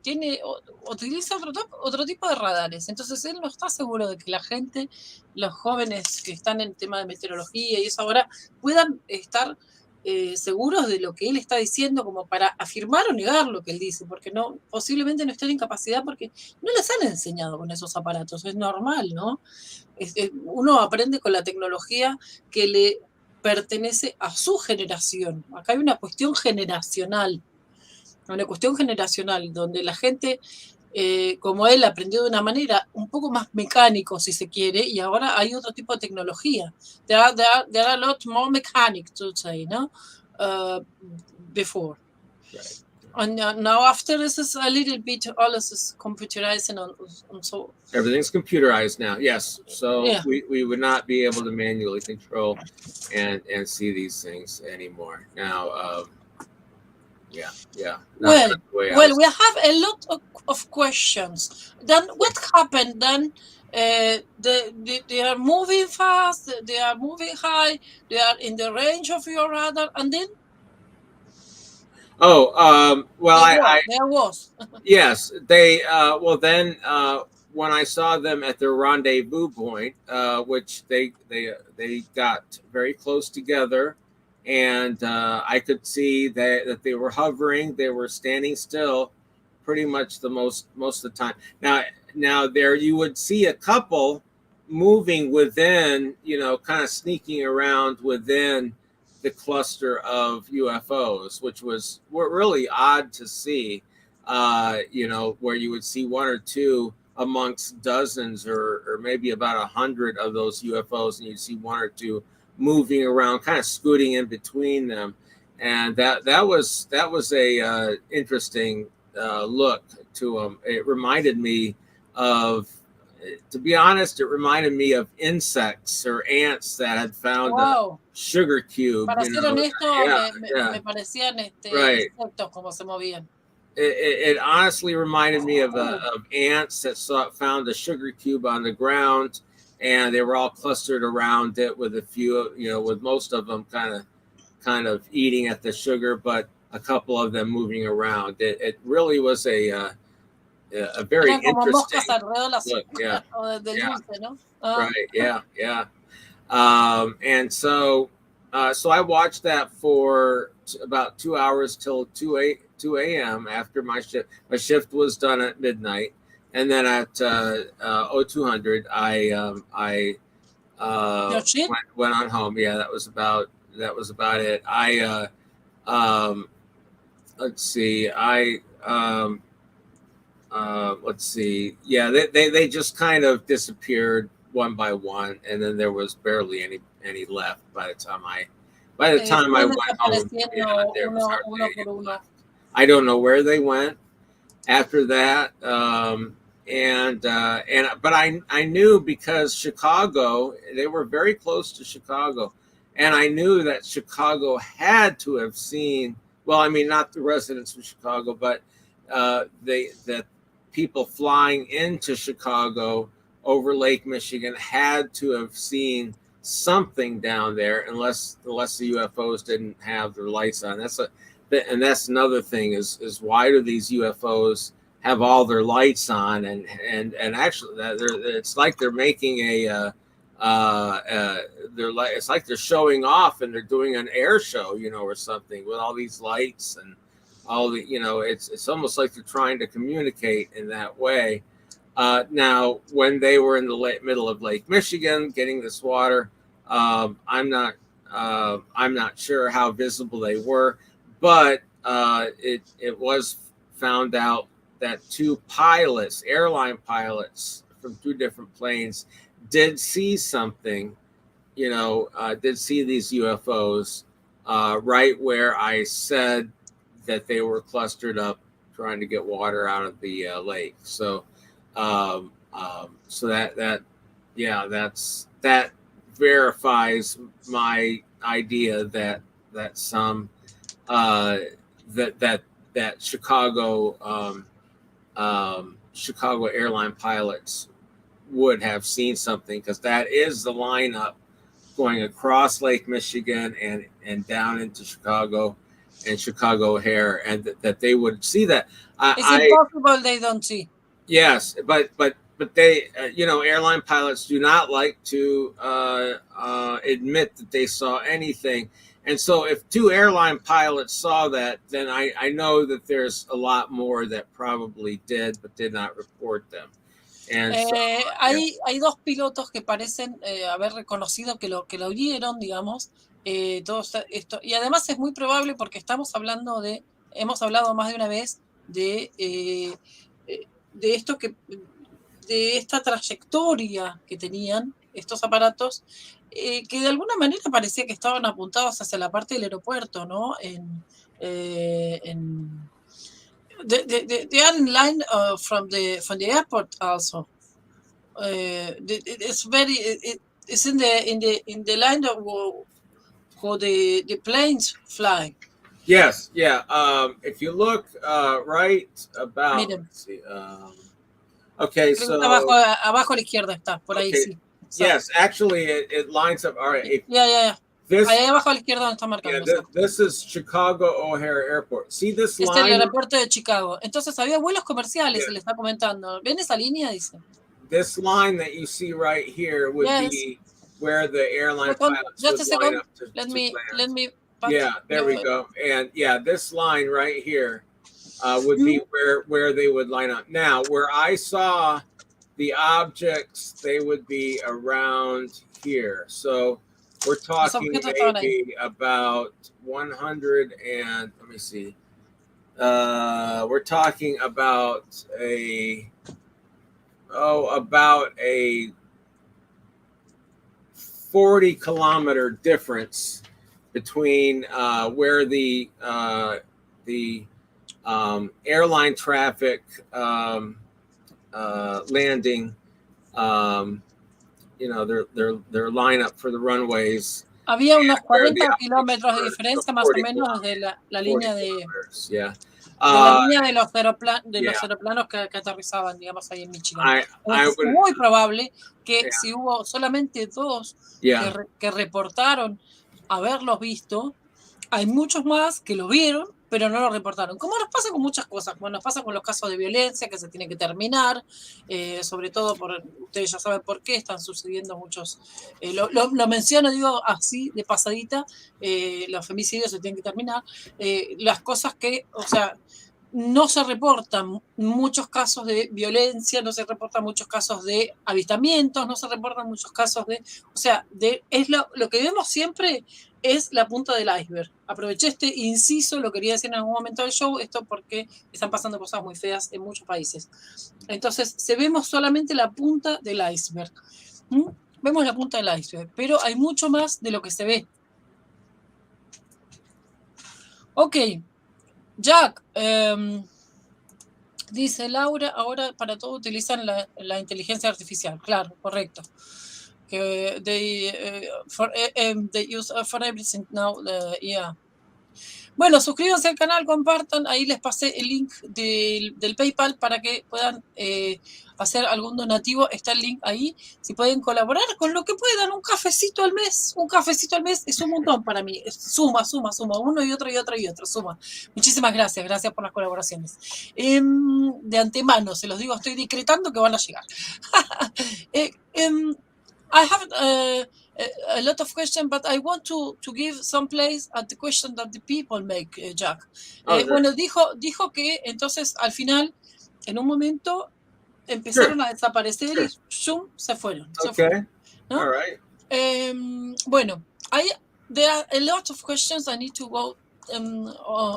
S1: utiliza otro tipo de radares. Entonces él no está seguro de que la gente, los jóvenes que están en el tema de meteorología y eso ahora, puedan estar seguros de lo que él está diciendo como para afirmar o negar lo que él dice, porque posiblemente no estén en capacidad porque no les han enseñado con esos aparatos. Es normal, ¿no? Uno aprende con la tecnología que le pertenece a su generación. Acá hay una cuestión generacional. Donde la gente, como él, aprendió de una manera un poco más mecánico, si se quiere, y ahora hay otro tipo de tecnología. There are a lot more mechanic, to say, no? Before.
S3: Right.
S1: And now after this is a little bit, all this is computerized and so.
S3: Everything's computerized now, yes. So we would not be able to manually control and see these things anymore. Now,
S1: Well, we have a lot of questions. Then what happened then? They are moving fast, they are moving high, they are in the range of your radar, and then?
S3: There was. Yes, they, then when I saw them at their rendezvous point, which they got very close together, and I could see that they were hovering. They were standing still pretty much the most of the time. Now there you would see a couple moving within, you know, kind of sneaking around within the cluster of UFOs, which was really odd to see, you know, where you would see one or two amongst dozens or maybe about 100 of those UFOs, and you'd see one or two moving around, kind of scooting in between them, and that was a interesting look to them. It reminded me of, to be honest, it reminded me of insects or ants that had found a sugar cube.
S1: Para ser honesto, me parecían insectos como se movían.
S3: It honestly reminded me of ants that found a sugar cube on the ground. And they were all clustered around it with a few, you know, with most of them kind of eating at the sugar, but a couple of them moving around. It really was a very interesting look. Yeah. Right. Yeah. And so I watched that for about 2 hours till 2 a.m. after my shift. My shift was done at midnight. And then at 0200, I went on home. Yeah, that was about it. let's see. Let's see. Yeah, they just kind of disappeared one by one, and then there was barely any left by the time I went home. Yeah, there was hardly any left. I don't know where they went after that. But I knew, because Chicago, they were very close to Chicago, and I knew that Chicago had to have seen, well, I mean, not the residents of Chicago, but that people flying into Chicago over Lake Michigan had to have seen something down there, unless the UFOs didn't have their lights on. And that's another thing is why do these UFOs have all their lights on? And actually, it's like they're making it's like they're showing off, and they're doing an air show, or something, with all these lights and all the, it's almost like they're trying to communicate in that way. Now, when they were in the middle of Lake Michigan getting this water, I'm not sure how visible they were, but it was found out that two pilots, airline pilots from two different planes, did see something, did see these UFOs right where I said that they were clustered up trying to get water out of the lake. So, that verifies my idea that some that Chicago airline pilots would have seen something, because that is the lineup going across Lake Michigan and down into Chicago and Chicago O'Hare, and that they would see that.
S1: It's impossible they don't see.
S3: Yes, but they, airline pilots do not like to admit that they saw anything. And so if two airline pilots saw that, then I know that there's a lot more that probably did, but did not report them.
S1: Hay dos pilotos que parecen haber reconocido que lo vieron, digamos, todo esto. Y además es muy probable, porque hemos hablado más de una vez de esto, de esta trayectoria que tenían estos aparatos, que de alguna manera parecía que estaban apuntados hacia la parte del aeropuerto, ¿no? They are in line from the airport also. It's in the line of where the planes fly.
S3: Yes, yeah. If you look right about, let's see, okay, so
S1: abajo a la izquierda está, por ahí, sí.
S3: So, yes, actually, it lines up. All right.
S1: Yeah. Ahí abajo a la izquierda está marcado.
S3: Yeah, this is Chicago O'Hare Airport. See this line?
S1: Este es el aeropuerto de Chicago. Entonces había vuelos comerciales, se le está comentando. ¿Ven esa línea? Dice.
S3: This line that you see right here would be where the airline pilots
S1: just a second.
S3: line up to
S1: Let me.
S3: Yeah, there we go. And yeah, this line right here would be where they would line up. Now, where I saw the objects, they would be around here. So we're talking maybe about 100 and let me see. We're talking about a 40-kilometer difference between where the airline traffic landing, their lineup for the runways.
S1: Había unos 40 kilómetros de diferencia más o menos de la línea de la línea de los aeroplanos que aterrizaban, digamos, ahí en Michigan. Es muy probable que si hubo solamente dos que reportaron haberlos visto, hay muchos más que lo vieron, pero no lo reportaron. Como nos pasa con muchas cosas, como nos pasa con los casos de violencia que se tienen que terminar, sobre todo ustedes ya saben por qué están sucediendo muchos, lo menciono, digo así de pasadita, los femicidios se tienen que terminar, las cosas que, o sea, no se reportan muchos casos de violencia, no se reportan muchos casos de avistamientos, no se reportan muchos casos de... O sea, lo que vemos siempre es la punta del iceberg. Aproveché este inciso, lo quería decir en algún momento del show, esto porque están pasando cosas muy feas en muchos países. Entonces, vemos solamente la punta del iceberg. Vemos la punta del iceberg, pero hay mucho más de lo que se ve. Ok. Jack, dice Laura, ahora para todo utilizan la inteligencia artificial. Claro, correcto. Que they use for everything now, yeah. Bueno, suscríbanse al canal, compartan, ahí les pasé el link del PayPal para que puedan hacer algún donativo, está el link ahí, si pueden colaborar con lo que puedan, un cafecito al mes es un montón para mí, suma, uno y otro, suma. Muchísimas gracias por las colaboraciones. De antemano, se los digo, estoy decretando que van a llegar. I have a lot of questions, but I want to give some place at the question that the people make, Jack. Bueno, dijo que entonces al final, en un momento, empezaron a desaparecer y ¡shum! Se fueron. ¿No?
S3: All right.
S1: Bueno, there are a lot of questions. I need to go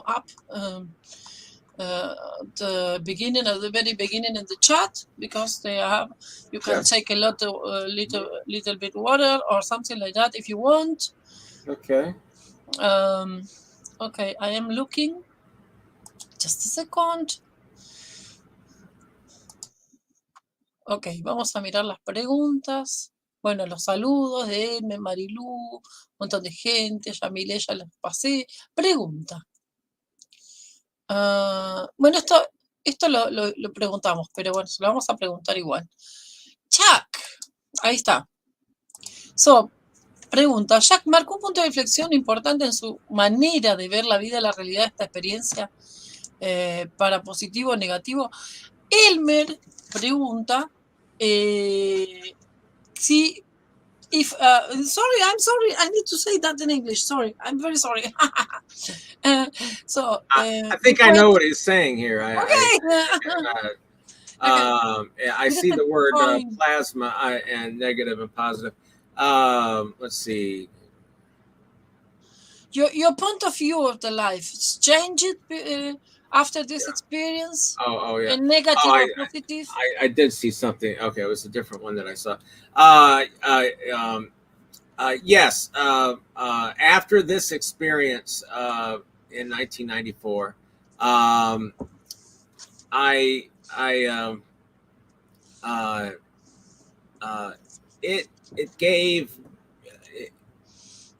S1: up the beginning, at the very beginning in the chat, because you can take a little bit water or something like that if you want.
S3: Okay.
S1: Okay, I am looking. Just a second. Ok, vamos a mirar las preguntas. Bueno, los saludos de Elme, Marilú, un montón de gente, Yamile, ya les pasé. Pregunta. Bueno, esto lo preguntamos, pero bueno, se lo vamos a preguntar igual. Jack, ahí está. Pregunta, Jack marcó un punto de inflexión importante en su manera de ver la vida, la realidad de esta experiencia, para positivo o negativo. Elmer pregunta si... I'm sorry, I need to say that in English. Sorry, I'm very sorry.
S3: I think I know what he's saying here. I see the word plasma and negative and positive. Let's see.
S1: Your point of view of the life changed after this experience?
S3: Oh yeah.
S1: And negative or positive?
S3: I did see something. Okay, it was a different one that I saw. Yes. After this experience in 1994,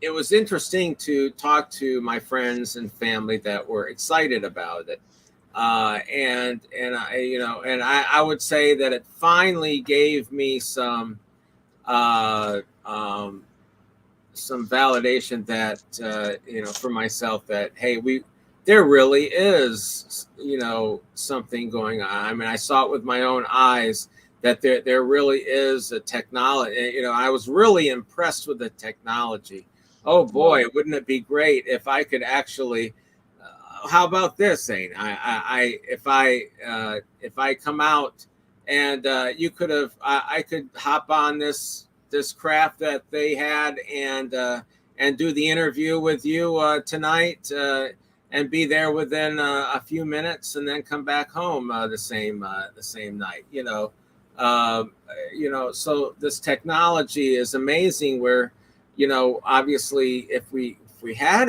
S3: it was interesting to talk to my friends and family that were excited about it. And I would say that it finally gave me some validation that, for myself that, hey, there really is, something going on. I mean, I saw it with my own eyes that there really is a technology. I was really impressed with the technology. Oh boy, wouldn't it be great if I could actually, how about this, AINE? If I come out and you could have, I could hop on this craft that they had and do the interview with you tonight and be there within a few minutes and then come back home the same night. So this technology is amazing. Where obviously, if we had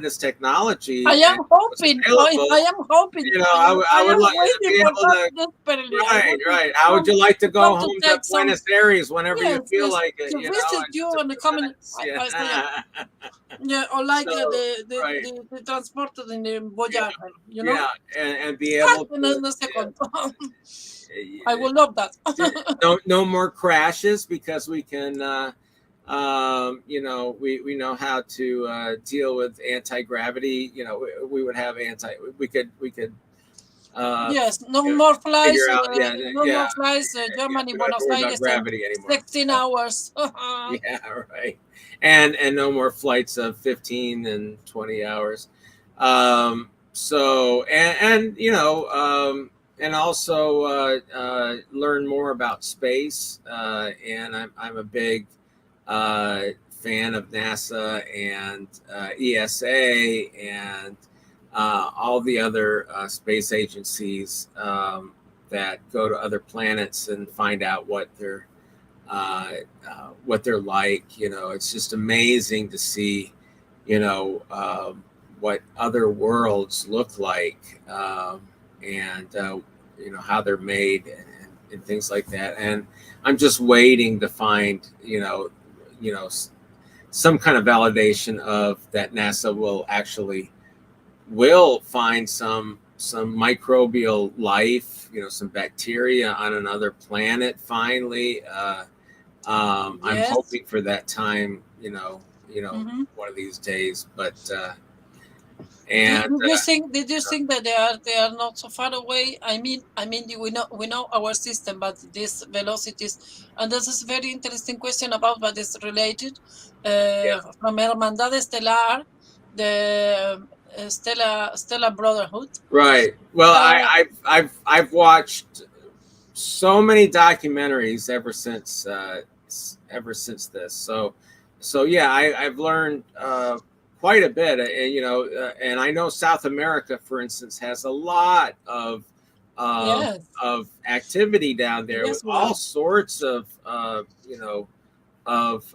S3: this technology,
S1: I am hoping.
S3: I would like to be able to. Right. How would you like to go home to Buenos Aires whenever you feel like it?
S1: To visit you and the coming. Yeah, or like the transport in the Boyar,
S3: Yeah, and be able to.
S1: I will love that.
S3: No more crashes because we can. We know how to deal with anti-gravity. We would have we could
S1: yes, no more flights. More flights. Germany, Buenos Aires,
S3: gravity anymore.
S1: 16 hours.
S3: Yeah, right. And no more flights of 15 and 20 hours. So and you know, and also learn more about space. And I'm a big fan of NASA and ESA and all the other space agencies that go to other planets and find out what they're like. You know, it's just amazing to see, you know, what other worlds look like, and you know, how they're made and things like that. And I'm just waiting to find, you know, some kind of validation of that NASA will find some microbial life, you know, some bacteria on another planet finally. I'm hoping for that time, you know, one of these days. But and
S1: did you think that they are not so far away? I mean we know our system, but these velocities, and this is a very interesting question about what is related from Hermandad Estelar, the Stellar Brotherhood.
S3: Right. Well, I've watched so many documentaries ever since this. So yeah, I've learned quite a bit, you know, and I know South America, for instance, has a lot of activity down there with all sorts of you know, of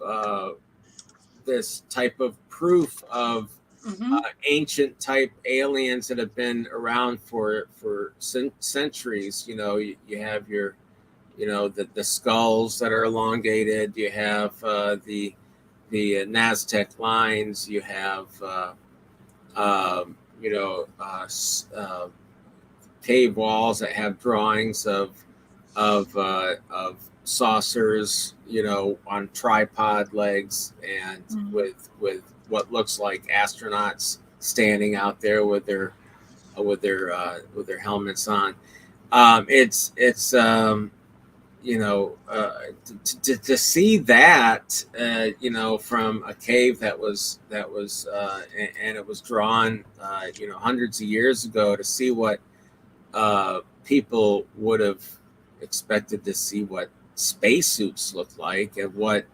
S3: this type of proof of ancient type aliens that have been around for centuries. You know, you have your, you know, the skulls that are elongated. You have the Naztec lines. You have you know, cave walls that have drawings of saucers, you know, on tripod legs, and with what looks like astronauts standing out there with their helmets on. It's you know, to see that, you know, from a cave that was and it was drawn, you know, hundreds of years ago, to see what people would have expected to see what spacesuits look like, and what,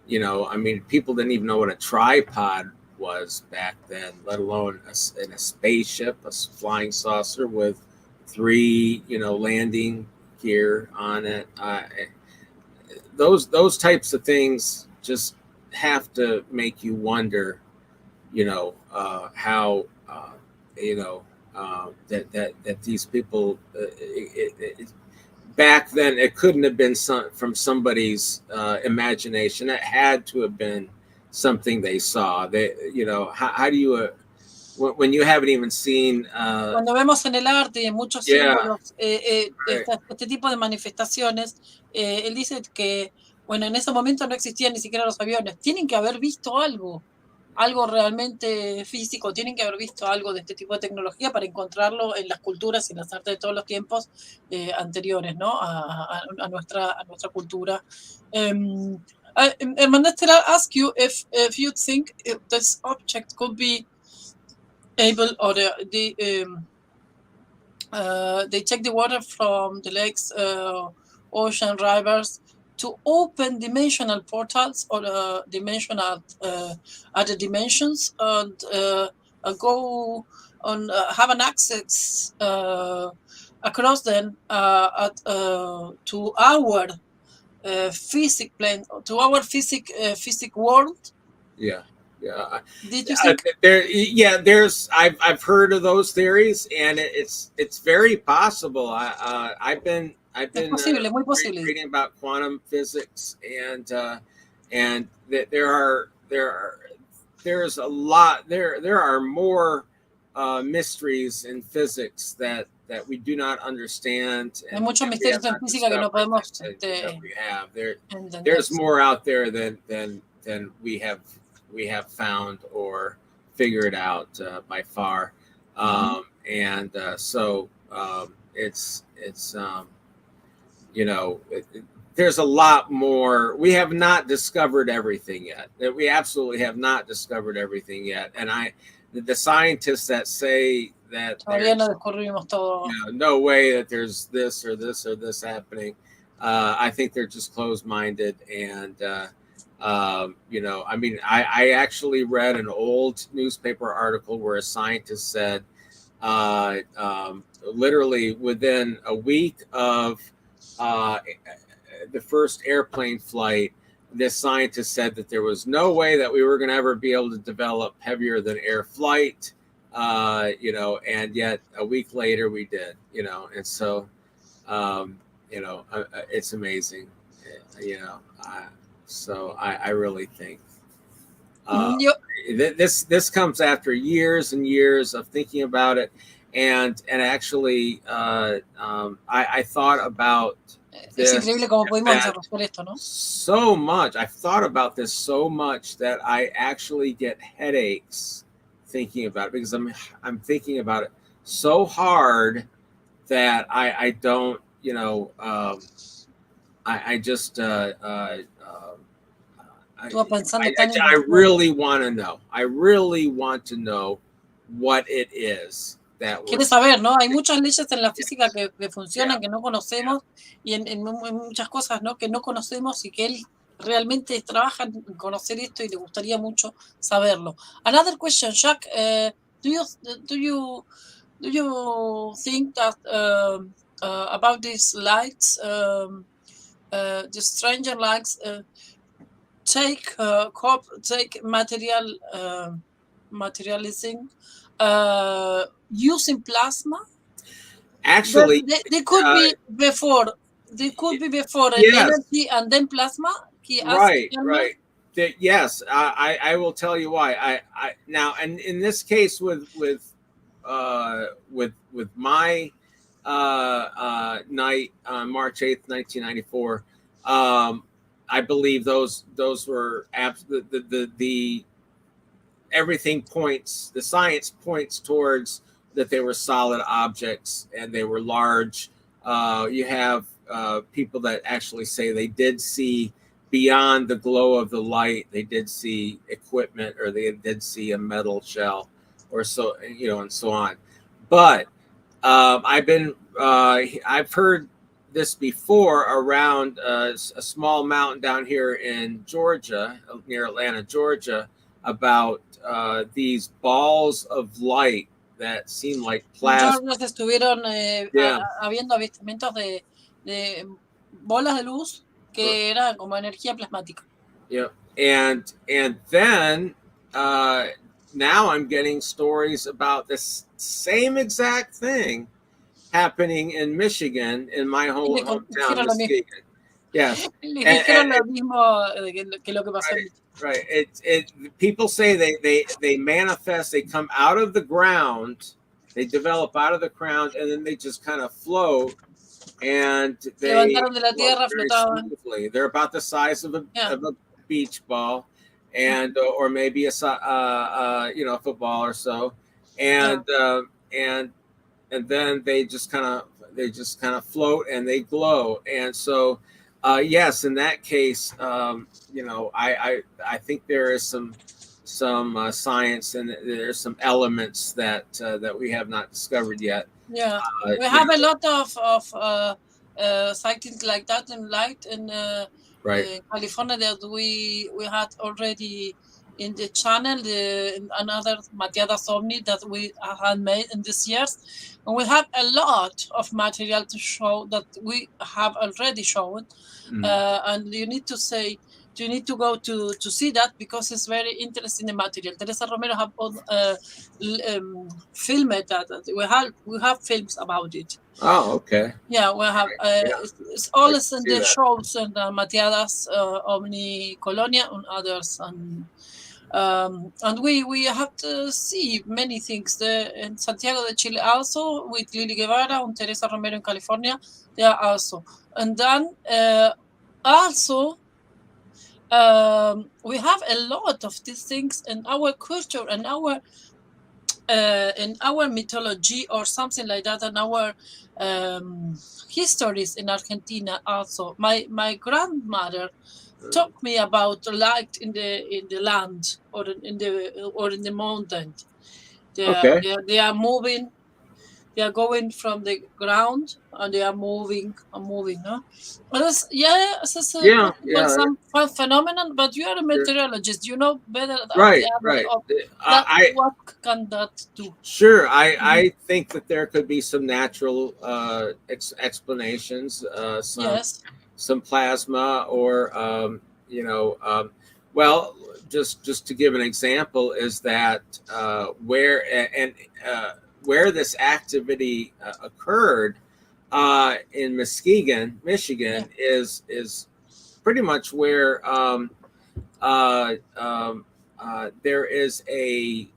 S3: you know, I mean, people didn't even know what a tripod was back then, let alone in a spaceship, a flying saucer with 3, you know, landing gear on it. Those types of things just have to make you wonder, you know, how you know, that these people back then, it couldn't have been from somebody's imagination. It had to have been something they saw. They, you know, how do you when you haven't even seen
S1: cuando vemos en el arte y en muchos símbolos este tipo de manifestaciones, él dice que, bueno, en ese momento no existían ni siquiera los aviones. Tienen que haber visto algo realmente físico, tienen que haber visto algo de este tipo de tecnología para encontrarlo en las culturas y en las artes de todos los tiempos anteriores, ¿no? a nuestra cultura. Hermandad Estelar, ask you if you think this object could be able, or they check the water from the lakes, ocean, rivers, to open dimensional portals or dimensional other dimensions, and go on, have an access across them to our physic plane, to our physic world.
S3: Yeah.
S1: Did you think?
S3: I've heard of those theories, and it's very possible. I've been reading about quantum physics, and there's a lot there are more mysteries in physics that we do not understand.
S1: Hay muchos misterios en física que no podemos
S3: there's more out there than we have found or figured out by far. And so it's you know, there's a lot more. We have not discovered everything yet. We absolutely have not discovered everything yet. And the scientists that say
S1: Todavía no descubrimos todo.
S3: No way that there's this or this or this happening. I think they're just closed-minded, and I mean, I actually read an old newspaper article where a scientist said, literally within a week of the first airplane flight, this scientist said that there was no way that we were going to ever be able to develop heavier than air flight, and yet a week later we did, and so, it's amazing, so I really think this comes after years and years of thinking about it, and actually I thought about
S1: Es increíble cómo pudimos desarrollar esto, ¿no?
S3: So much. I've thought about this so much that I actually get headaches thinking about it, because I'm thinking about it so hard that I don't, I just I really want to know. I really want to know what it is.
S1: Quiere saber, ¿no? Hay muchas leyes en la física que funcionan, que no conocemos, y en muchas cosas, ¿no? Que no conocemos, y que él realmente trabaja en conocer esto y le gustaría mucho saberlo. Another question, Jacques, do you think that about these lights, the stranger lights, take materializing using plasma?
S3: Actually,
S1: they could be before. They could be before energy and then plasma.
S3: Right. Yes, I will tell you why. I now, and in this case with my night on March 8th, 1994, I believe those were the everything points, the science points towards that they were solid objects and they were large. You have people that actually say they did see beyond the glow of the light. They did see equipment, or they did see a metal shell, or so, and so on. But I've heard this before around a small mountain down here in Georgia, near Atlanta, Georgia, about these balls of light that seem like plasma.
S1: Estuvieron habiendo avistamientos de bolas de luz que era como energía plasmática.
S3: Yeah, and then now I'm getting stories about this same exact thing happening in Michigan, in my hometown, Muskegon. Yes. Right. People say they manifest, they come out of the ground, they develop out of the ground, and then they just kind of float, and they float very smoothly. They're about the size of a beach ball, and or maybe a football or so, and then they just kind of float and they glow. And so yes, in that case, I think there is some science, and there's some elements that we have not discovered yet.
S1: Yeah, we have a lot of sightings like that in light in California that we had already in the channel, another MATEADAS OVNI that we had made in these years. And we have a lot of material to show that we have already shown. And you need to go to see that, because it's very interesting material. Teresa Romero have filmed that. We have films about it.
S3: Oh, okay.
S1: Yeah, we have. It's always in the shows and MATEADAS OVNI COLONIA and others, and we have to see many things. In Santiago de Chile also, with Lili Guevara and Teresa Romero in California, they are also. And then also we have a lot of these things in our culture and in our mythology or something like that, and our histories in Argentina also. My grandmother taught me about light in the land or in the mountain. They are moving they are going from the ground and they are moving, no? But it's some phenomenon. But you are a meteorologist, you know better.
S3: Right.
S1: What can that do?
S3: Sure, I think that there could be some natural explanations. Some plasma, or well, just to give an example, is that where this activity occurred in Muskegon, Michigan, is pretty much where there is a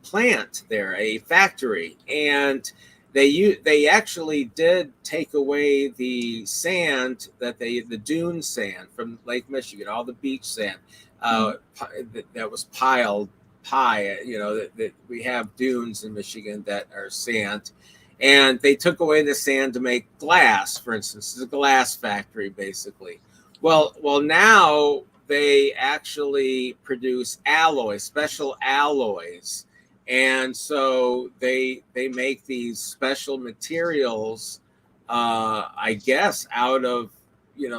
S3: plant there, a factory, and they actually did take away the sand the dune sand from Lake Michigan, all the beach sand that was piled high. That we have dunes in Michigan that are sand, and they took away the sand to make glass, for instance. It's a glass factory, basically. Well, now they actually produce alloys, special alloys. And so they make these special materials, I guess, out of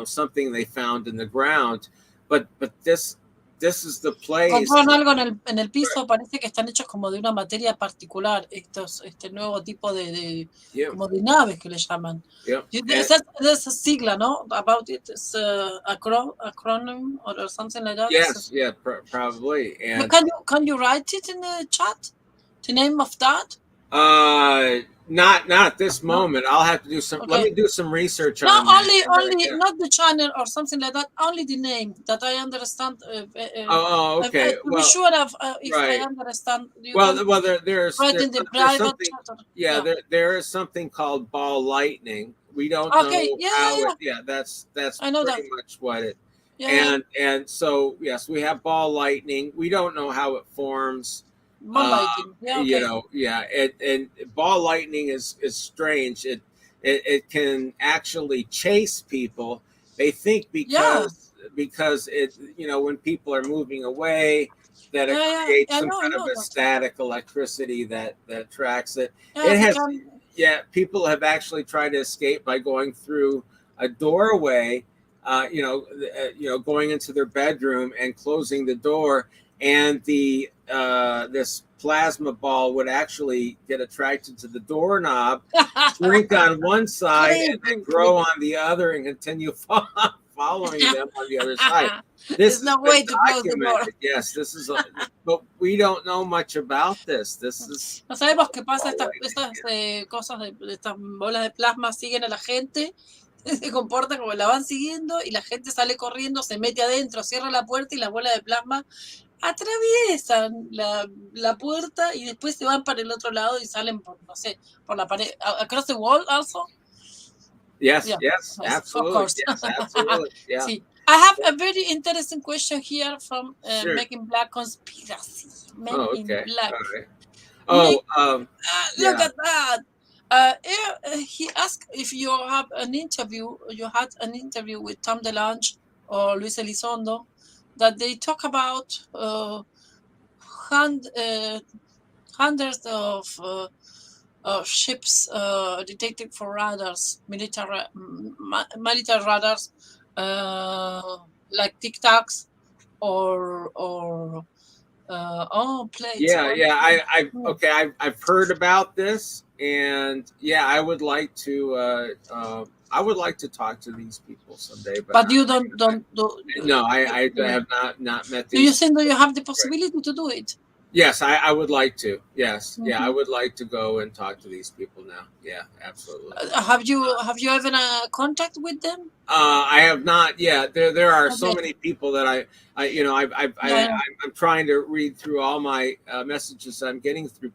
S3: something they found in the ground. But this is the place.
S1: Encontraron algo en el piso, parece que están hechos como de una materia particular, este nuevo tipo como de naves que le llaman. There's a sigla, no? About it, it's acronym or something like that.
S3: Yes, probably. And
S1: can you write it in the chat? The name of that?
S3: Not at this moment. I'll have to do some. Okay. Let me do some research on
S1: that. Only not the channel or something like that. Only the name that I understand.
S3: Okay.
S1: To be sure if I understand.
S3: There's something. There is something called ball lightning. We don't know how it. That's
S1: I know
S3: pretty much what it. And so yes, we have ball lightning. We don't know how it forms.
S1: Ball lightning.
S3: And ball lightning is strange. It can actually chase people. They think because it when people are moving away, that it creates some kind of a static electricity that attracts it. People have actually tried to escape by going through a doorway, going into their bedroom and closing the door, and this plasma ball would actually get attracted to the doorknob, shrink on one side, and then grow on the other, and continue following them on the other side.
S1: There's no way to close the door.
S3: Yes, but we don't know much about this.
S1: No sabemos qué pasa. Estas cosas estas bolas de plasma siguen a la gente. Se comportan como la van siguiendo y la gente sale corriendo, se mete adentro, cierra la puerta y las bolas de plasma atraviesan la puerta y después se van para el otro lado y salen por la pared. Across the wall also?
S3: Yes, absolutely.
S1: Of course.
S3: Yes, absolutely. Yeah.
S1: See, I have a very interesting question here from Making Black Conspiracy. Men in Black.
S3: All right.
S1: Look at that. He asked if you have an interview. You had an interview with Tom DeLonge or Luis Elizondo, that they talk about hundreds of ships detected for radars, military radars, like Tic Tacs or planes.
S3: I've heard about this, and I would like to talk to these people someday.
S1: But you don't
S3: No, I have not met these.
S1: Do you think that you have the possibility to do it?
S3: Yes, I would like to. Yes, I would like to go and talk to these people now. Yeah, absolutely.
S1: Have you ever contact with them?
S3: I have not yet. There are so many people that I'm trying to read through all my messages I'm getting from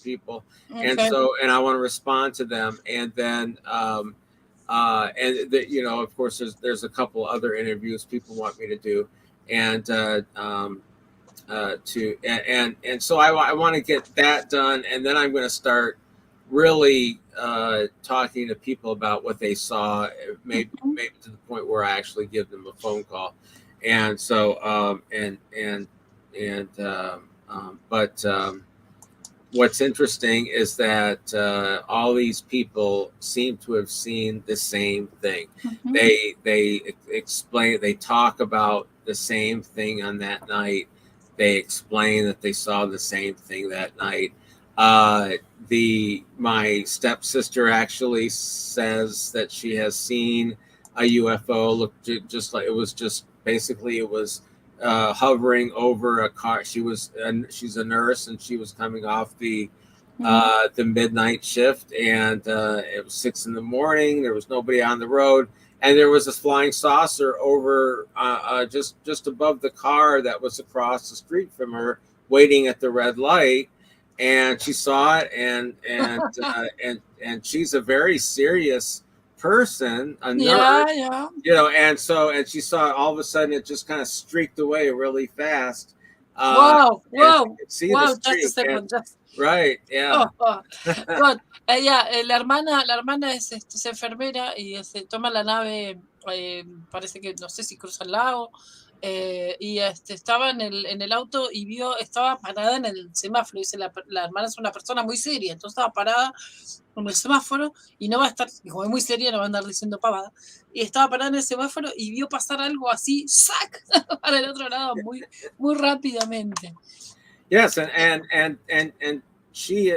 S3: people, and I want to respond to them, and then of course there's a couple other interviews people want me to do, and so I want to get that done, and then I'm going to start really talking to people about what they saw, maybe to the point where I actually give them a phone call, and so what's interesting is that all these people seem to have seen the same thing. They explain, they talk about the same thing on that night. They explain that they saw the same thing that night. My stepsister actually says that she has seen a UFO look just like it was just basically it was hovering over a car. She's a nurse and she was coming off the midnight shift, and it was 6 a.m. There was nobody on the road, and there was a flying saucer over just above the car that was across the street from her, waiting at the red light. And she saw it, and she's a very serious person, a nurse, you know, and she saw it, all of a sudden it just kind of streaked away really fast.
S1: Wow.
S3: Just a second. Right, yeah.
S1: God. La hermana es enfermera y toma la nave, parece que no sé si cruza el lago, y estaba en el auto y estaba parada en el semáforo. Dice la hermana es una persona muy seria, entonces estaba parada en el semáforo y no va a estar, como es muy seria, no va a andar diciendo pavada, y estaba parada en el semáforo y vio pasar algo así, ¡sac! Para el otro lado, muy rápidamente.
S3: Yes, and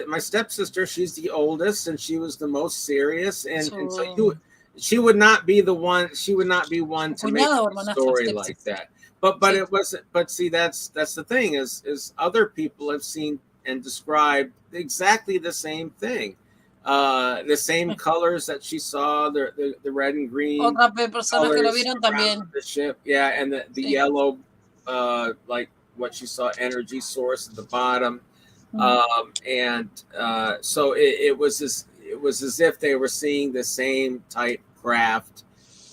S3: my stepsister, she's the oldest, and she was the most serious, and so she would not be one to make a story like that. But it wasn't. But see, that's the thing is other people have seen and described exactly the same thing, the same colors that she saw, the red and green.
S1: Otras personas que lo vieron también.
S3: The ship, yeah, and the yellow, like what she saw, energy source at the bottom, so it was as if they were seeing the same type craft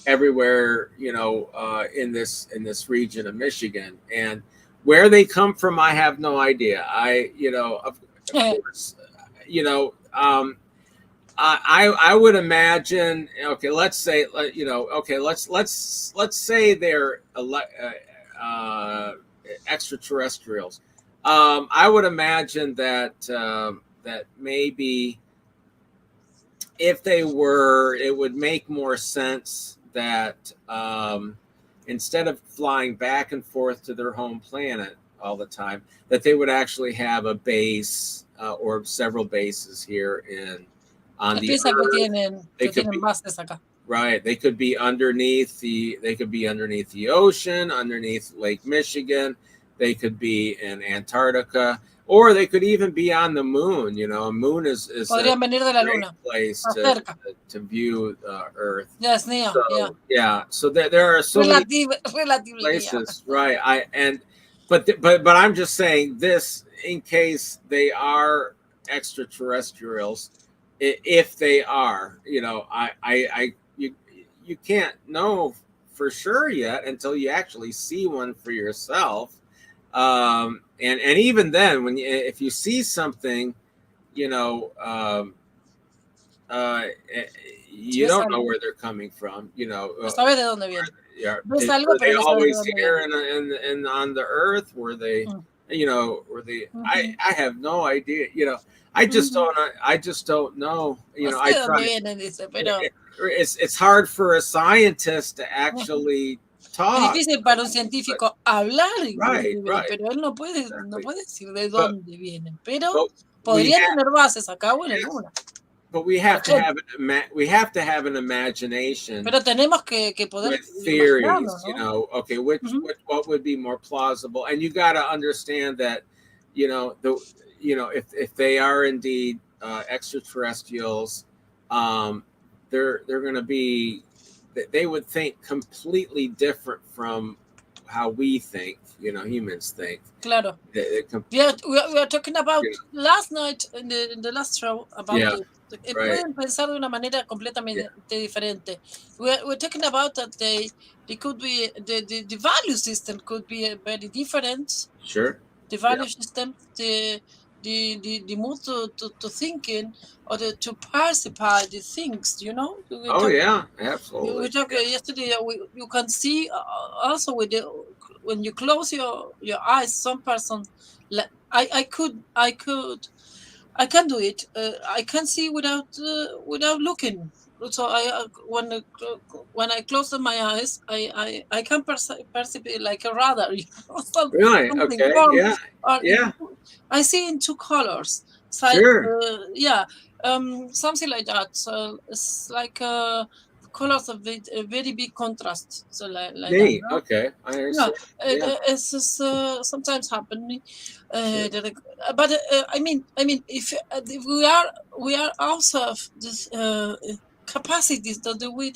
S3: everywhere, you know, in this region of Michigan. And where they come from, I have no idea. Of course, you know, I would imagine. Okay, let's say, you know, okay, let's say they're extraterrestrials. I would imagine that that maybe if they were, it would make more sense that instead of flying back and forth to their home planet all the time, that they would actually have a base or several bases here on the Earth. They could be, right. They could be underneath the ocean, underneath Lake Michigan. They could be in Antarctica, or they could even be on the moon. You know, a moon is a great place to view Earth.
S1: Yes,
S3: So there are so many places, right? But I'm just saying this in case they are extraterrestrials. If they are, you know, you can't know for sure yet until you actually see one for yourself. And even then, if you see something, you know, you don't know where they're coming from. You know,
S1: sabes de dónde viene.
S3: Were they always here and on the Earth? Were they, you know, were they? I have no idea. You know, I just don't know. You know, it's hard for a scientist to actually talk.
S1: Es difícil para un científico hablar, pero él no puede decir de dónde vienen. Pero podría tener bases acá o en el Luna.
S3: But we have to have an imagination.
S1: Pero tenemos que poder
S3: with theories, ¿no? You know, okay, what would be more plausible? And you got to understand that, you know, if they are indeed extraterrestrials, they're going to be, they would think completely different from how we think, you know, humans think.
S1: Claro. We are talking about last night in the last show about pueden pensar de una manera completamente diferente. We're talking about that they could be the value system could be very different.
S3: Sure.
S1: The value system, the mood to thinking or to perceive the things, you know.
S3: Absolutely.
S1: We talked yesterday. You can see also with when you close your eyes, some person. I could I can do it. I can see without looking. So when I close my eyes, I can perceive it like a radar.
S3: Really? Okay. Yeah. Yeah.
S1: I see in 2 colors. So
S3: Sure.
S1: yeah, something like that. So it's like colors of a very big contrast. So like
S3: Neat.
S1: that. No?
S3: Okay. I understand. Yeah.
S1: It's just, sometimes happening. But I mean, if we are also of this capacities that we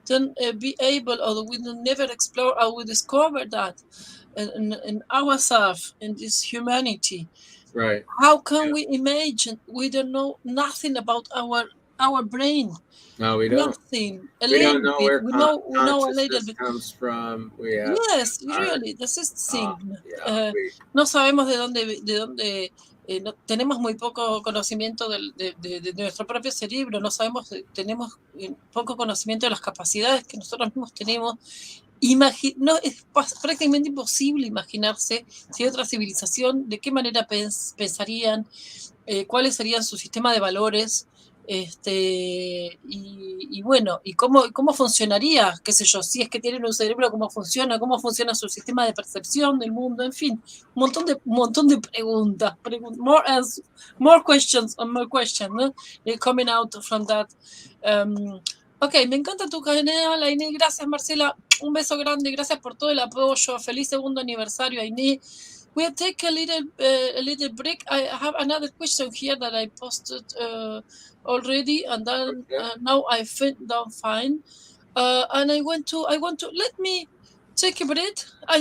S1: don't be able, or we don't never explore, or we discover that in ourselves, in this humanity.
S3: Right.
S1: How can we imagine? We don't know nothing about our brain.
S3: No, we don't.
S1: Nothing.
S3: We don't know where
S1: We know a little
S3: consciousness
S1: bit.
S3: comes from. We have.
S1: Yes, really, this is the thing.
S3: Yeah,
S1: No sabemos de dónde no, tenemos muy poco conocimiento de nuestro propio cerebro, no sabemos, tenemos poco conocimiento de las capacidades que nosotros mismos tenemos. No, es prácticamente imposible imaginarse si otra civilización, de qué manera pensarían, cuáles serían su sistema de valores, y bueno, y cómo funcionaría, qué sé yo, si es que tienen un cerebro, cómo funciona su sistema de percepción del mundo, en fin, un montón de preguntas, more questions, ¿no? Coming out from that. Ok, me encanta tu canal, AINE, gracias Marcela, un beso grande, gracias por todo el apoyo, feliz segundo aniversario, AINE. We'll take a little break. I have another question here that I posted already, and then now I don't find. And I want to let me take a break. I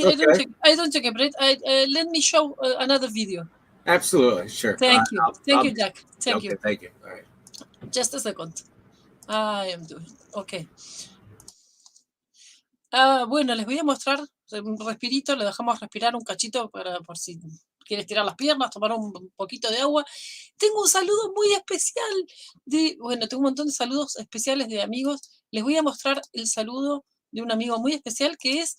S1: don't take a break. Let me show another video.
S3: Absolutely, sure.
S1: Thank you. Thank you, Jack. Thank you.
S3: Thank you. All right.
S1: Just a second. I am doing. Okay. Bueno, les voy a mostrar un respirito, le dejamos respirar un cachito por si quieres tirar las piernas, tomar un poquito de agua. Tengo un saludo muy especial tengo un montón de saludos especiales de amigos. Les voy a mostrar el saludo de un amigo muy especial que es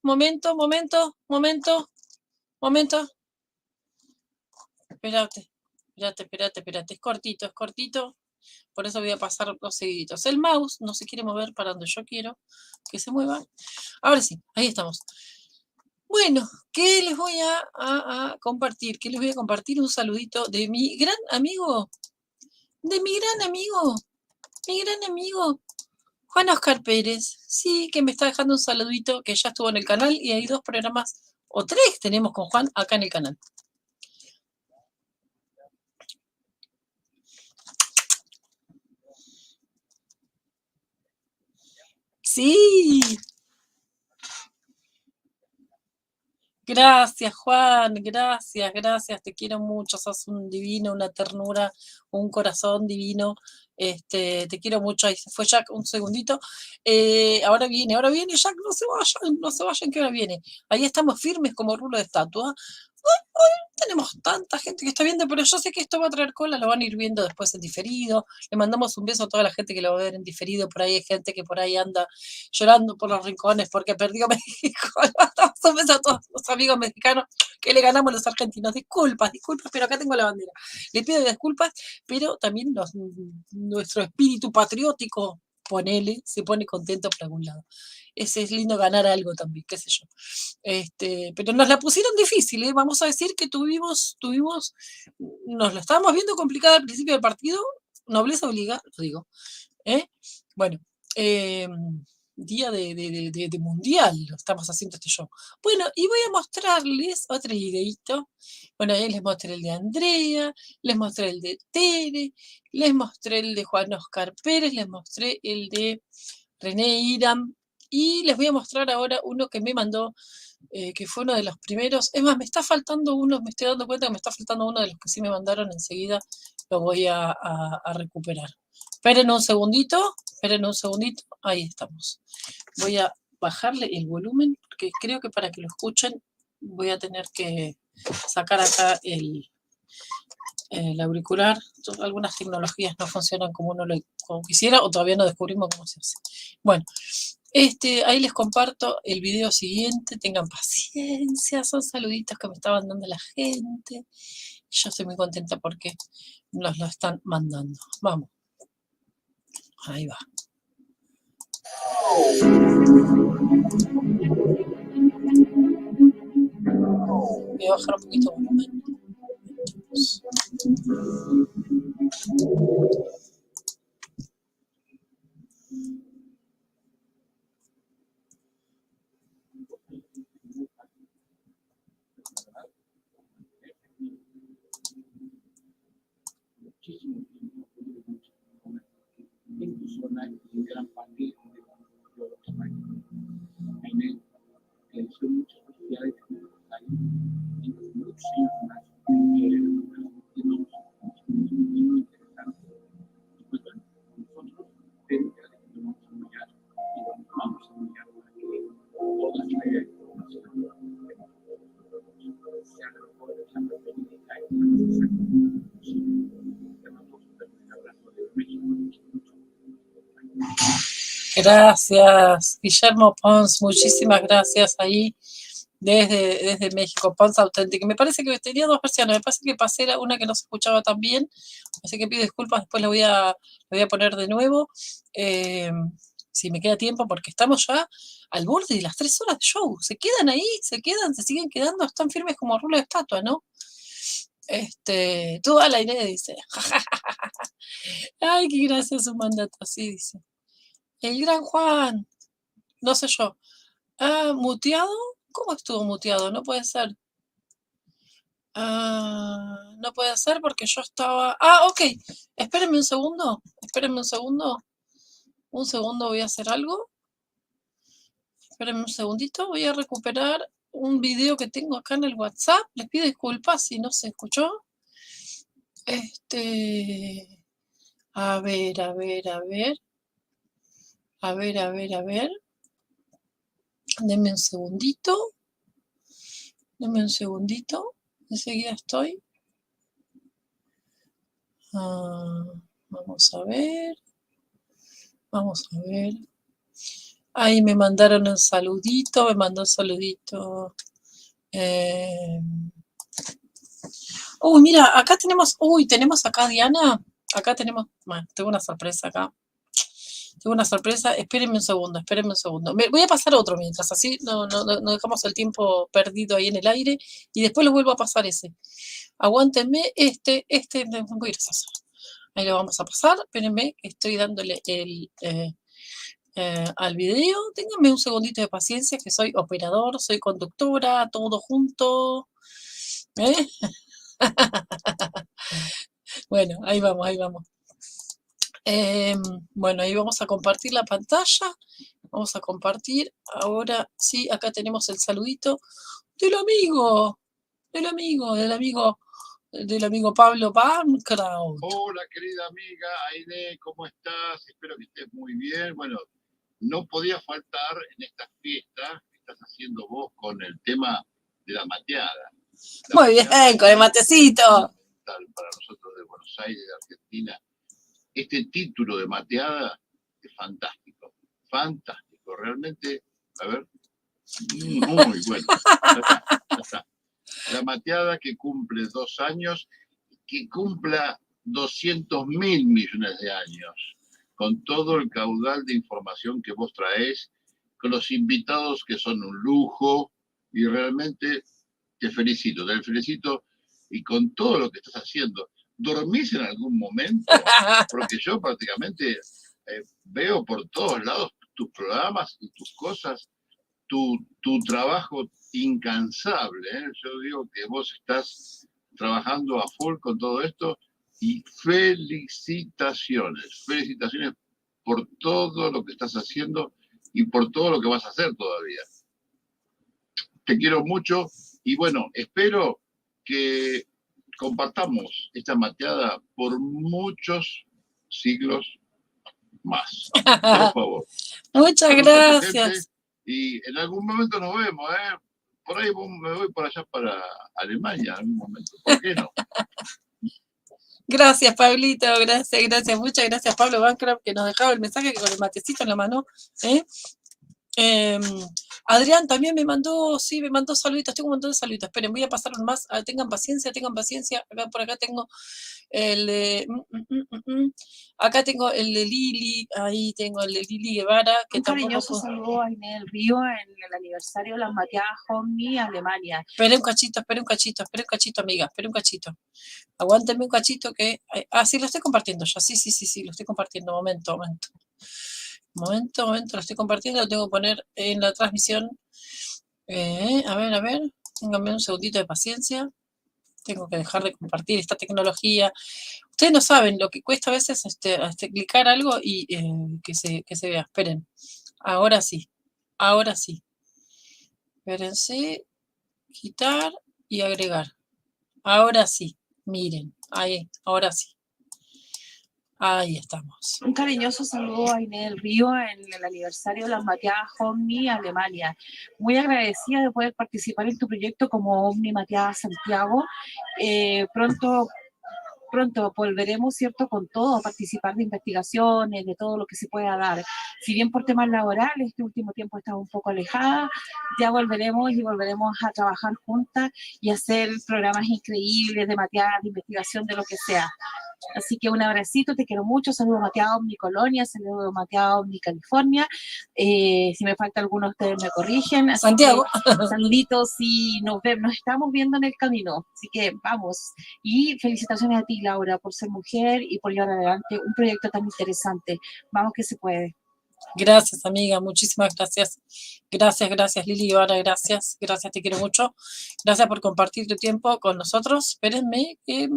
S1: momento. Espérate, es cortito. Por eso voy a pasar los seguiditos. El mouse no se quiere mover para donde yo quiero que se mueva. Ahora sí, ahí estamos. Bueno, ¿qué les voy a compartir? ¿Qué les voy a compartir? Un saludito de mi gran amigo, Juan Oscar Pérez. Sí, que me está dejando un saludito, que ya estuvo en el canal y hay 2 programas, o 3 tenemos con Juan acá en el canal. Sí. Gracias, Juan, gracias, te quiero mucho, sos un divino, una ternura, un corazón divino, te quiero mucho. Ahí se fue Jack, un segundito. Ahora viene Jack, no se vayan que ahora viene. Ahí estamos firmes como rulo de estatua. Hoy tenemos tanta gente que está viendo, pero yo sé que esto va a traer cola, lo van a ir viendo después en diferido. Le mandamos un beso a toda la gente que lo va a ver en diferido. Por ahí hay gente que por ahí anda llorando por los rincones porque perdió México. Un beso a todos los amigos mexicanos que le ganamos a los argentinos. Disculpas, pero acá tengo la bandera. Le pido disculpas, pero también nuestro espíritu patriótico, se pone contento por algún lado. Es lindo ganar algo también, qué sé yo. Pero nos la pusieron difícil, ¿eh? Vamos a decir que nos la estábamos viendo complicada al principio del partido, nobleza obliga, lo digo. Bueno, día de mundial lo estamos haciendo este show. Bueno, y voy a mostrarles otro videito. Bueno, ahí les mostré el de Andrea, les mostré el de Tere, les mostré el de Juan Oscar Pérez, les mostré el de René Iram, y les voy a mostrar ahora uno que me mandó, que fue uno de los primeros. Es más, me está faltando uno, me estoy dando cuenta que me está faltando uno de los que sí me mandaron enseguida, lo voy a recuperar. Esperen un segundito, ahí estamos. Voy a bajarle el volumen, porque creo que para que lo escuchen voy a tener que sacar acá el auricular. Algunas tecnologías no funcionan como uno como quisiera, o todavía no descubrimos cómo se hace. Bueno, Ahí les comparto el video siguiente, tengan paciencia, son saluditos que me estaban dando la gente. Yo estoy muy contenta porque nos lo están mandando. Vamos. Ahí va. Voy a bajar un poquito el volumen.
S7: En tu zona y gran parte de los países. AINE realizó muchas actividades en los próximos años. Muy interesante. Y pues bueno, nosotros tenemos que apoyar y vamos a apoyar para que toda la información sea la mejor de la prevenibilidad y
S1: Gracias, Guillermo Pons, muchísimas gracias ahí desde México, Pons Auténtico. Me parece que tenía dos versiones, me parece que pasé una que no se escuchaba tan bien, así que pido disculpas, después la voy a poner de nuevo, si me queda tiempo, porque estamos ya al borde de las 3 horas de show. Se quedan ahí, se siguen quedando, están firmes como rulo de estatua, ¿no? Toda la idea dice, ay, qué gracioso su mandato, así dice. El gran Juan, no sé yo. Ah, ¿muteado? ¿Cómo estuvo muteado? No puede ser. No puede ser porque yo estaba... Ah, ok. Espérenme un segundo. Espérenme un segundo. Un segundo, voy a hacer algo. Espérenme un segundito. Voy a recuperar un video que tengo acá en el WhatsApp. Les pido disculpas si no se escuchó. A ver. A ver. Denme un segundito. Enseguida estoy. Vamos a ver. Ahí me mandaron un saludito. Uy, mira, acá tenemos... Uy, tenemos acá a Diana. Acá tenemos... Bueno, tengo una sorpresa acá. Espérenme un segundo. Voy a pasar otro mientras, así no dejamos el tiempo perdido ahí en el aire. Y después lo vuelvo a pasar ese. Aguántenme, muy gracioso. Ahí lo vamos a pasar. Espérenme, que estoy dándole al video. Ténganme un segundito de paciencia, que soy operador, soy conductora, todo junto. Bueno, ahí vamos. Bueno, ahí vamos a compartir la pantalla. Vamos a compartir. Ahora sí, acá tenemos el saludito del amigo Pablo Bancroft.
S8: Hola, querida amiga AINE, ¿cómo estás? Espero que estés muy bien. Bueno, no podía faltar en esta fiesta que estás haciendo vos con el tema de la mateada.
S1: Muy bien, con el matecito.
S8: Para nosotros de Buenos Aires, de Argentina. Este título de mateada es fantástico, realmente, a ver, muy bueno. Ya está. La mateada que cumple 2 años, que cumpla 200.000 millones de años, con todo el caudal de información que vos traés, con los invitados que son un lujo, y realmente te felicito y con todo lo que estás haciendo. ¿Dormís en algún momento? Porque yo prácticamente veo por todos lados tus programas y tus cosas, tu trabajo incansable. Yo digo que vos estás trabajando a full con todo esto y felicitaciones por todo lo que estás haciendo y por todo lo que vas a hacer todavía. Te quiero mucho y bueno, espero que compartamos esta mateada por muchos siglos más. Por favor.
S1: Muchas gracias.
S8: Y en algún momento nos vemos, Por ahí me voy por allá para Alemania en algún momento. ¿Por qué no?
S1: Gracias, Pablito. Gracias. Muchas gracias, Pablo Bancroft, que nos dejaba el mensaje con el matecito en la mano. Adrián también me mandó, sí, me mandó saluditos, tengo un montón de saluditos. Esperen, voy a pasar más, tengan paciencia, acá por acá tengo el de, acá tengo el de Lili, ahí tengo el de Lili Guevara, que
S9: un cariñoso saludo a AINE DEL RIO en el aniversario de las Mateadas OVNI Alemania.
S1: Espera un cachito, amiga, espera un cachito. Aguántenme un cachito que, sí, lo estoy compartiendo ya, sí, lo estoy compartiendo, momento, lo estoy compartiendo, lo tengo que poner en la transmisión. A ver, ténganme un segundito de paciencia. Tengo que dejar de compartir esta tecnología. Ustedes no saben lo que cuesta a veces clicar algo y que se vea. Esperen. Ahora sí. Espérense. Quitar y agregar. Ahora sí. Miren. Ahí. Ahora sí. Ahí estamos.
S9: Un cariñoso saludo a AINE DEL RIO en el aniversario de las Mateadas OVNI Alemania. Muy agradecida de poder participar en tu proyecto como OVNI Mateada Santiago. Pronto volveremos, ¿cierto?, con todo, a participar de investigaciones, de todo lo que se pueda dar. Si bien por temas laborales, este último tiempo he estado un poco alejada, ya volveremos a trabajar juntas y hacer programas increíbles de mateadas, de investigación, de lo que sea. Así que un abracito, te quiero mucho, saludo Mateada OVNI Colonia, saludo Mateada OVNI California, si me falta alguno ustedes me corrigen, así
S1: Santiago.
S9: Saluditos y nos estamos viendo en el camino, así que vamos, y felicitaciones a ti Laura por ser mujer y por llevar adelante un proyecto tan interesante, vamos que se puede.
S1: Gracias, amiga, muchísimas gracias. Gracias, Lili Guevara, gracias, te quiero mucho. Gracias por compartir tu tiempo con nosotros. Espérenme que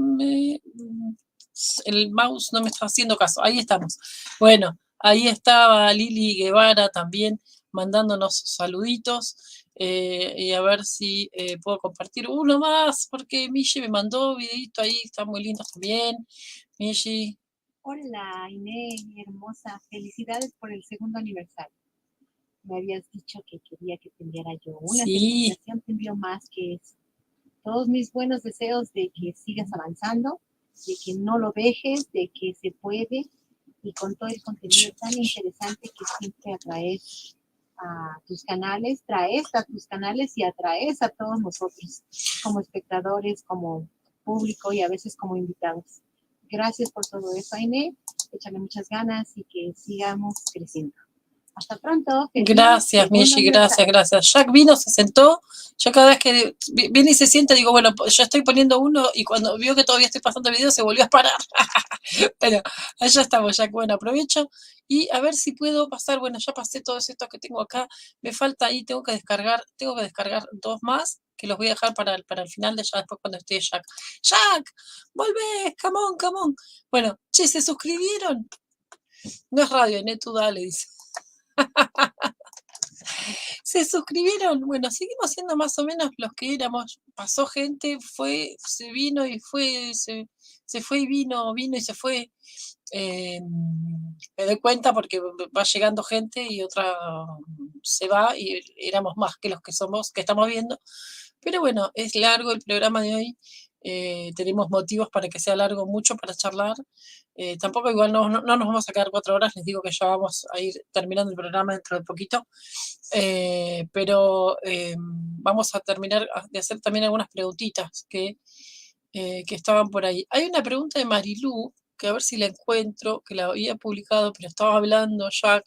S1: el mouse no me está haciendo caso. Ahí estamos. Bueno, ahí estaba Lili Guevara también mandándonos saluditos. Y a ver si puedo compartir uno más, porque Michi me mandó un videito ahí, está muy lindo también. Michi.
S10: Hola, Inés, hermosa. Felicidades por el 2º aniversario. Me habías dicho que quería que te enviara yo una felicitación, te envío más que eso. Todos mis buenos deseos de que sigas avanzando, de que no lo dejes, de que se puede, y con todo el contenido tan interesante que siempre atraes a tus canales, y atraes a todos nosotros, como espectadores, como público y a veces como invitados. Gracias por todo eso, Aine. Échale muchas ganas y que sigamos creciendo. Hasta pronto.
S1: Gracias, Michi, gracias. Jack vino, se sentó. Yo cada vez que viene y se sienta, digo, bueno, yo estoy poniendo uno, y cuando vio que todavía estoy pasando el video, se volvió a parar. Pero allá estamos, Jack. Bueno, aprovecho y a ver si puedo pasar. Bueno, ya pasé todos estos que tengo acá. Me falta ahí, tengo que descargar 2 más, que los voy a dejar para el final de ya después cuando esté Jack. ¡Jack! ¡Volvé! ¡Come on! Bueno, che, ¿se suscribieron? No es radio, tú dale, dice. ¿Se suscribieron? Bueno, seguimos siendo más o menos los que éramos. Pasó gente, se vino y fue, se fue y vino y se fue. Me doy cuenta porque va llegando gente y otra se va, y éramos más que los que estamos viendo. Pero bueno, es largo el programa de hoy. Tenemos motivos para que sea largo, mucho para charlar. Tampoco igual no nos vamos a quedar 4 horas, les digo que ya vamos a ir terminando el programa dentro de poquito. Pero vamos a terminar de hacer también algunas preguntitas que estaban por ahí. Hay una pregunta de Marilú, que a ver si la encuentro, que la había publicado, pero estaba hablando Jack,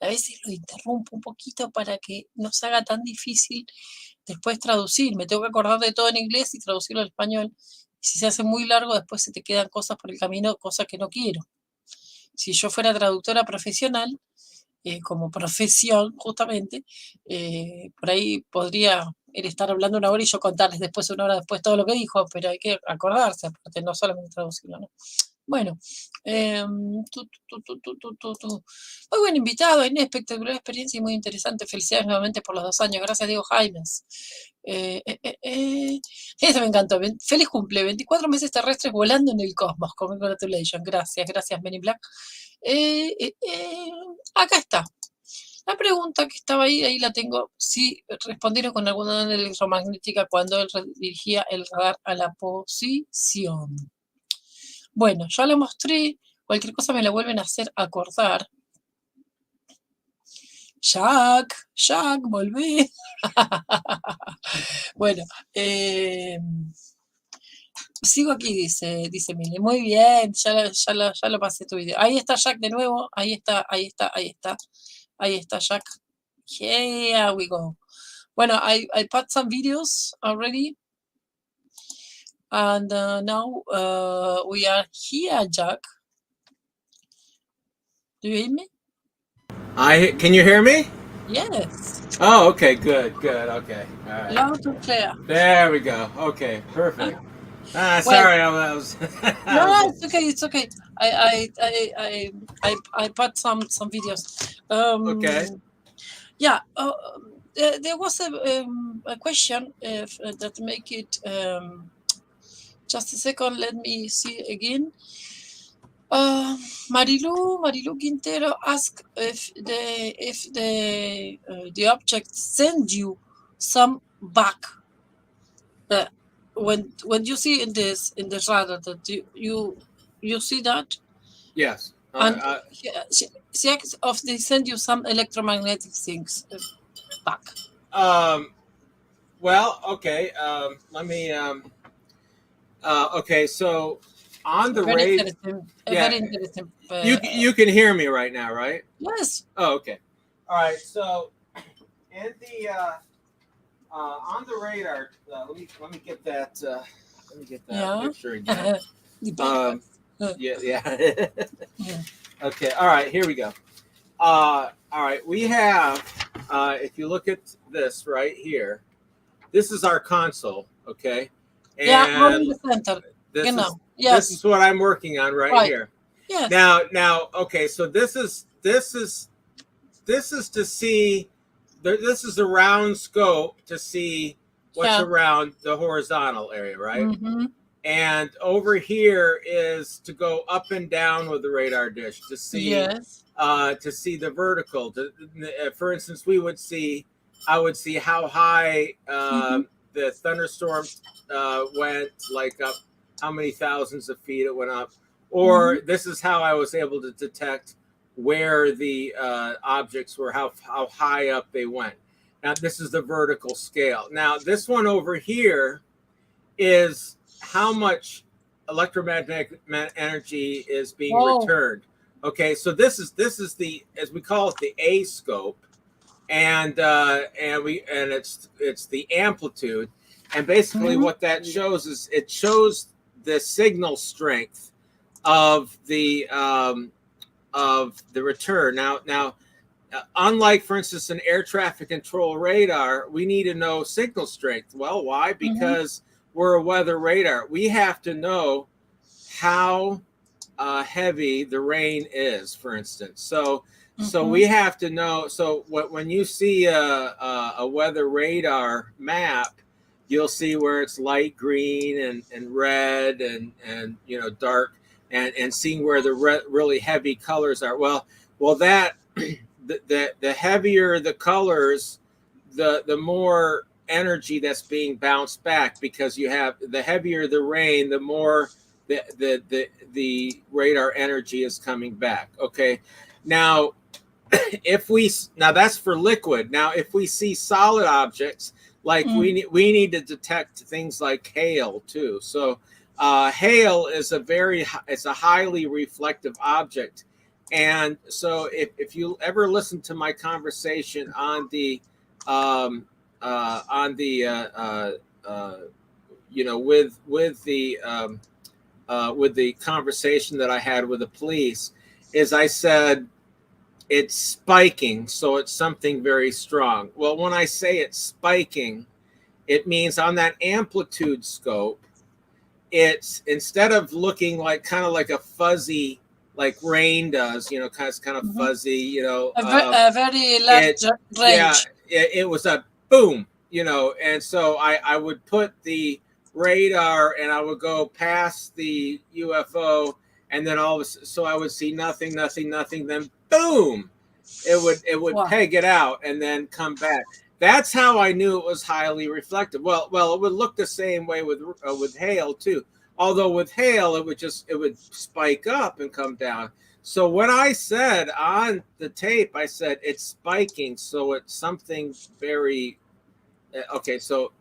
S1: a veces lo interrumpo un poquito para que no se haga tan difícil después traducir. Me tengo que acordar de todo en inglés y traducirlo al español. Y si se hace muy largo, después se te quedan cosas por el camino, cosas que no quiero. Si yo fuera traductora profesional, como profesión justamente, por ahí podría él estar hablando 1 hora y yo contarles después 1 hora después todo lo que dijo, pero hay que acordarse, aparte, no solamente traducirlo, ¿no? Bueno, muy buen invitado, Inés, espectacular experiencia y muy interesante. Felicidades nuevamente por los 2 años. Gracias, Diego Jaimes. Eso me encantó. Feliz cumple, 24 meses terrestres volando en el cosmos. Congratulations. Gracias, Men in Black. Acá está. La pregunta que estaba ahí la tengo. Si respondieron con alguna onda electromagnética cuando él dirigía el radar a la posición. Bueno, ya lo mostré. Cualquier cosa me la vuelven a hacer acordar. Jack, volví. Bueno, sigo aquí, dice Mili. Muy bien, ya lo pasé tu video. Ahí está Jack de nuevo. Ahí está Jack. Here we go. Bueno, I put some videos already. And now we are here, Jack. Do you hear me?
S3: Can you hear me?
S1: Yes.
S3: Oh, okay, good. Okay, all right.
S1: Loud and clear.
S3: There we go. Okay, perfect.
S1: Well,
S3: sorry, I was.
S1: No, it's okay. I put some videos.
S3: Okay.
S1: Yeah. There was a question that make it. Just a second. Let me see again. Marilu Quintero asked if the object send you some back. When you see in this radar that you see that.
S3: Yes.
S1: And she asked if they send you some electromagnetic things back.
S3: Well, okay. Let me. Okay, so on the radar.
S1: Very interesting.
S3: You can hear me right now, right?
S1: Yes.
S3: Oh, okay. All right. So, in the on the radar, let me get that. Let me get that picture again. Yeah. Okay. All right. Here we go. All right. We have. If you look at this right here, this is our console. Okay. And
S1: we're in the center.
S3: This is what I'm working on right here.
S1: Yes.
S3: Now, okay, so this is to see. This is a round scope to see what's around the horizontal area, right?
S1: Mm-hmm.
S3: And over here is to go up and down with the radar dish to see the vertical. For instance, I would see how high the thunderstorm went, like up how many thousands of feet it went up, or this is how I was able to detect where the objects were, how high up they went. Now this is the vertical scale. Now this one over here is how much electromagnetic energy is being returned. Okay, so this is the, as we call it, the A scope, and it's the amplitude, and basically what that shows is it shows the signal strength of the return. Now, unlike, for instance, an air traffic control radar, we need to know signal strength. Well, why? Because we're a weather radar. We have to know how heavy the rain is, for instance. So we have to know. So when you see a weather radar map, you'll see where it's light green and red and dark, and seeing where the really heavy colors are. Well, that the heavier the colors, the more energy that's being bounced back, because you have the heavier the rain, the more the radar energy is coming back. Okay, now now that's for liquid. Now if we see solid objects, like we need to detect things like hail too. So hail is it's a highly reflective object. And so if you ever listen to my conversation on the with the conversation that I had with the police, is I said it's spiking, so it's something very strong. Well, when I say it's spiking, it means on that amplitude scope, it's, instead of looking like kind of like a fuzzy, like rain does, kind of fuzzy,
S1: a very large range.
S3: Yeah, it was a boom, and so I would put the radar and I would go past the UFO, and then so I would see nothing, then boom, it would peg it out and then come back. That's how I knew it was highly reflective. Well, it would look the same way with hail too. Although with hail, it would spike up and come down. So what I said on the tape, I said it's spiking, so it's something very okay. So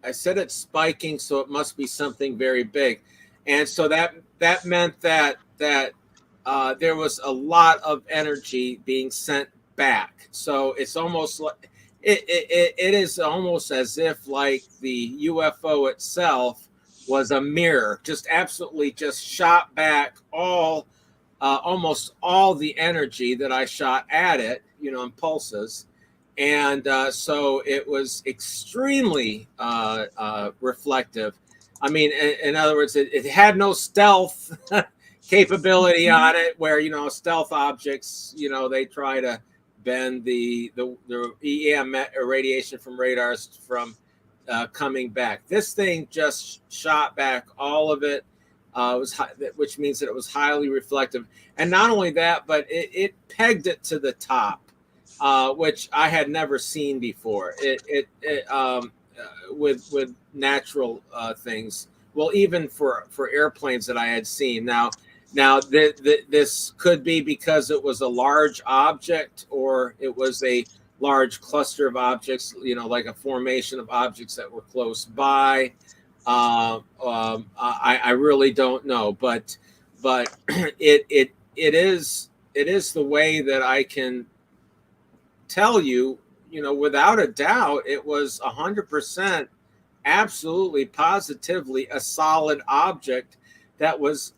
S3: I said it's spiking, so it must be something very big, and so that meant that there was a lot of energy being sent back. So it's almost like it is almost as if like the UFO itself was a mirror, just absolutely just shot back all almost all the energy that I shot at it, you know, in pulses. And so it was extremely reflective. I mean, in other words, it had no stealth capability on it, where, you know, stealth objects, you know, they try to bend the EM radiation from radars from coming back. This thing just shot back all of it, which means that it was highly reflective. And not only that, but it pegged it to the top, which I had never seen before. With natural things. Well, even for airplanes that I had seen. Now this could be because it was a large object, or it was a large cluster of objects, you know, like a formation of objects that were close by. I really don't know, but it is the way that I can tell you, you know, without a doubt, it was 100% absolutely positively a solid object that was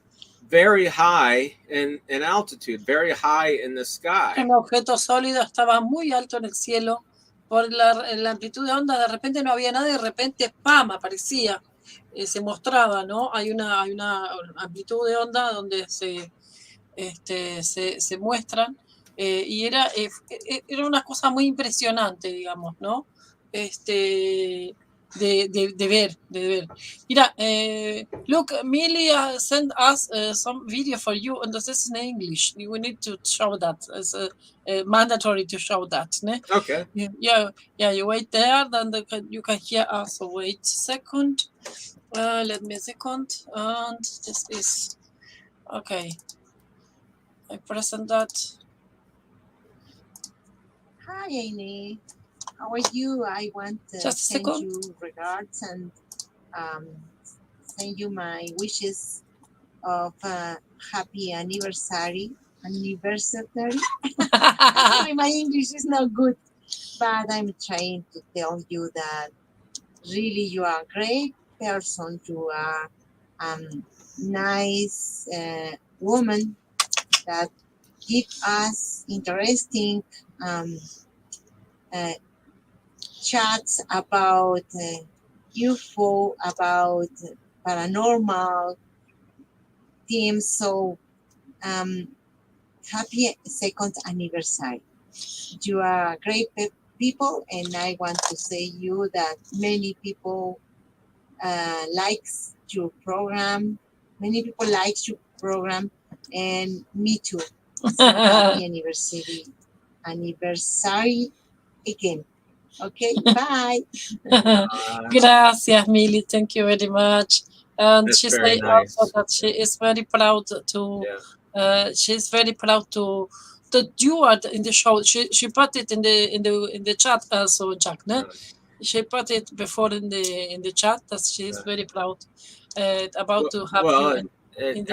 S3: very high in altitude, very high in the sky.
S1: Un objeto sólido estaba muy alto en el cielo. Por la amplitud de onda, de repente no había nada y de repente ¡pam! Aparecía, se mostraba, ¿no? Hay una amplitud de onda donde se muestran, y era una cosa muy impresionante, digamos, ¿no? De ver. Mira, look, Millie sent us some video for you, and this is in English. We need to show that. It's mandatory to show that. Ne?
S3: Okay.
S1: Yeah, you wait there, then you can hear us. So wait a second. Let me a second. And this is... Okay. I present that.
S10: Hi, AINE. How are you? I want to send you regards and send you my wishes of happy anniversary. Actually, my English is not good, but I'm trying to tell you that really you are a great person. You are nice woman that give us interesting chats about UFO, about paranormal themes. So happy second anniversary. You are great people, and I want to say you that many people likes your program. Many people likes your program, and me too. So happy anniversary again. Okay, bye.
S1: Gracias, Millie. Thank you very much. And
S3: That's
S1: she
S3: very
S1: said
S3: nice.
S1: also that she is very proud to. Yeah. She's very proud to that you are in the show. She put it in the chat also, Jack. Ne? She put it before in the chat that she is very proud about to have you.
S3: It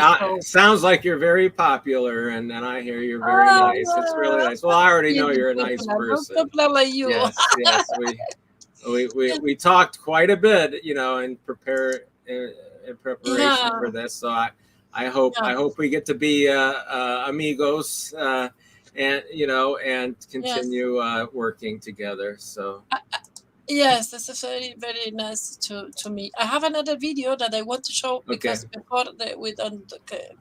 S3: sounds like you're very popular, and I hear you're very nice. It's really nice. Well, I already know you're a nice person.
S1: Like you.
S3: Yes. We talked quite a bit, you know, in preparation for this. So I hope we get to be amigos, and you know, and continue working together. So.
S1: Yes, this is very, very nice to me. I have another video that I want to show because before we don't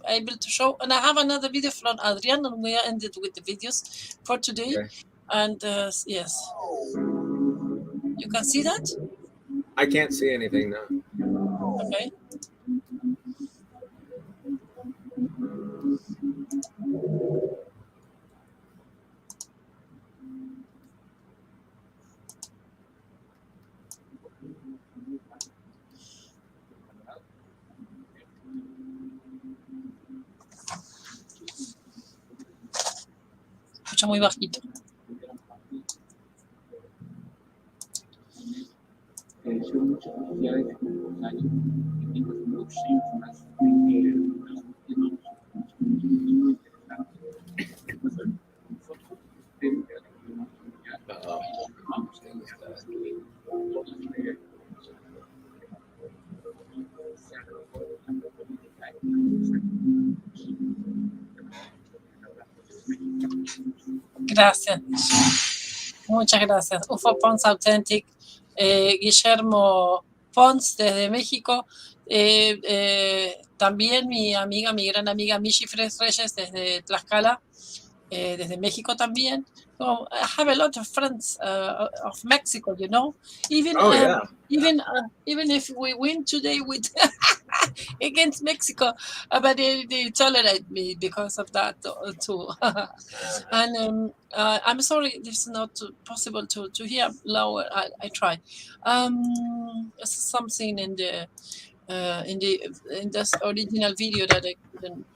S1: able to show, and I have another video from Adrian, and we ended with the videos for today. And yes, you can see that.
S3: I can't see anything now.
S1: Okay. muy bajito.
S7: Son muchas sociedades de los años, muchos años más, muy interesante.
S1: Gracias. Muchas gracias. UFO Pons Authentic. Guillermo Pons desde México. También mi gran amiga Michi Fres Reyes desde Tlaxcala, desde México también. So I have a lot of friends of Mexico, you know. Even even if we win today with against Mexico, but they tolerate me because of that too. And I'm sorry, this is not possible to hear lower. I try. Something in this original video that I couldn't.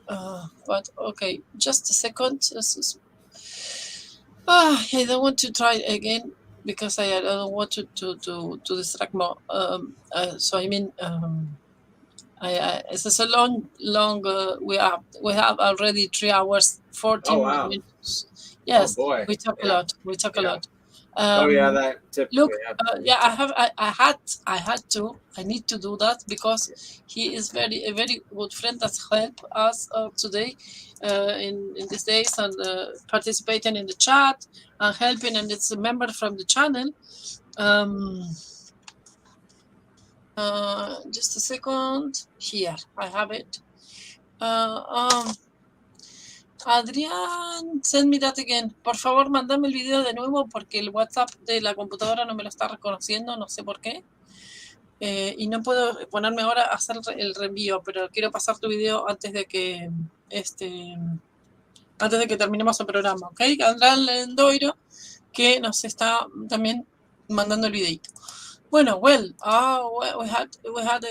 S1: But okay, just a second. I don't want to try again because I don't want to distract more. So I mean, it's a long. We have already 3 hours 14 minutes. Yes, we talk a lot. We talk a lot.
S3: That typically
S1: Look,
S3: happens.
S1: I had to. I need to do that because he is a very good friend that helped us today in these days and participating in the chat and helping, and it's a member from the channel. Just a second. Here, I have it. Adrián, send me that again. Por favor, mandame el video de nuevo porque el WhatsApp de la computadora no me lo está reconociendo, no sé por qué. Y no puedo ponerme ahora a hacer el reenvío, pero quiero pasar tu video antes de que terminemos el programa, ¿ok? Andrán Lendoiro, que nos está también mandando el videito. Bueno, we had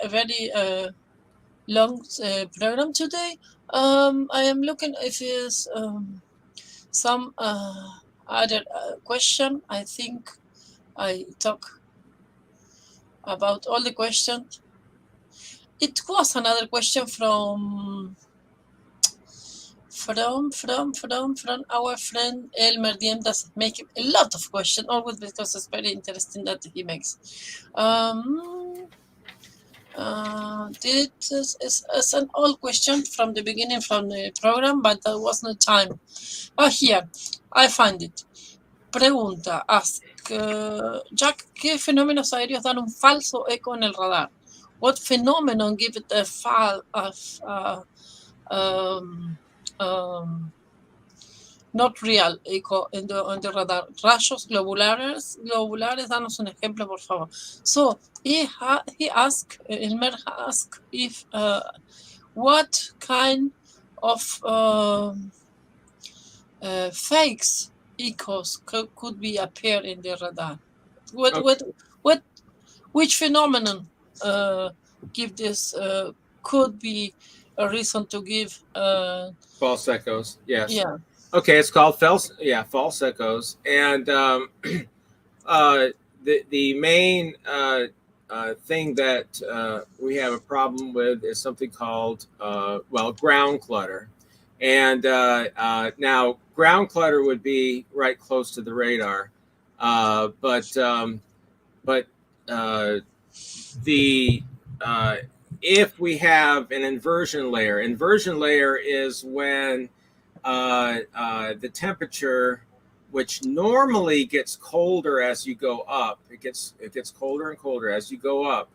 S1: a very long program today. I am looking if there's some other question. I think I talk about all the questions. It was another question from our friend Elmer Diem. Does make a lot of questions always because it's very interesting that he makes. This is an old question from the beginning from the program, but there was no time. Here, I find it. Pregunta, ask, Jack, ¿qué fenómenos aéreos dan un falso eco en el radar? What phenomenon give it a fall of not real echo on the radar? Rayos globulares, danos un ejemplo, por favor. So, he asked, Elmer asked if what kind of fakes echoes could be appear in the radar. Which phenomenon give this could be a reason to give
S3: false echoes? Yes.
S1: Yeah.
S3: Okay, it's called false echoes, and the main thing that we have a problem with is something called ground clutter. And now ground clutter would be right close to the radar, but if we have an inversion layer is when the temperature, which normally gets colder as you go up, it gets colder and colder as you go up.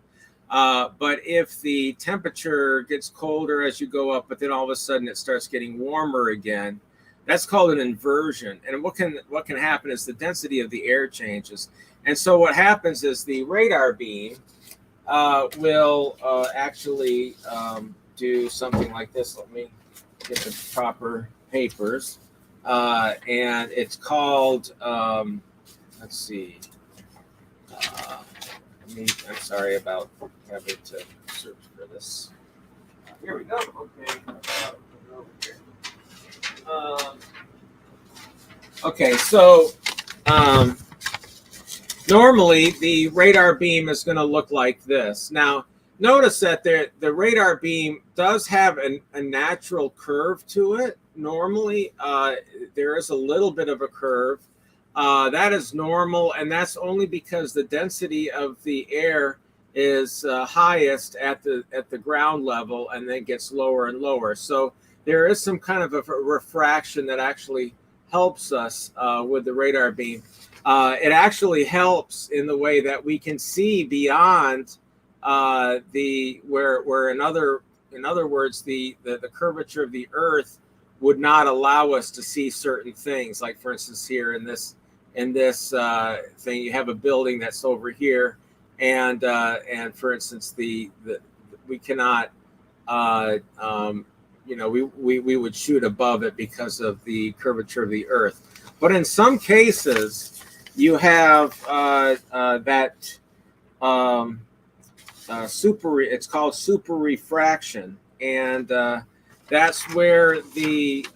S3: But if the temperature gets colder as you go up, but then all of a sudden it starts getting warmer again, that's called an inversion. And what can happen is the density of the air changes. And so what happens is the radar beam will actually do something like this. Let me get the proper papers. And it's called, let's see. I'm sorry about having to search for this. Here we go. Okay. Okay, so normally the radar beam is going to look like this. Now, notice that the radar beam does have a natural curve to it. Normally, there is a little bit of a curve. That is normal, and that's only because the density of the air is highest at the ground level and then gets lower and lower. So there is some kind of a refraction that actually helps us with the radar beam. It actually helps in the way that we can see beyond where in other words the curvature of the Earth would not allow us to see certain things. Like for instance, here in this thing, you have a building that's over here, and for instance, we cannot, you know, we would shoot above it because of the curvature of the Earth. But in some cases, you have it's called super refraction, and that's where the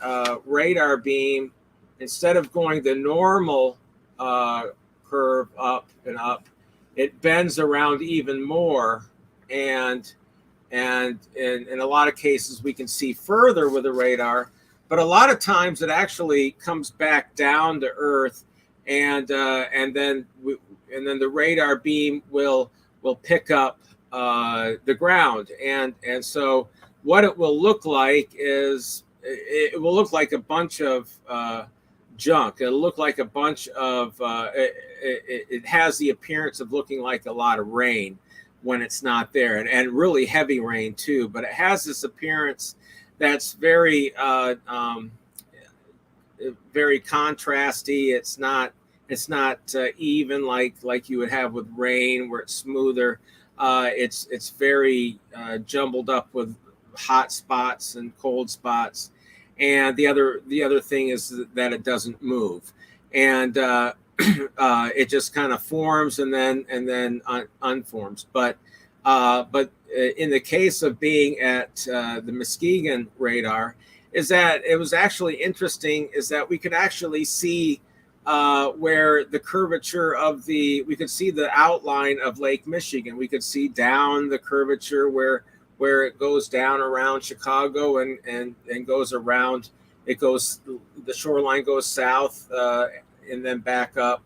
S3: radar beam, instead of going the normal curve up and up, it bends around even more, and in a lot of cases we can see further with the radar, but a lot of times it actually comes back down to Earth, and then the radar beam will pick up the ground, and so what it will look like is it will look like a bunch of junk. It'll look like a bunch of it has the appearance of looking like a lot of rain when it's not there, and really heavy rain too, but it has this appearance that's very very contrasty. It's not even like you would have with rain, where it's smoother. It's very jumbled up with hot spots and cold spots, and the other thing is that it doesn't move, and it just kind of forms and then unforms. But in the case of being at the Muskegon radar, is that it was actually interesting is that we could actually see where the curvature of we could see the outline of Lake Michigan. We could see down the curvature where it goes down around Chicago and goes around. The shoreline goes south and then back up,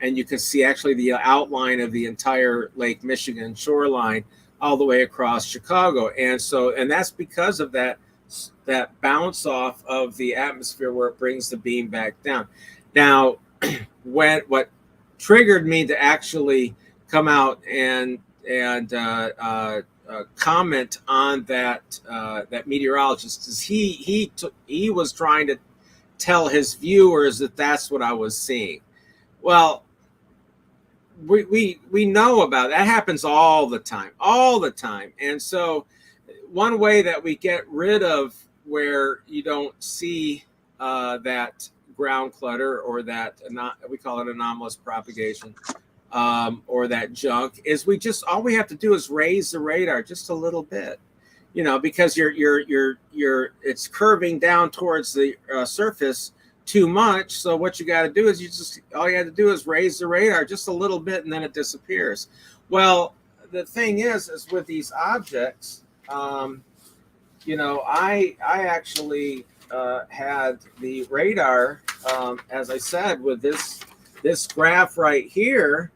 S3: and you can see actually the outline of the entire Lake Michigan shoreline all the way across Chicago. And that's because of that bounce off of the atmosphere where it brings the beam back down. Now, what triggered me to actually come out and comment on that meteorologist is he was trying to tell his viewers that that's what I was seeing. Well, we know about that happens all the time, and so one way that we get rid of where you don't see that ground clutter or that we call it anomalous propagation or that junk is all we have to do is raise the radar just a little bit, you know, because it's curving down towards the surface too much. So what you got to do is all you have to do is raise the radar just a little bit, and then it disappears. Well, the thing is with these objects, you know, I actually had the radar, as I said, with this graph right here,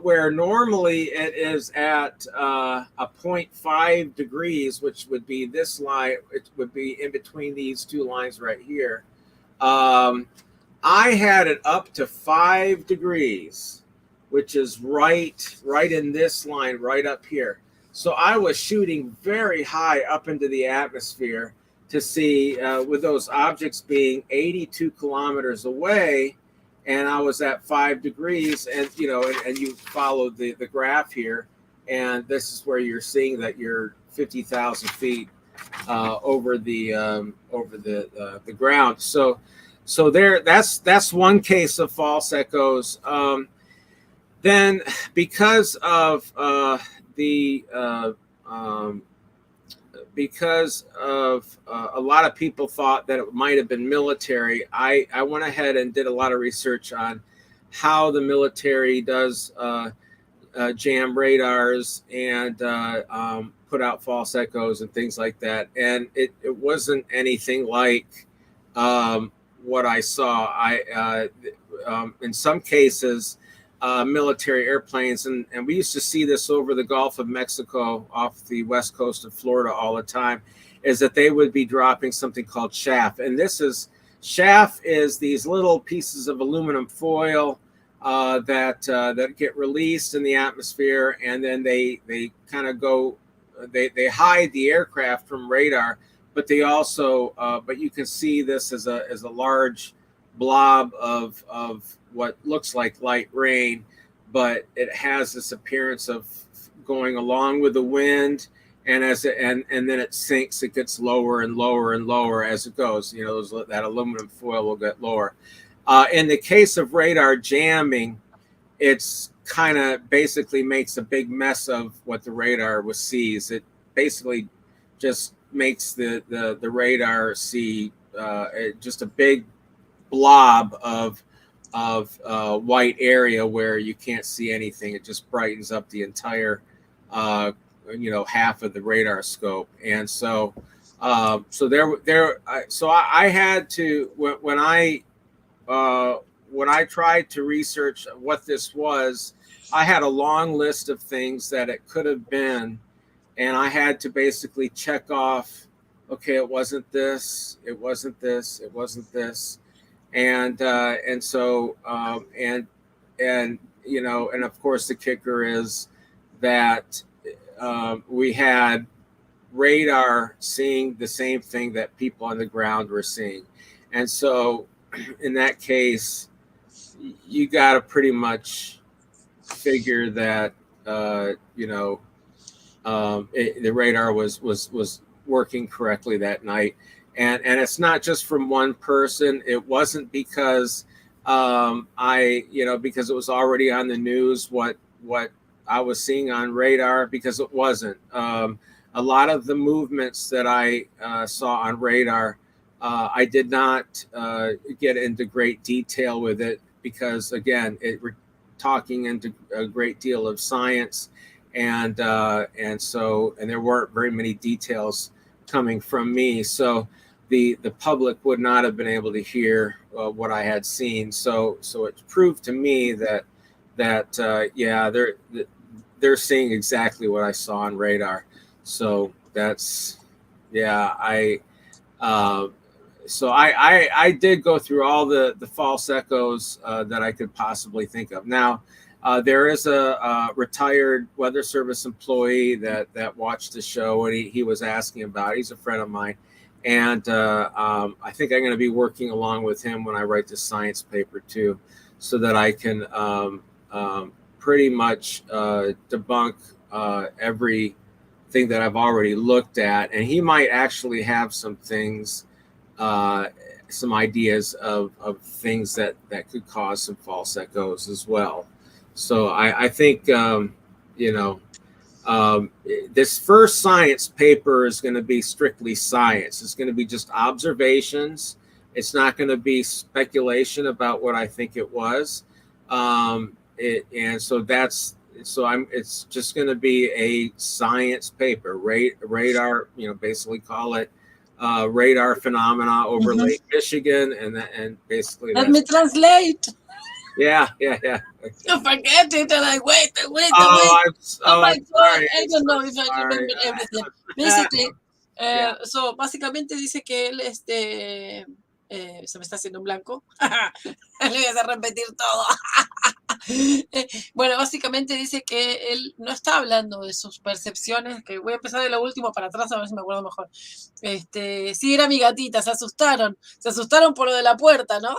S3: where normally it is at a 0.5 degrees, which would be this line. It would be in between these two lines right here. I had it up to 5 degrees, which is right in this line right up here. So I was shooting very high up into the atmosphere to see with those objects being 82 kilometers away, and I was at 5 degrees, and you know, and you follow the graph here, and this is where you're seeing that you're 50,000 feet over the ground. So there, that's one case of false echoes. Then because of because of a lot of people thought that it might have been military, I went ahead and did a lot of research on how the military does jam radars and put out false echoes and things like that. And it wasn't anything like what I saw. In some cases, military airplanes, and we used to see this over the Gulf of Mexico off the west coast of Florida all the time, is that they would be dropping something called chaff. And chaff is these little pieces of aluminum foil that get released in the atmosphere, and then they kind of go, they hide the aircraft from radar, but they also but you can see this as a large blob of what looks like light rain, but it has this appearance of going along with the wind, and and then it sinks. It gets lower and lower and lower as it goes. You know, that aluminum foil will get lower. In the case of radar jamming, it's kind of basically makes a big mess of what the radar sees. It basically just makes the radar see just a big blob of white area where you can't see anything. It just brightens up the entire half of the radar scope. And so I had to, when I tried to research what this was, I had a long list of things that it could have been, and I had to basically check off, okay, it wasn't this, it wasn't this, it wasn't this. And so of course the kicker is that we had radar seeing the same thing that people on the ground were seeing. And so in that case, you got to pretty much figure that the radar was working correctly that night. And it's not just from one person. It wasn't because because it was already on the news what I was seeing on radar, because it wasn't. A lot of the movements that I saw on radar, I did not get into great detail with it, because again, we're talking into a great deal of science, and there weren't very many details coming from me. So the public would not have been able to hear what I had seen. So it proved to me that they're seeing exactly what I saw on radar. So that's, I did go through all the false echoes that I could possibly think of. Now, there is a retired Weather Service employee that watched the show, and he was asking about it. He's a friend of mine. And I think I'm going to be working along with him when I write the science paper too, so that I can pretty much debunk everything that I've already looked at. And he might actually have some things, some ideas of things that could cause some false echoes as well. So I think, this first science paper is going to be strictly science. It's going to be just observations. It's not going to be speculation about what I think it was. It's just going to be a science paper. Radar, basically call it radar phenomena over Lake Michigan, and basically.
S1: Let me translate.
S3: Yeah.
S1: You forget it, and I wait.
S3: Oh
S1: my
S3: God!
S1: Sorry. I don't know if I remember everything. Basically, so básicamente dice que él se me está haciendo un blanco. Le voy a hacer repetir todo. Bueno, básicamente dice que él no está hablando de sus percepciones, que voy a empezar de lo último para atrás a ver si me acuerdo mejor. Sí, era mi gatita, se asustaron por lo de la puerta, ¿no?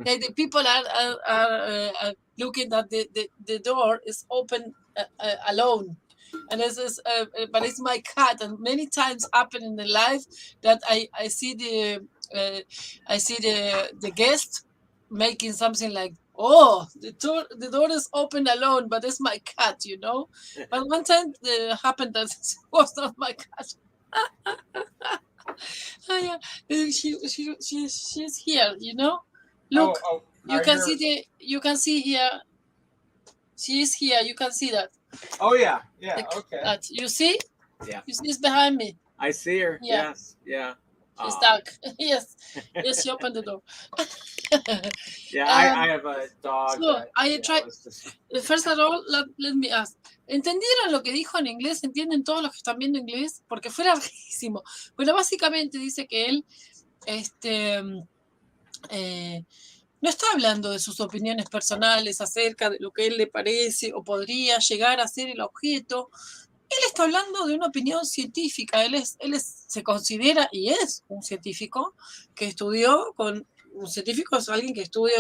S1: The people are looking at the door is open alone. And this is, but it's my cat, and many times happen in the life that I see the guest making something like, oh, the door is open alone, but it's my cat, But one time happened that it was not my cat. Oh, yeah. She's here, you know. Look, you can see here. She is here. You can see that.
S3: Oh yeah, okay.
S1: That. You see?
S3: Yeah.
S1: You see, it's behind me.
S3: I see her.
S1: Yeah.
S3: Yes. Yeah.
S1: She's stuck. Yes. Yes, she opened the door.
S3: Yeah, I have a dog.
S1: So, I try. First of all, let me ask. ¿Entendieron lo que dijo en inglés? ¿Entienden todos los que están viendo inglés? Porque fue larguísimo. Bueno, básicamente dice que él no está hablando de sus opiniones personales acerca de lo que a él le parece o podría llegar a ser el objeto. Él está hablando de una opinión científica. Él se considera y es un científico que estudió con... Un científico es alguien que estudia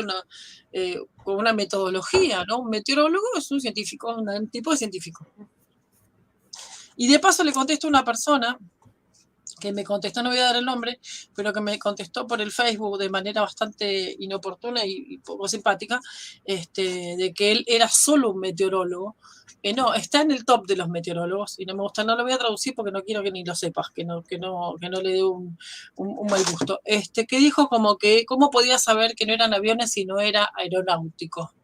S1: con una metodología, ¿no? Un meteorólogo es un científico, un tipo de científico. Y de paso le contesto a una persona que me contestó, no voy a dar el nombre, pero que me contestó por el Facebook de manera bastante inoportuna y poco simpática, de que él era solo un meteorólogo. No, está en el top de los meteorólogos y no me gusta, no lo voy a traducir porque no quiero que ni lo sepas, que no le dé un mal gusto. Que dijo como que cómo podía saber que no eran aviones si no era aeronáutico.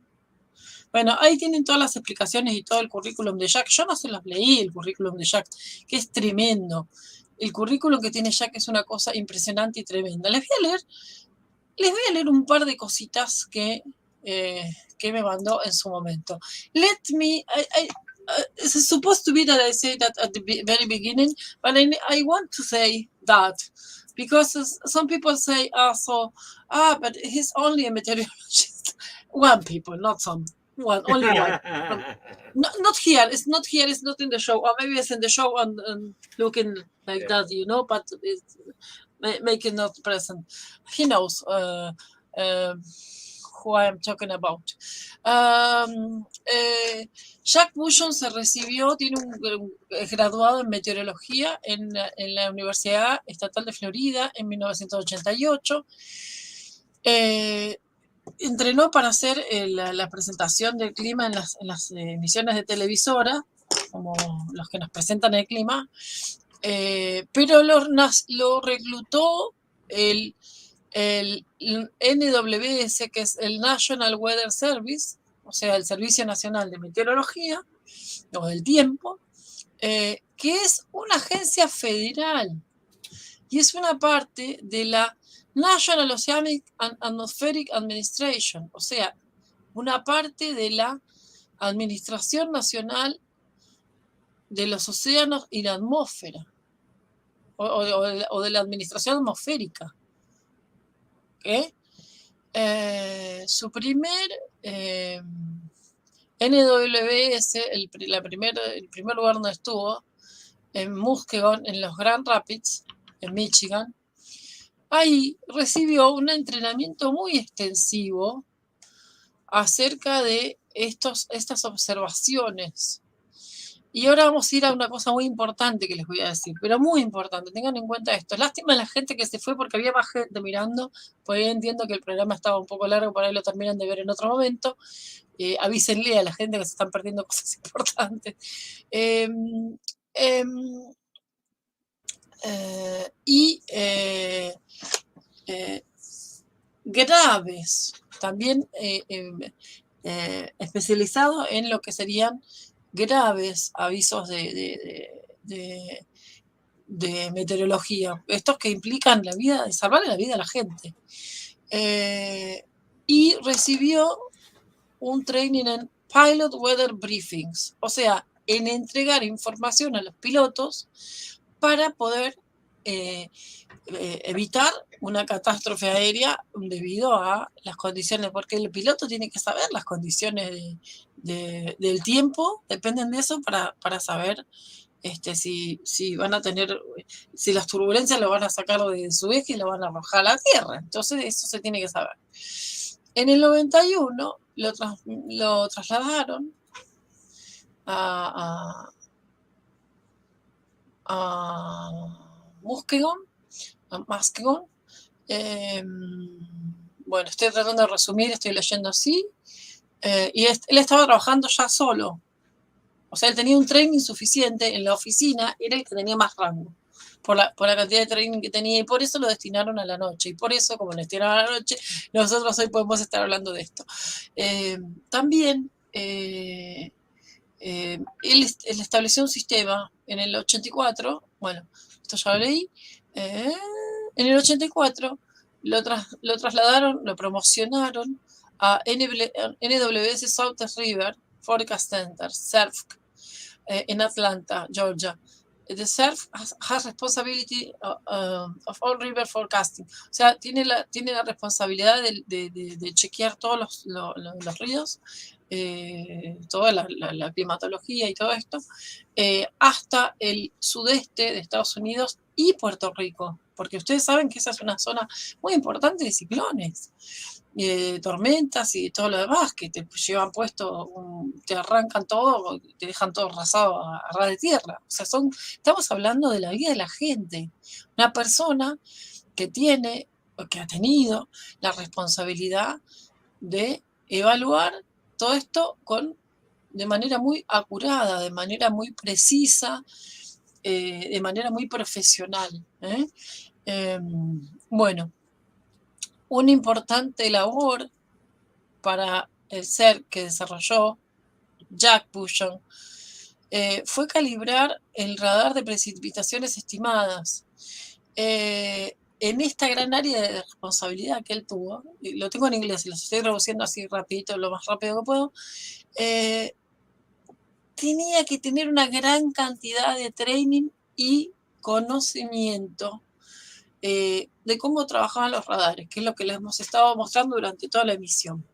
S1: Bueno, ahí tienen todas las explicaciones y todo el currículum de Jack. Yo no se los leí, el currículum de Jack, que es tremendo. El currículum que tiene Jack es una cosa impresionante y tremenda. Les voy a leer un par de cositas que me mandó en su momento. It's supposed to be that I say that at the very beginning, but I want to say that because some people say, but he's only a meteorologist. One people, not some. One, only one. Not here. It's not here. It's not in the show. Or maybe it's in the show and looking like that, you know, but it's making not present. He knows who I am talking about. Jack Bushong se recibió, tiene un graduado en meteorología en la Universidad Estatal de Florida en 1988. Entrenó para hacer la presentación del clima en las emisiones de televisora, como los que nos presentan el clima, pero lo reclutó el NWS, que es el National Weather Service, o sea, el Servicio Nacional de Meteorología, o del Tiempo, que es una agencia federal y es una parte de la National Oceanic and Atmospheric Administration, o sea, una parte de la Administración Nacional de los Océanos y la Atmósfera, o de la Administración Atmosférica. ¿Okay? Su primer NWS, el primer lugar donde estuvo, en Muskegon, en los Grand Rapids, en Michigan. Ahí recibió un entrenamiento muy extensivo acerca de estas observaciones. Y ahora vamos a ir a una cosa muy importante que les voy a decir, pero muy importante, tengan en cuenta esto. Lástima a la gente que se fue porque había más gente mirando, pues entiendo que el programa estaba un poco largo, por ahí lo terminan de ver en otro momento. Avísenle a la gente que se están perdiendo cosas importantes. Graves, también especializado en lo que serían graves avisos de meteorología, estos que implican salvarle la vida a la gente. Y recibió un training en Pilot Weather Briefings, o sea, en entregar información a los pilotos para poder evitar una catástrofe aérea debido a las condiciones, porque el piloto tiene que saber las condiciones del tiempo, dependen de eso para saber si van a tener, si las turbulencias lo van a sacar de su eje y lo van a arrojar a la tierra. Entonces eso se tiene que saber. En el 91 lo trasladaron a Muskegon. Bueno, estoy tratando de resumir, estoy leyendo así. Y él estaba trabajando ya solo. O sea, él tenía un training suficiente en la oficina, era el que tenía más rango. por la cantidad de training que tenía, y por eso lo destinaron a la noche. Y por eso, como lo destinaron a la noche, nosotros hoy podemos estar hablando de esto. También él estableció un sistema en el 84, bueno, esto ya lo leí, en el 84 lo trasladaron, lo promocionaron a NWS Southern River Forecast Center, CERFC, en Atlanta, Georgia. The CERF has responsibility of all river forecasting. O sea, tiene la responsabilidad de chequear todos los ríos, toda la climatología y todo esto, hasta el sudeste de Estados Unidos y Puerto Rico, porque ustedes saben que esa es una zona muy importante de ciclones, tormentas y todo lo demás, que te llevan puesto, te arrancan todo, te dejan todo arrasado a ras de tierra. O sea, estamos hablando de la vida de la gente. Una persona que tiene, o que ha tenido la responsabilidad de evaluar todo esto de manera muy acurada, de manera muy precisa, de manera muy profesional. Bueno, una importante labor para el ser que desarrolló Jack Bushong fue calibrar el radar de precipitaciones estimadas. En esta gran área de responsabilidad que él tuvo, y lo tengo en inglés, lo estoy traduciendo así rapidito, lo más rápido que puedo, tenía que tener una gran cantidad de training y conocimiento de cómo trabajaban los radares, que es lo que les hemos estado mostrando durante toda la emisión.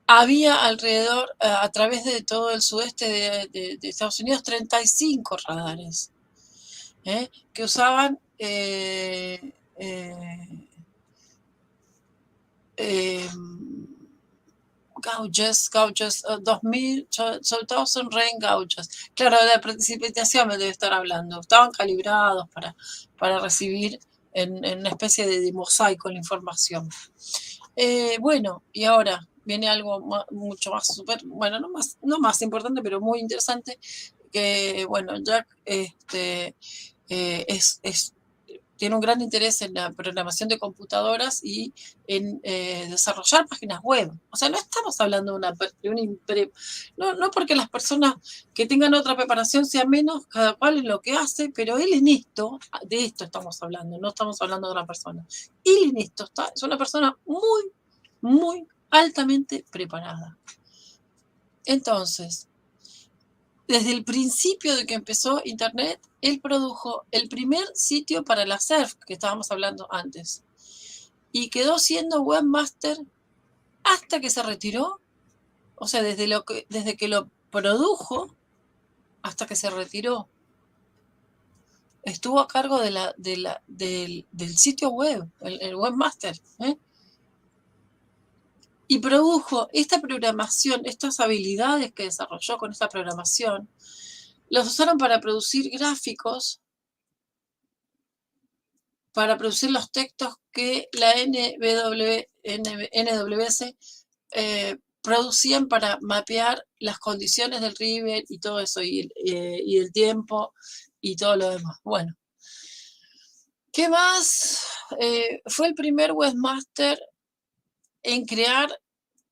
S1: Había alrededor, a través de todo el sudeste de Estados Unidos, 35 radares que usaban gauges, 2000 rain gauges. Claro, de la precipitación me debe estar hablando. Estaban calibrados para recibir en una especie de mosaico la información. Bueno, y ahora viene algo mucho más bueno, no más importante, pero muy interesante, que, bueno, Jack tiene un gran interés en la programación de computadoras y en desarrollar páginas web. O sea, no estamos hablando no porque las personas que tengan otra preparación sean menos, cada cual en lo que hace, pero él en esto, de esto estamos hablando, no estamos hablando de otra persona. Él en esto es una persona muy, muy altamente preparada. Entonces, desde el principio de que empezó Internet, él produjo el primer sitio para la SERF, que estábamos hablando antes, y quedó siendo webmaster hasta que se retiró. O sea, desde que lo produjo hasta que se retiró. Estuvo a cargo del sitio web, el webmaster, y produjo esta programación, estas habilidades que desarrolló con esta programación, los usaron para producir gráficos, para producir los textos que la NWS producían para mapear las condiciones del river y todo eso, y el tiempo y todo lo demás. Bueno, ¿qué más? Fue el primer webmaster en crear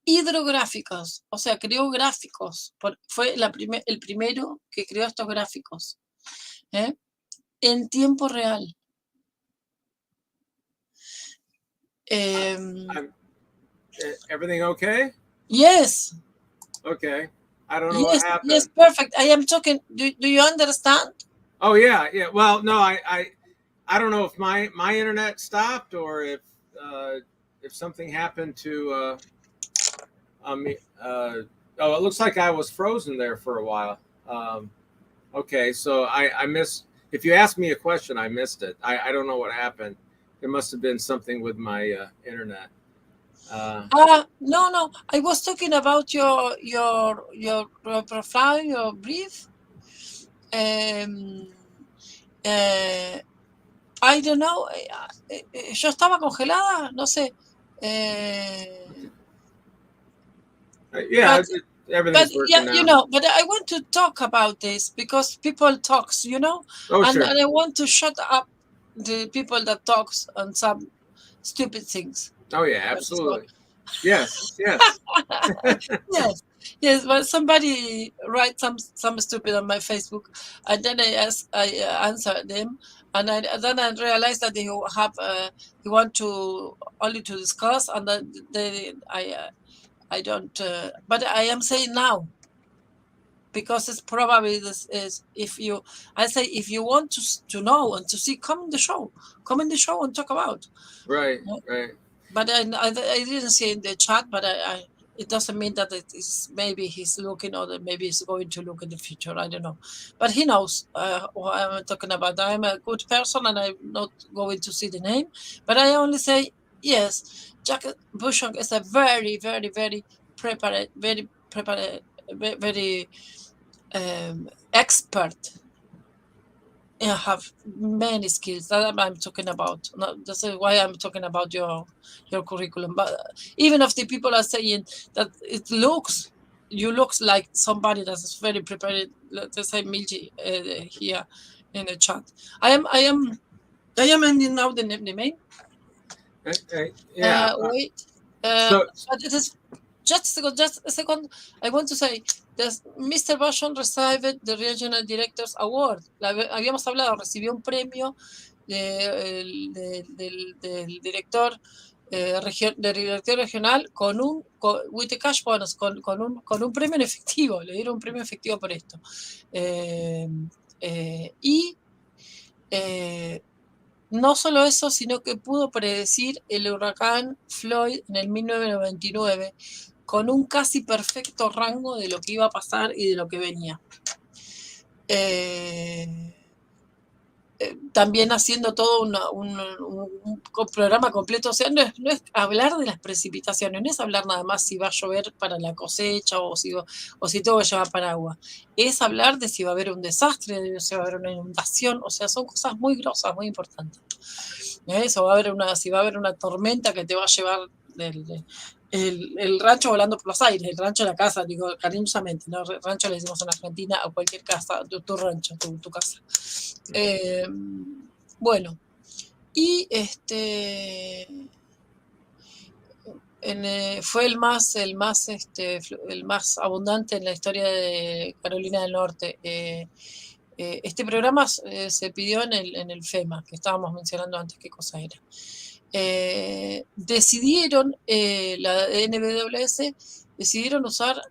S1: hidrográficos, o sea, creó gráficos, fue el primero que creó estos gráficos en tiempo real.
S3: Everything okay?
S1: Yes.
S3: Okay. I don't know what happened.
S1: Yes, perfect. I am talking. Do you understand?
S3: Oh yeah. Well, no, I don't know if my internet stopped or if something happened to oh, it looks like I was frozen there for a while. Okay, so I missed. If you asked me a question, I missed it. I don't know what happened. It must have been something with my internet.
S1: No. I was talking about your profile, your brief. I don't know. Yo estaba congelada, no sé.
S3: Yeah, everything's
S1: But
S3: working
S1: yeah,
S3: now.
S1: but I want to talk about this because people talks,
S3: Oh,
S1: and
S3: sure.
S1: I want to shut up the people that talks on some stupid things.
S3: Oh, yeah, absolutely. Yes, yes.
S1: Yes, but somebody write some stupid on my Facebook, and then I answer them, and then I realized that they want to only to discuss, and then I don't, but I am saying now, because it's probably this is if you want to know and to see, come in the show and talk about.
S3: Right.
S1: But I didn't see in the chat, but it doesn't mean that it is, maybe he's looking, or that maybe he's going to look in the future. I don't know, but he knows what I'm talking about. I'm a good person, and I'm not going to see the name, but I only say yes. Jack BUSHONG is a very, very, very prepared, very expert. Have many skills that I'm talking about. That's why I'm talking about your curriculum. But even if the people are saying that you looks like somebody that is very prepared, let's say Milji here in the chat. I am ending now the name.
S3: Okay. Yeah.
S1: Wait. But it is just a second. I want to say that Mr. BUSHONG received the Regional Directors Award. Habíamos hablado, recibió un premio del director regional with the cash bonus, con un premio en efectivo. Le dieron un premio efectivo por esto. No solo eso, sino que pudo predecir el huracán Floyd en el 1999 con un casi perfecto rango de lo que iba a pasar y de lo que venía. También haciendo todo un programa completo. O sea, no es hablar de las precipitaciones, no es hablar nada más si va a llover para la cosecha o si tengo que llevar paraguas. Es hablar de si va a haber un desastre, de si va a haber una inundación. O sea, son cosas muy grosas, muy importantes. Si va a haber una tormenta que te va a llevar el rancho volando por los aires, el rancho de la casa, digo cariñosamente, ¿no? Rancho le decimos en Argentina a cualquier casa, tu rancho, tu casa. Bueno, y fue el más abundante en la historia de Carolina del Norte. Este programa se pidió en el FEMA, que estábamos mencionando antes qué cosa era. Decidieron, la NBWS, decidieron usar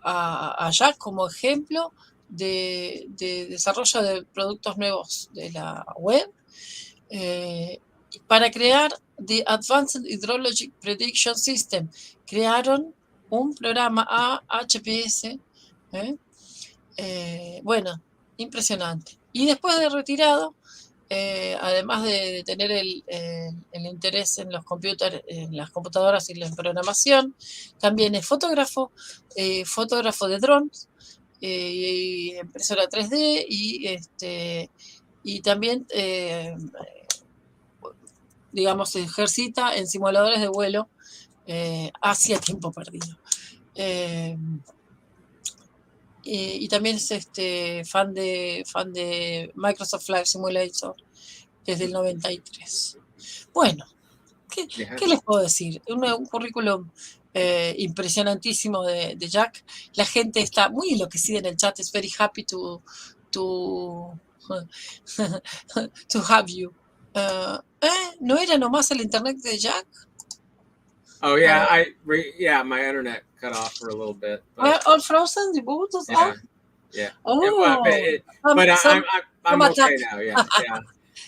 S1: a Jack como ejemplo de desarrollo de productos nuevos de la web para crear The Advanced Hydrologic Prediction System. Crearon un programa AHPS, bueno, impresionante. Y después de retirado, además de tener el interés en los en las computadoras y la programación, también es fotógrafo de drones, impresora 3D y también, digamos, ejercita en simuladores de vuelo hacia tiempo perdido. Y también es fan de Microsoft Flight Simulator desde el 93. Bueno, ¿qué les puedo decir? Un currículum impresionantísimo de Jack. La gente está muy enloquecida en el chat. Es very happy to have you. ¿No era nomás el internet de Jack?
S3: Oh yeah, my internet cut off for a little bit.
S1: All frozen, the boot was off?
S3: Yeah.
S1: Oh,
S3: but I'm okay now. Yeah.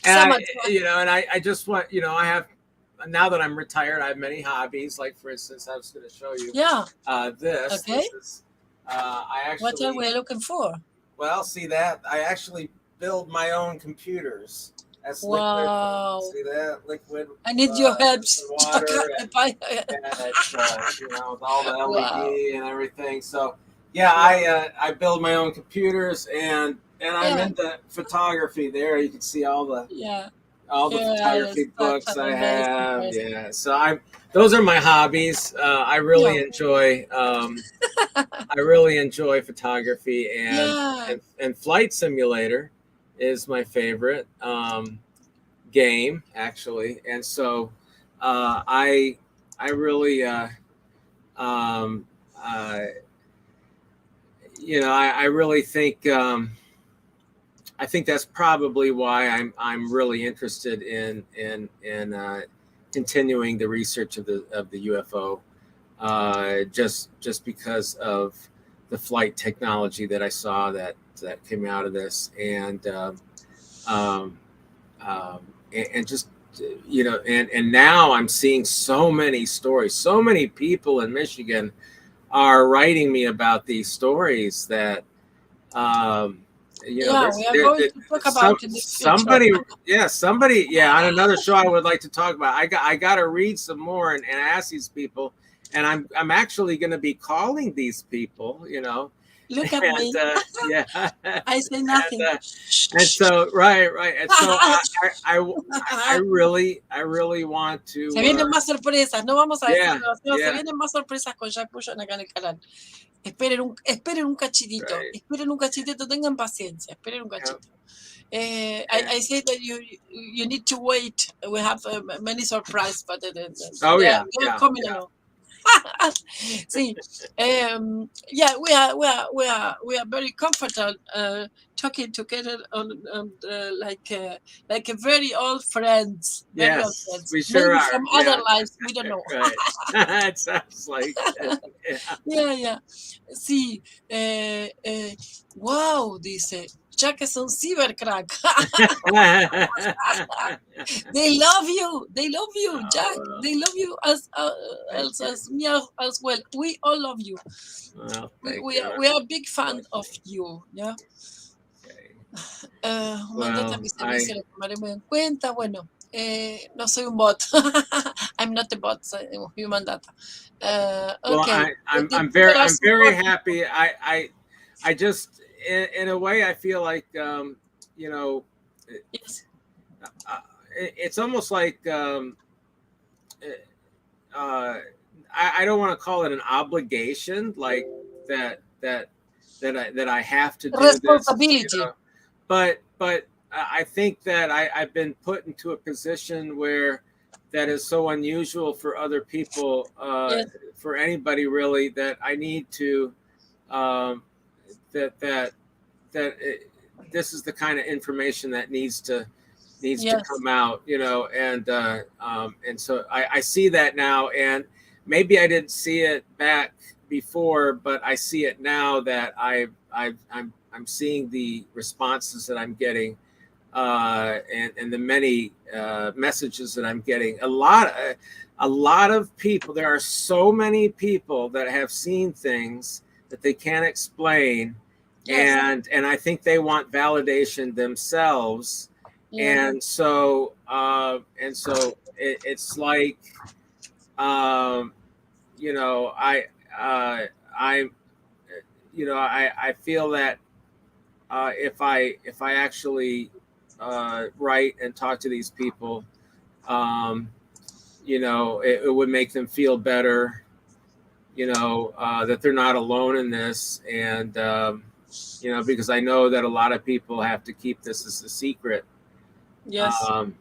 S3: And I just want, I have, now that I'm retired, I have many hobbies. Like, for instance, I was going to show you. This.
S1: Okay.
S3: This is, I actually.
S1: What are we looking for?
S3: Well, see that I actually build my own computers. That's
S1: wow.
S3: Liquid. See that liquid?
S1: I need your help.
S3: Water and it's, with all the LED and everything. So yeah, I build my own computers and I'm into photography. There you can see all the all the photography books
S1: such an
S3: I
S1: amazing
S3: have.
S1: person.
S3: Yeah, so those are my hobbies. I really enjoy photography, and Flight Simulator is my favorite game, actually. And so I really I really think I think that's probably why I'm really interested in continuing the research of the UFO, just because of the flight technology that I saw that came out of this, and just and now I'm seeing so many stories. So many people in Michigan are writing me about these stories that
S1: we are going to talk about in the future.
S3: somebody on another show I would like to talk about. I got to read some more and ask these people, and I'm actually going to be calling these people,
S1: Look at me. I say nothing.
S3: And so right. And so I really want to.
S1: Se vienen más sorpresas. No vamos a decir. Se vienen más sorpresas con Jack Bushong acá en el canal. Esperen un cachitito.
S3: Right.
S1: Esperen un cachitito. Tengan paciencia. Esperen un cachito. I say that you need to wait. We have many surprises, but they're coming along. See, we are very comfortable talking together on like a very old friends. Very old friends.
S3: We sure
S1: Maybe
S3: are.
S1: From other lives, we don't know.
S3: Right. It sounds like.
S1: Yeah. Sí. Wow, dice. Jack es un cybercrack. They love you, Jack. They love you as me as well. We all love you.
S3: Well,
S1: we are a big fan of you. Yeah. Mandate a mi servicio, lo tomaré muy en cuenta. Bueno, no soy un bot. I'm not a bot, soy human data. Okay.
S3: Well, I'm very happy. I just, in a way, I feel like it's almost like I don't want to call it an obligation, like that I have to do
S1: responsibility.
S3: This, but I think that I've been put into a position where that is so unusual for other people, for anybody really, that I need to this is the kind of information that needs to come out, and so I see that now, and maybe I didn't see it back before, but I see it now that I'm seeing the responses that I'm getting, and the many messages that I'm getting. A lot of people. There are so many people that have seen things that they can't explain. And I think they want validation themselves, and so it's like I feel that if I actually write and talk to these people, it would make them feel better, that they're not alone in this, and because I know that a lot of people have to keep this as a secret.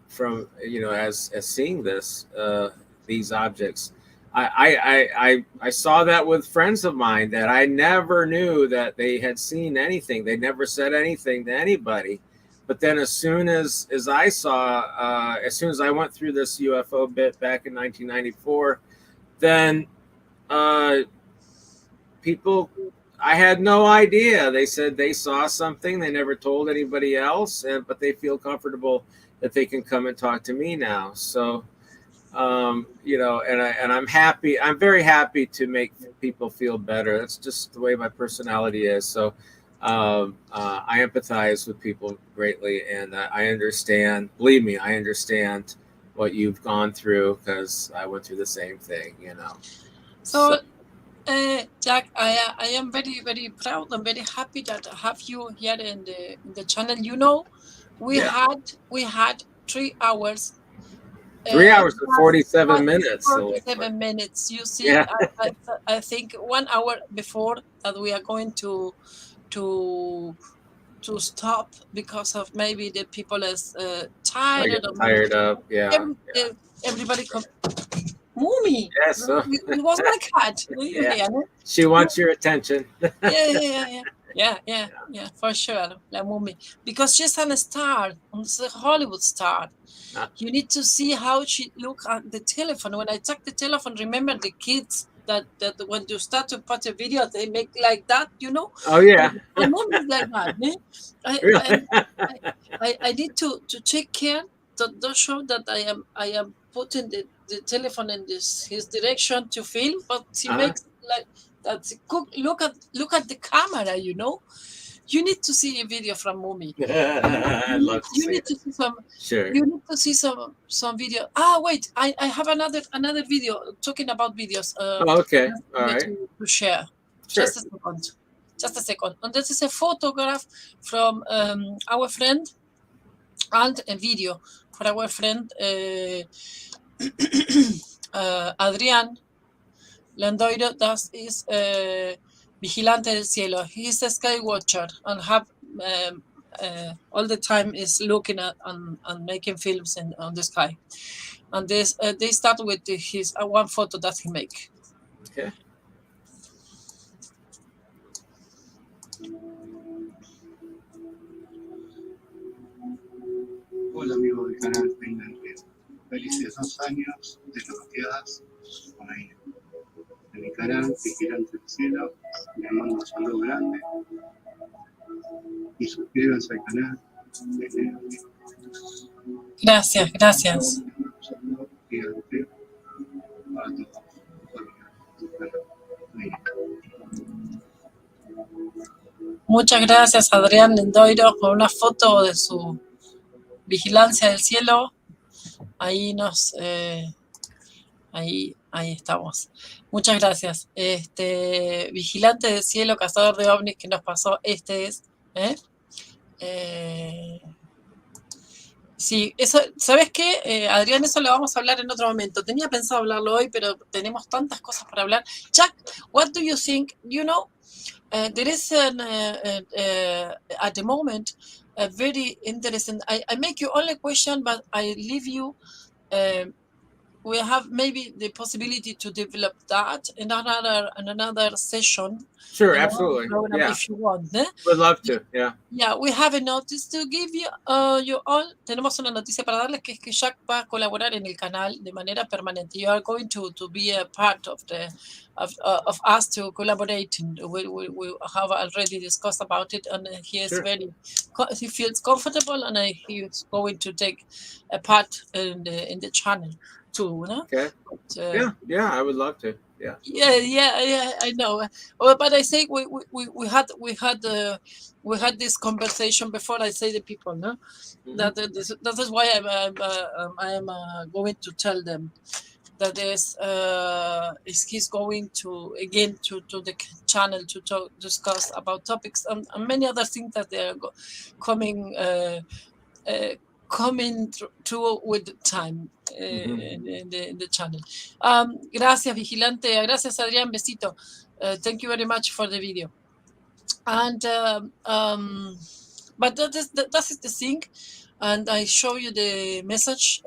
S3: From as seeing these objects. I saw that with friends of mine that I never knew that they had seen anything. They never said anything to anybody. But then as soon as I saw, as soon as I went through this UFO bit back in 1994, then people, I had no idea. They said they saw something. They never told anybody else, but they feel comfortable that they can come and talk to me now. So, and I'm happy. I'm very happy to make people feel better. That's just the way my personality is. So I empathize with people greatly, and I understand. Believe me, I understand what you've gone through, because I went through the same thing.
S1: So Jack, I am very, very proud and very happy that I have you here in the channel. We had 3 hours.
S3: 3 hours and 47 minutes.
S1: 47 minutes. You see,
S3: Yeah.
S1: I think 1 hour before that we are going to stop because of maybe the people is
S3: I
S1: tired.
S3: get tired of, yeah.
S1: Everybody come. Mummy.
S3: Yes.
S1: It was my cat.
S3: Yeah. She wants your attention.
S1: Yeah, for sure. La Mummy. Because she's a star, she's a Hollywood star. You need to see how she look at the telephone. When I check the telephone, remember the kids that when you start to put a video, they make like that, you know?
S3: Oh, yeah.
S1: And Mummy's like that.
S3: Really?
S1: I need to take care to show that I am putting the telephone in his direction to film, but she makes like that. Look at the camera, you know. You need to see a video from Mummy.
S3: I'd love to see it. Sure.
S1: You need to see some video. Wait, I have another video talking about videos.
S3: Okay, all right.
S1: To share.
S3: Sure.
S1: Just a second. And this is a photograph from our friend and a video for our friend Adrián Lendoiro. That is Vigilante del Cielo. He's a sky watcher and have all the time is looking at and making films on the sky. And this they start with his one photo that he make.
S3: Okay.
S7: Hola amigos del canal AINE DEL RIO. Felices 2 años de las MATEADAS con AINE. De mi canal Vigilante del Cielo, les mando un saludo grande y suscríbanse al canal de AINE DEL RIO.
S1: Gracias.
S7: Un saludo gigante para todos.
S1: Muchas gracias, Adrián Lendoiro, por una foto de su vigilancia del cielo. Ahí ahí estamos. Muchas gracias. Vigilante del cielo, cazador de ovnis que nos pasó. Sí, eso, ¿sabes qué? Adrián, eso lo vamos a hablar en otro momento. Tenía pensado hablarlo hoy, pero tenemos tantas cosas para hablar. Jack, what do you think? You know, there is at the moment a very interesting. I make you only question, but I leave you. We have maybe the possibility to develop that in another session.
S3: Sure, absolutely. Yeah.
S1: If you want.
S3: Would love to, yeah.
S1: Yeah, we have a notice to give you, you all. Tenemos una noticia para darles, que es que Jack va a colaborar en el canal de manera permanente. You are going to be a part of of us to collaborate. We have already discussed about it, and he is he feels comfortable, and he is going to take a part in the channel too. No?
S3: Okay. But, yeah, I would love to. Yeah.
S1: Yeah, I know. But I say we had this conversation before. I say the people, no, that is why I'm going to tell them that he's going to again to the channel to discuss about topics and many other things that they are coming through with time in the channel. Gracias, Vigilante. Gracias, Adrián. Besito. Thank you very much for the video. And but that is the thing. And I show you the message.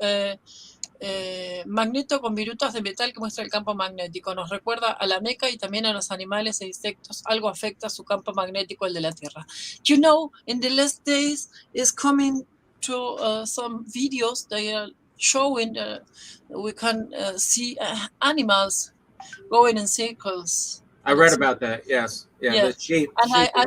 S1: Magneto con virutas de metal que muestra el campo magnético. Nos recuerda a la meca y también a los animales e insectos. Algo afecta su campo magnético, el de la Tierra. You know, in the last days is coming to some videos they are showing we can see animals going in circles.
S3: I read about that. Yes. Yeah. The sheep.
S1: And I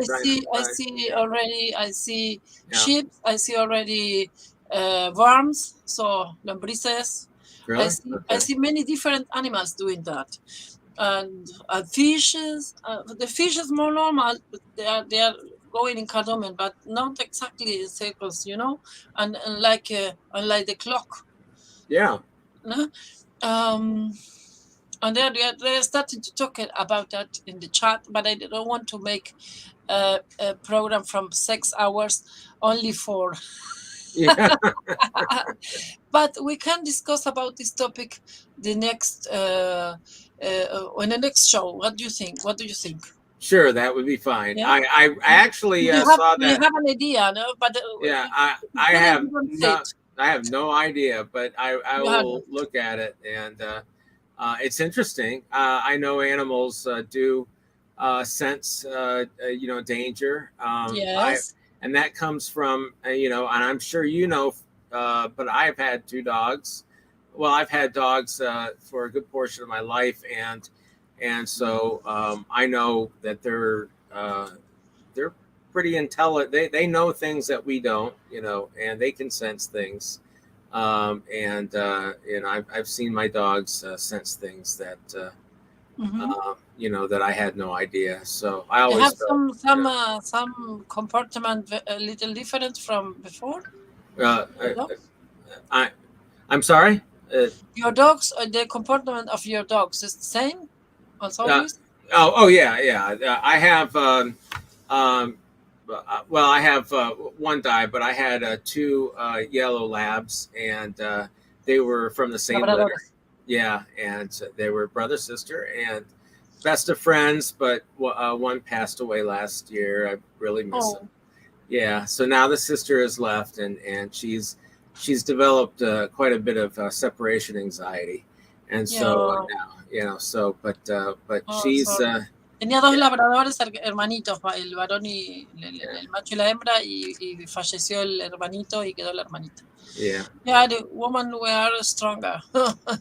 S1: see already. I see sheep. I see already worms. So lombrices.
S3: Really?
S1: I see many different animals doing that. And fishes. The fish is more normal. But they are going in cardomen, but not exactly in circles, you know, and like the clock.
S3: Yeah.
S1: And they're starting to talk about that in the chat, but I don't want to make a program from 6 hours only for
S3: Yeah.
S1: But we can discuss about this topic the next on the next show. What do you think? What do you think?
S3: Sure, that would be fine.
S1: Yeah.
S3: I actually
S1: you
S3: saw
S1: you
S3: that.
S1: have an idea, no? But
S3: Yeah, I have no idea, but I will look at it, and it's interesting. I know animals do sense danger.
S1: Yes.
S3: And that comes from and I'm sure but I've had 2 dogs. Well, I've had dogs for a good portion of my life, and so I know that they're pretty intelligent. They know things that we don't, and they can sense things. And I've seen my dogs sense things that that I had no idea. So I always
S1: have some comportment a little different from before.
S3: I'm sorry.
S1: Your dogs, the comportment of your dogs is the same. Also,
S3: yeah. I have. Well, I have 1 died, but I had 2 yellow labs, and they were from the same litter. Yeah, and they were brother sister and best of friends. But 1 passed away last year. I really miss him. Yeah, so now the sister is left, and she's developed quite a bit of separation anxiety, and so now but she's.
S1: Tenía 2 labradores hermanitos, el varón y el macho y la hembra, y falleció el hermanito y quedó la hermanita.
S3: Yeah.
S1: Yeah, the woman were stronger.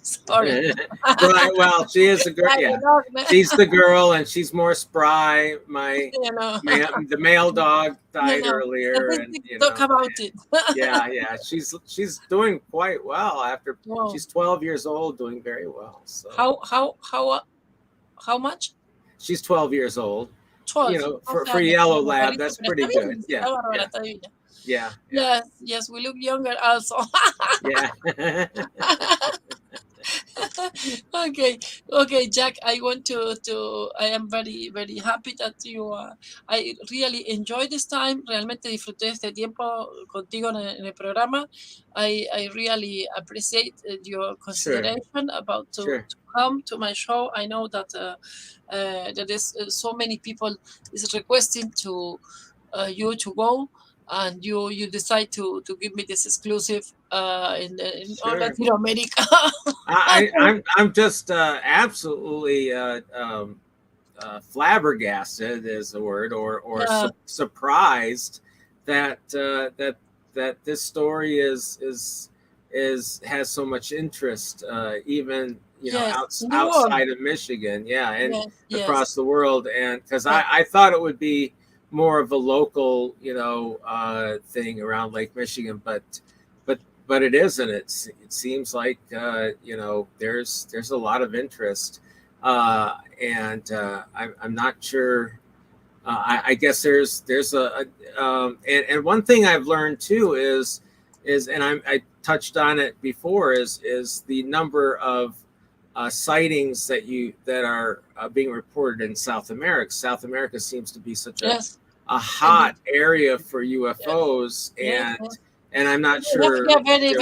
S1: Sorry.
S3: Right. Well, she is a girl. Yeah. She's the girl, and she's more spry. The male dog died earlier, and
S1: talk about it.
S3: yeah. She's doing quite well after. Whoa. She's 12 years old, doing very well. So.
S1: How much?
S3: She's 12 years old.
S1: 12.
S3: For yellow lab, that's pretty good. Yeah.
S1: Yes, we look younger also.
S3: Yeah.
S1: Okay, Jack, I am very, very happy that I really enjoy this time. Realmente disfruté este tiempo contigo en el programa. I really appreciate your consideration about to come to my show. I know that there is so many people is requesting to you to go, and you decide to give me this exclusive in Latin America.
S3: I'm just absolutely flabbergasted is the word, or surprised that this story has so much interest, even outside of Michigan, and across the world, and because I thought it would be more of a local thing around Lake Michigan, but it isn't. It seems like there's a lot of interest, and I'm not sure. I guess there's and one thing I've learned too is and I touched on it before is the number of sightings that are being reported in South America. South America seems to be such a hot area for UFOs, and I'm not sure what it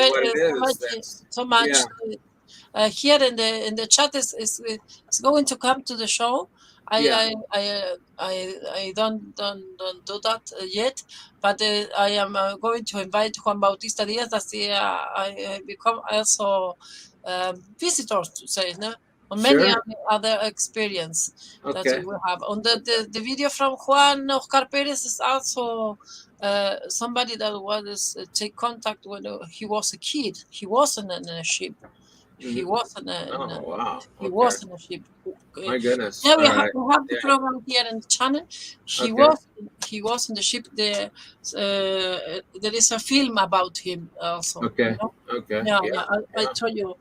S3: is.
S1: So much. Here in the chat is going to come to the show. I don't do that yet, but I am going to invite Juan Bautista Diaz. That I become also visitors to say, no? On many other experience that we will have. On the video from Juan Oscar Perez is also somebody that was take contact when he was a kid. He wasn't in a ship. He wasn't he was in a ship.
S3: My goodness.
S1: Yeah, we have the program here in the channel. He was in the ship. There is a film about him also.
S3: Okay.
S1: Yeah. I told you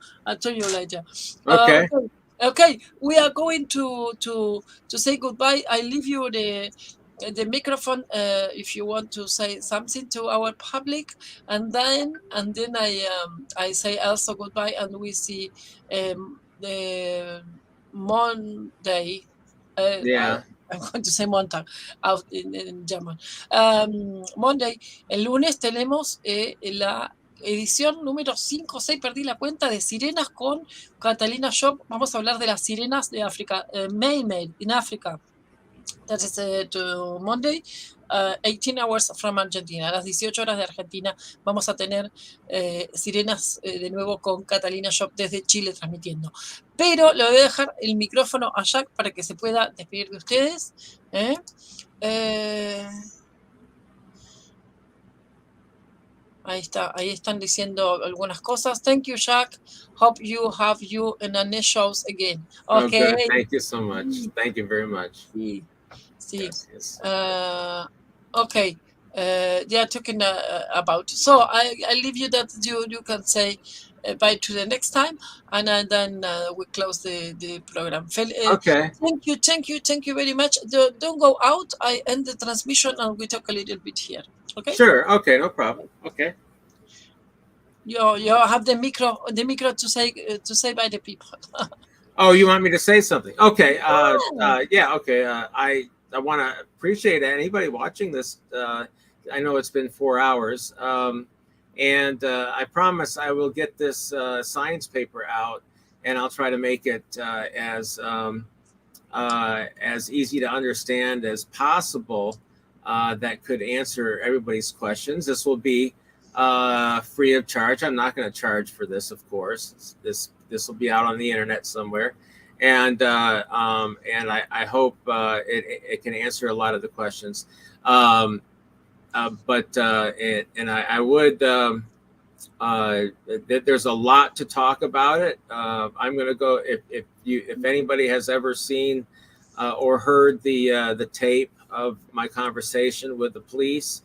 S1: later.
S3: Okay.
S1: We are going to say goodbye. I leave you the microphone if you want to say something to our public, and then I say also goodbye, and we see the Monday. I'm going to say Montag out in German. Monday, el lunes tenemos la edición número 5 o 6, perdí la cuenta, de Sirenas con Catalina Shop. Vamos a hablar de las sirenas de África, May in Africa. That is to Monday, 18 hours from Argentina. A las 18 horas de Argentina vamos a tener sirenas de nuevo con Catalina Shop desde Chile transmitiendo. Pero le voy a dejar el micrófono a Jack para que se pueda despedir de ustedes. Ahí está, ahí están diciendo algunas cosas. Thank you, Jack. Hope you have you in the next shows again. Okay.
S3: Okay. Thank you so much. Thank you very much.
S1: Sí. Sí.
S3: Gracias.
S1: Okay. They are talking about. So I leave you that you can say bye to the next time, and then we close the program.
S3: Okay.
S1: Thank you very much. Don't go out. I end the transmission and we talk a little bit here. Okay.
S3: Sure. Okay. No problem. Okay.
S1: You have the micro to say by the people.
S3: Oh, you want me to say something? Okay. Yeah. Okay. I want to appreciate anybody watching this. I know it's been 4 hours, and I promise I will get this science paper out, and I'll try to make it as easy to understand as possible. That could answer everybody's questions. This will be free of charge. I'm not going to charge for this, of course. This will be out on the internet somewhere, and I hope it can answer a lot of the questions. I would. There's a lot to talk about it. I'm going to go. If anybody has ever seen or heard the tape of my conversation with the police,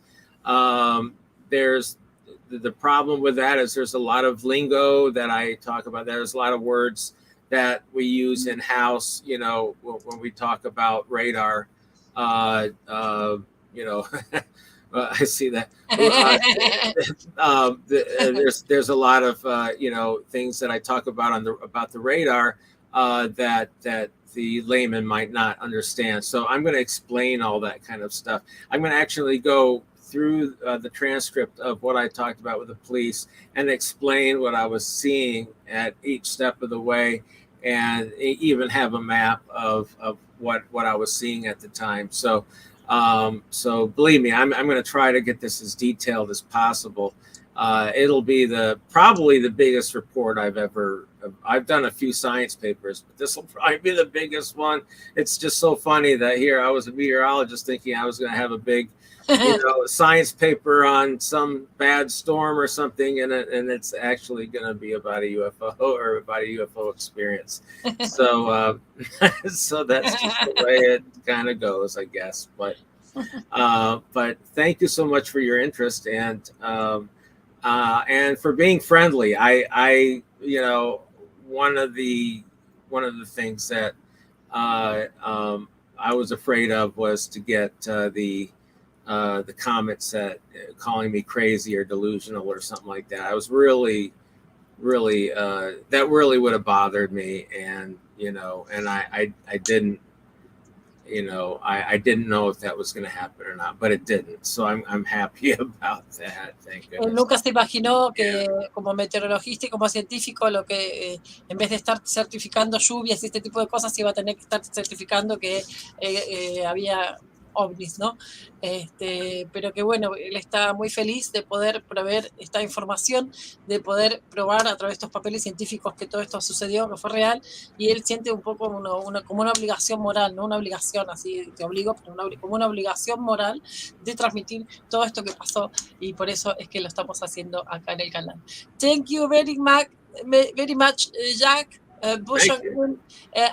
S3: there's the problem with that is there's a lot of lingo that I talk about. There's a lot of words that we use in house, you know, when we talk about radar, you know, I see that. There's a lot of you know, things that I talk about about the radar that the layman might not understand. So I'm going to explain all that kind of stuff. I'm going to actually go through the transcript of what I talked about with the police and explain what I was seeing at each step of the way, and even have a map of what I was seeing at the time. So so believe me, I'm going to try to get this as detailed as possible. It'll be probably the biggest report I've done a few science papers, but this will probably be the biggest one. It's just so funny that here I was a meteorologist thinking I was going to have a big, you know, science paper on some bad storm or something, and it's actually going to be about a UFO or about a UFO experience. So so that's just the way it kind of goes, I guess. But thank you so much for your interest and for being friendly. I you know, one of the things that I was afraid of was to get the comments that calling me crazy or delusional or something like that. I was really that really would have bothered me, and you know, and I didn't, you know, I didn't know if that was going to happen or not, but it didn't. So I'm happy about that. Thank goodness.
S1: Nunca se imaginó que como meteorologista y como científico lo que en vez de estar certificando lluvias y este tipo de cosas iba a tener que estar certificando que había ovnis, ¿no? Pero que bueno, él está muy feliz de poder proveer esta información, de poder probar a través de estos papeles científicos que todo esto sucedió, que fue real, y él siente un poco como una obligación moral, no una obligación así, te obligo, pero como una obligación moral de transmitir todo esto que pasó, y por eso es que lo estamos haciendo acá en el canal. Thank you very much, Jack. BUSHONG,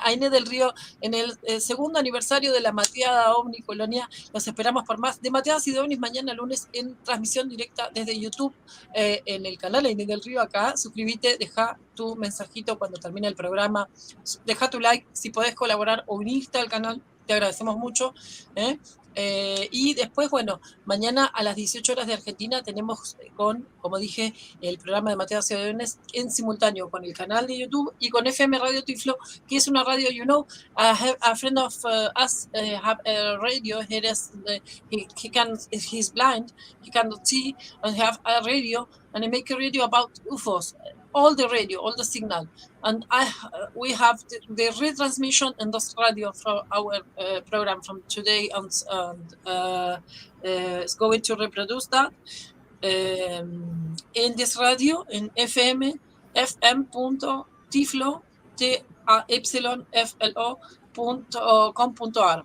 S1: AINE del Río, en el segundo aniversario de la Mateada OVNI Colonia. Los esperamos por más de Mateadas y de OVNIs mañana lunes en transmisión directa desde YouTube en el canal AINE del Río acá. Suscríbete, deja tu mensajito cuando termine el programa, deja tu like, si podés colaborar o unirte al canal, te agradecemos mucho. Y después, bueno, mañana a las 18 horas de Argentina tenemos como dije, el programa de Mateadas OVNI en simultáneo con el canal de YouTube y con FM Radio Tiflo, que es una radio, a friend of us have a radio. He's blind, he cannot see, and have a radio, and I make a radio about UFOs. All the radio, all the signal, and we have the retransmission in this radio from our program from today, and it's going to reproduce that in this radio in fm.tiflo tyflo.com.ar.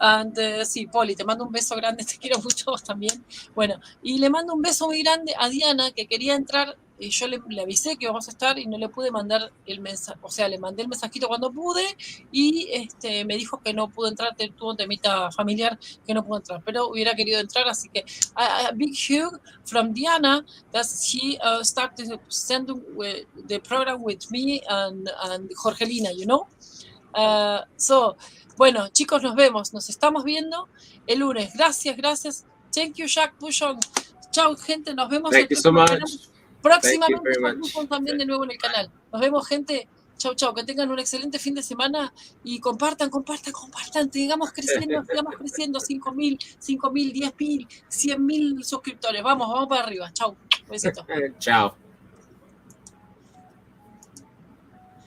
S1: And sí, Poli, te mando un beso grande, te quiero mucho, vos también. Bueno, y le mando un beso muy grande a Diana, que quería entrar, y yo le avisé que vamos a estar y no le pude mandar el mensaje, o sea, le mandé el mensajito cuando pude y me dijo que no pudo entrar, tuvo un temita familiar que no pudo entrar, pero hubiera querido entrar, así que a big hug from Diana, that she started sending the program with me and Jorgelina, so, bueno, chicos, nos estamos viendo el lunes. Gracias. Thank you, Jack Bushong. Chao, gente, nos vemos
S3: Thank you so much.
S1: Próximamente también de nuevo en el canal. Nos vemos, gente. Chau, que tengan un excelente fin de semana y compartan, sigamos creciendo, 5.000, 10.000, 100.000 suscriptores. Vamos para arriba. Chau, besito.
S3: Chao.